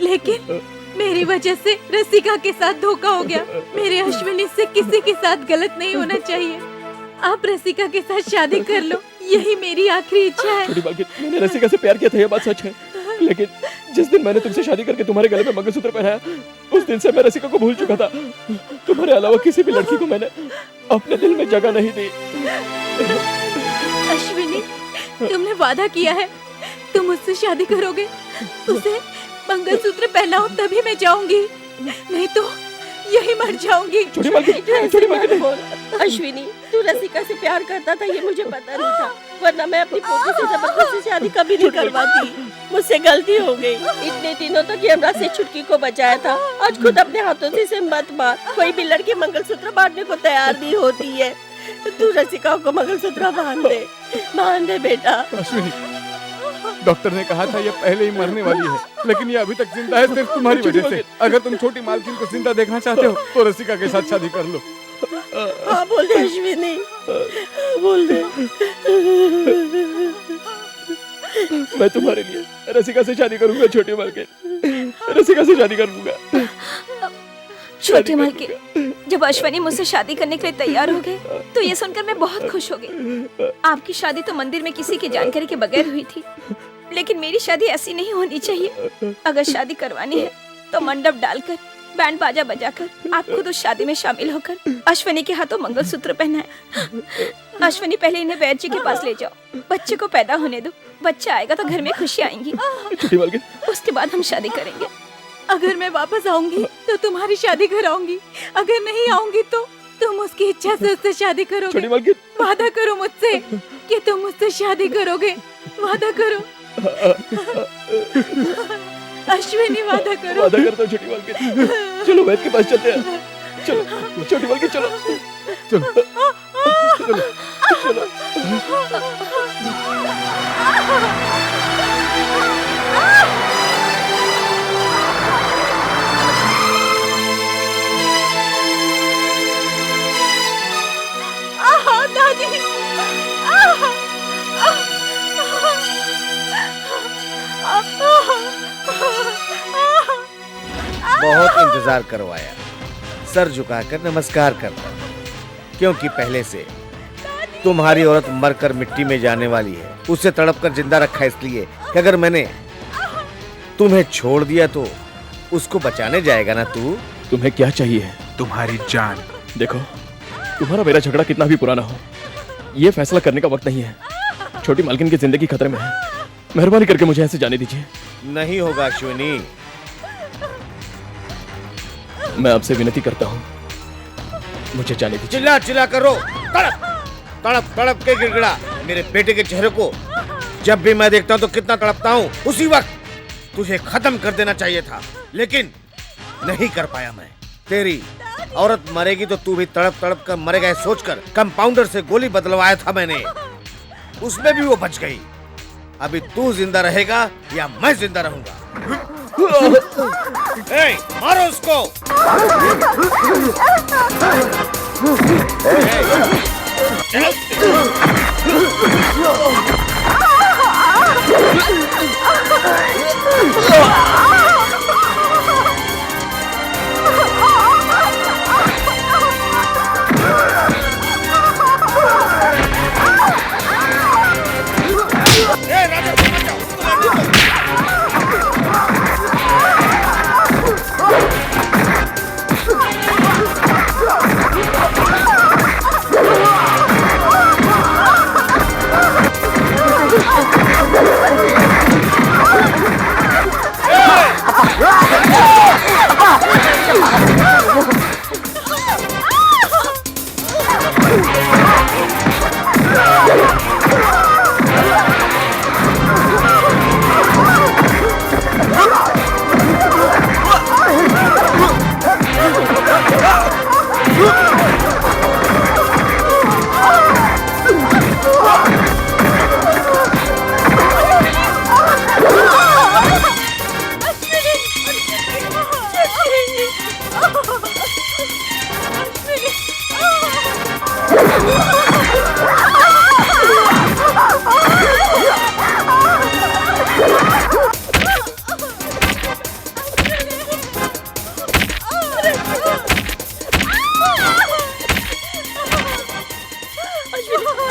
लेकिन मेरी वजह से रसिका के साथ धोखा हो गया। मेरे अश्विनी से किसी के साथ गलत नहीं होना चाहिए। आप रसिका के साथ शादी कर लो, यही मेरी आखिरी इच्छा है। छोटी मालकिन, मैंने रसिका से प्यार किया था, ये बात सच है। लेकिन जिस दिन मैंने तुमसे शादी करके तुम्हारे गले में मंगलसूत्र पहनाया, उस दिन से मैं रसिका को भूल चुका था। तुम्हारे अलावा किसी भी लड़की को मैंने अपने दिल में जगह नहीं दी। अश्विनी, तुमने वादा किया है तुम मुझसे शादी करोगे। उसे मंगलसूत्र पहनाओ तभी मैं जाऊंगी, नहीं तो यही मर जाऊंगी। छोटी मालकिन, अश्विनी, तू रसिका से प्यार करता था ये मुझे पता नहीं था, वरना मैं अपनी पोती से जबरदस्ती शादी कभी नहीं करवाती। मुझसे गलती हो गई। इतने दिनों तक यमराज से छुटकी को बचाया था, आज खुद अपने हाथों से इसे मत मार। कोई भी लड़की मंगलसूत्र बांधने को तैयार नहीं होती है। तू रसिका को मंगलसूत्र बांध दे बेटा। अश्विनी, डॉक्टर ने कहा था ये पहले ही मरने वाली है, लेकिन ये अभी तक जिंदा है सिर्फ तुम्हारी वजह से। अगर तुम छोटी मालकिन को जिंदा देखना चाहते हो तो रसिका के साथ शादी कर लो। हाँ बोल दे अश्विनी, बोल दे। मैं तुम्हारे लिए रसिका से शादी करूंगा। छोटी मालकिन, रसिका से शादी करूंगा। छोटी मालकिन, जब अश्विनी मुझसे शादी करने के लिए तैयार हो गए तो ये सुनकर मैं बहुत खुश हो गई। आपकी शादी तो मंदिर में किसी की जानकारी के बगैर हुई थी, लेकिन मेरी शादी ऐसी नहीं होनी चाहिए। अगर शादी करवानी है तो मंडप डालकर, बैंड बाजा बजाकर, आप खुद उस शादी में शामिल होकर अश्विनी के हाथों मंगलसूत्र पहनाए। अश्विनी, पहले इन्हें वैद्य जी के पास ले जाओ, बच्चे को पैदा होने दो। बच्चा आएगा तो घर में खुशियाँ आएंगी। उसके बाद हम शादी करेंगे। अगर मैं वापस आऊंगी तो तुम्हारी शादी कराऊंगी, अगर नहीं आऊंगी तो तुम उसकी इच्छा से उससे शादी करोगे। वादा करो मुझसे कि तुम मुझसे शादी करोगे। वादा करो अश्विनी, वादा करो। वादा करता हूँ छोटी मालकिन। चलो वैद्य के पास चलते हैं। चलो छोटी मालकिन, चलो चलो चलो चलो। दादी, बहुत इंतजार करवाया, सर झुकाकर नमस्कार करता, क्योंकि पहले से तुम्हारी औरत मरकर मिट्टी में जाने वाली है। उसे तड़पकर जिंदा रखा इसलिए कि अगर मैंने तुम्हें छोड़ दिया तो उसको बचाने जाएगा ना तू। तुम्हें क्या चाहिए? तुम्हारी जान। देखो, तुम्हारा मेरा झगड़ा कितना भी पुराना हो, ये फैसला करने का वक्त नहीं है। छोटी मालकिन की जिंदगी खतरे में है। मेहरबानी करके मुझे ऐसे जाने दीजिए। नहीं होगा अश्विनी। मैं आपसे विनती करता हूँ, मुझे जाने दीजिए। चिल्ला चिल्ला करो, तड़प तड़प तड़प के गिड़गिड़ा। मेरे बेटे के चेहरे को जब भी मैं देखता हूँ तो कितना तड़पता हूँ। उसी वक्त तुझे खत्म कर देना चाहिए था, लेकिन नहीं कर पाया मैं। तेरी औरत मरेगी तो तू भी तड़प तड़प कर मरेगा ये सोचकर कंपाउंडर से गोली बदलवाया था मैंने, उसमें भी वो बच गई। अभी तू जिंदा रहेगा या मैं जिंदा रहूंगा। ए, मारो उसको।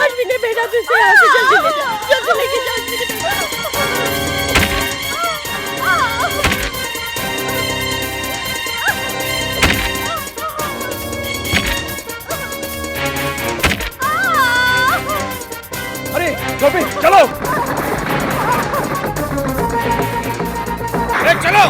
अश्विनी बेटा, तू इसे यहाँ से जल्दी ले जा, जल्दी लेके जा अश्विनी बेटा। अरे गोपी, चलो। अरे चलो।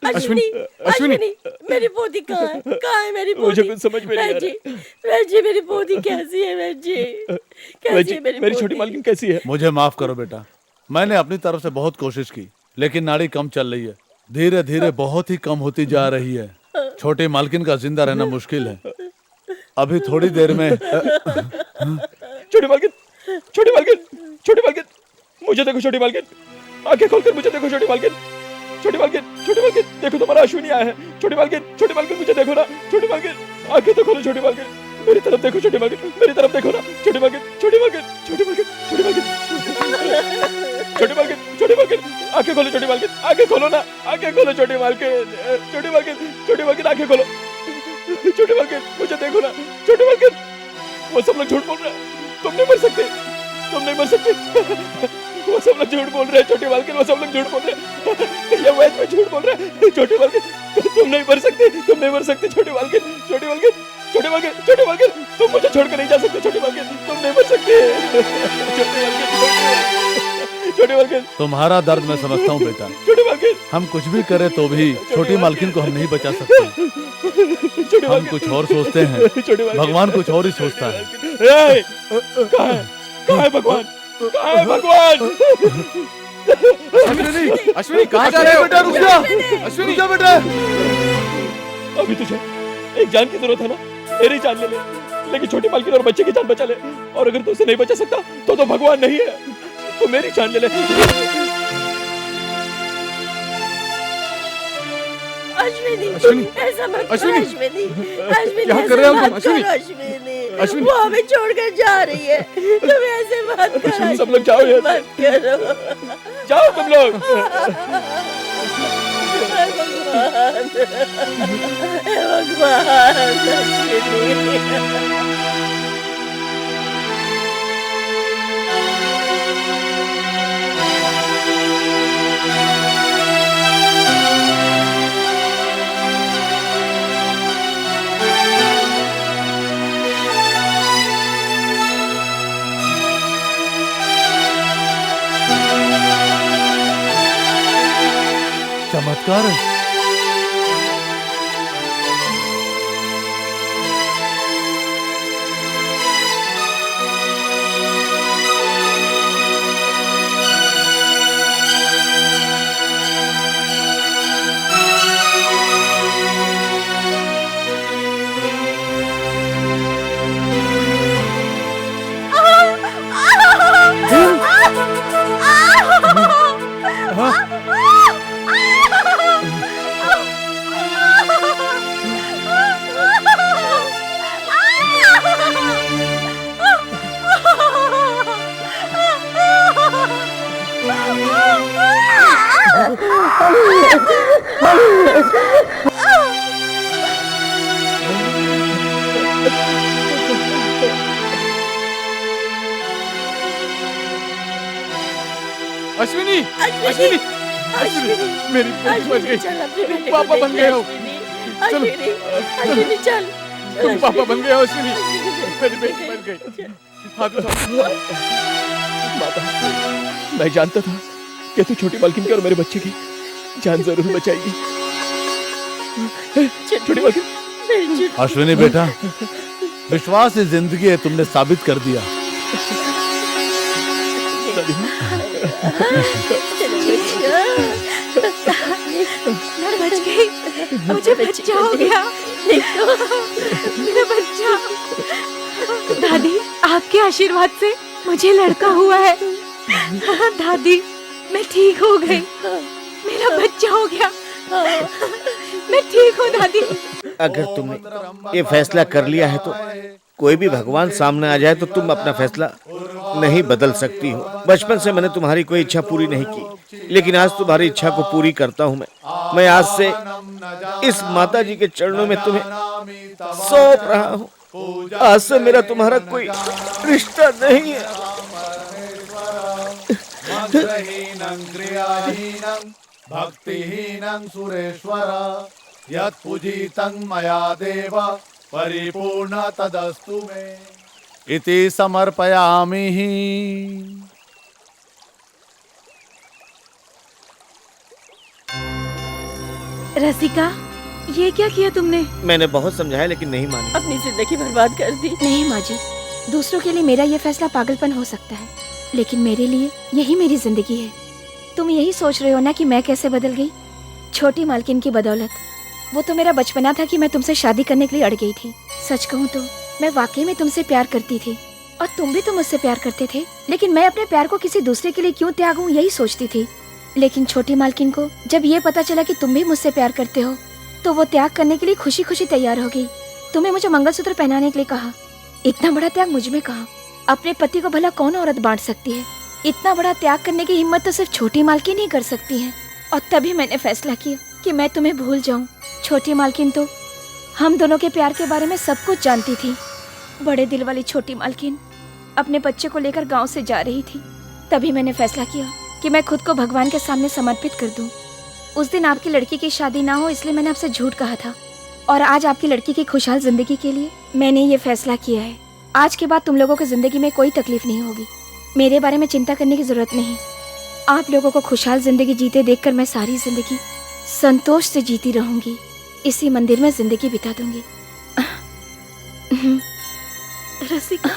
अश्विनी अश्विनी मेरी पोती कहाँ है? कहाँ है मेरी पोती? मुझे कुछ समझ में नहीं आ रहा। बहन जी मेरी पोती कैसी है बहन जी? कैसी है मेरी छोटी मालकिन कैसी है? मुझे माफ करो बेटा, मैंने अपनी तरफ से बहुत कोशिश की, लेकिन नाड़ी कम चल रही है, धीरे धीरे बहुत ही कम होती जा रही है। छोटी मालकिन का जिंदा रहना मुश्किल है। अभी थोड़ी देर में छोटी मालकिन, छोटी मालकिन, छोटी मालकिन, मुझे देखो छोटी मालकिन, आंखें खोलकर मुझे देखो छोटी मालकिन, छोटी मालकिन, छोटी मालकिन, देखो तुम्हारा अश्विनी आया है। छोटी मालकिन मुझे देखो ना, छोटी मालकिन, आंखें तो खोलो छोटी मालकिन, मेरी तरफ देखो छोटी मालकिन, मेरी तरफ देखो ना, छोटी मालकिन, छोटी मालकिन, छोटी मालकिन, छोटी मालकिन, छोटी मालकिन, छोटी मालकिन, आंखें खोलो छोटी मालकिन, आंखें खोलो ना, आंखें खोलो छोटी मालकिन, छोटी मालकिन, छोटी मालकिन, आंखें खोलो, छोटी मालकिन, मुझे देखो ना, छोटी मालकिन, वो सब लोग झूठ बोल रहे हैं, तुम नहीं मर सकते, तुम नहीं मर सकते, वो सब लोग झूठ बोल रहे हैं छोटी मालकिन, वो सब लोग झूठ बोल रहे हैं, ये वैद में झूठ बोल रहे हैं, छोटी मालकिन, तुम नहीं मर सकते, तुम नहीं मर सकते छोटी मालकिन, छोटी मालकिन, छोटी मालकिन, छोटी मालकिन, तुम मुझे छोड़कर नहीं जा सकते छोटी मालकिन, तुम नहीं मर सकते, छोटी मालकिन, तुम्हारा दर्द मैं समझता हूँ बेटा। छोटी मालकिन, हम कुछ भी करें तो भी छोटी मालकिन को हम नहीं बचा सकते। हम कुछ और सोचते हैं, भगवान कुछ और ही सोचता है। कहाँ है भगवान? कहाँ है भगवान? अश्विनी कहाँ जा रहे हो? बेटा रुक जा, अश्विनी जा बेटा। अभी तुझे एक जान की जरूरत है ना, मेरी जान ले ले, लेकिन छोटी मालकिन और बच्चे की जान बचा ले, और अगर तू उसे नहीं बचा सकता तो भगवान नहीं है, तो मेरी जान ले ले। अश्विनी ऐसा मत करो अश्विनी, अश्विनी क्या कर रहे हो तुम? अश्विनी, अश्विनी वो हमें छोड़कर जा रही है, तुम ऐसे मत करो, सब लोग जाओ यार, मत करो, जाओ तुम लोग। भगवान अश्विनी। चमत्कार है। अश्विनी, अश्विनी, अश्विनी, मेरी बेटी बन गई, तुम पापा बन गए हो, चलो, अश्विनी चल, तुम पापा बन गए हो अश्विनी, मेरी बेटी बन गई, हाथ उठाओ। माता, मैं जानता था कि तू छोटी मालकिन की और मेरे बच्चे की जान जरूर बचाएगी। छोटी मालकिन, अश्विनी बेटा, विश्वास ही जिंदगी है, तुमने साबित कर दिया। मैं बच गई, मुझे बच्चा हो गया, मेरा बच्चा। दादी, आपके आशीर्वाद से मुझे लड़का हुआ है। दादी, मैं ठीक हो गई, मेरा बच्चा हो गया, मैं ठीक हूँ दादी। अगर तुमने ये फैसला कर लिया है तो कोई भी भगवान सामने आ जाए तो तुम अपना फैसला नहीं बदल सकती हो। बचपन से मैंने तुम्हारी कोई इच्छा पूरी नहीं की, लेकिन आज तुम्हारी इच्छा को पूरी करता हूँ मैं आज से इस माता जी के चरणों में तुम्हें सौंप रहा हूँ। आज से मेरा तुम्हारा कोई रिश्ता नहीं है। भक्तिहीनं सुरेश्वर यत्पूजितं मया देव परिपूर्ण तदस्तु मे इति समर्पयामि। रसिका, ये क्या किया तुमने? मैंने बहुत समझाया लेकिन नहीं मानी। अपनी जिंदगी बर्बाद कर दी। नहीं माँ जी, दूसरों के लिए मेरा ये फैसला पागलपन हो सकता है, लेकिन मेरे लिए यही मेरी जिंदगी है। तुम यही सोच रहे हो ना कि मैं कैसे बदल गई? छोटी मालकिन की बदौलत। वो तो मेरा बचपना था कि मैं तुमसे शादी करने के लिए अड़ गई थी। सच कहूँ तो मैं वाकई में तुमसे प्यार करती थी और तुम भी तो मुझसे प्यार करते थे, लेकिन मैं अपने प्यार को किसी दूसरे के लिए क्यों त्यागूं यही सोचती थी। लेकिन छोटी मालकिन को जब ये पता चला कि तुम भी मुझसे प्यार करते हो तो वो त्याग करने के लिए खुशी खुशी तैयार हो गई। तुम्हें मुझे मंगलसूत्र पहनाने के लिए कहा। इतना बड़ा त्याग मुझ में कहा? अपने पति को भला कौन औरत बांट सकती है? इतना बड़ा त्याग करने की हिम्मत तो सिर्फ छोटी मालकिन ही कर सकती है। और तभी मैंने फैसला किया कि मैं तुम्हें भूल जाऊं। छोटी मालकिन तो हम दोनों के प्यार के बारे में सब कुछ जानती थी। बड़े दिल वाली छोटी मालकिन अपने बच्चे को लेकर गांव से जा रही थी। तभी मैंने फैसला किया कि मैं खुद को भगवान के सामने समर्पित कर दूं। उस दिन आपकी लड़की की शादी ना हो इसलिए मैंने आपसे झूठ कहा था, और आज आपकी लड़की की खुशहाल जिंदगी के लिए मैंने ये फैसला किया है। आज के बाद तुम लोगों की जिंदगी में कोई तकलीफ नहीं होगी। मेरे बारे में चिंता करने की जरूरत नहीं। आप लोगों को खुशहाल जिंदगी जीते देखकर मैं सारी जिंदगी संतोष से जीती रहूंगी। इसी मंदिर में जिंदगी बिता दूंगी। रसिका।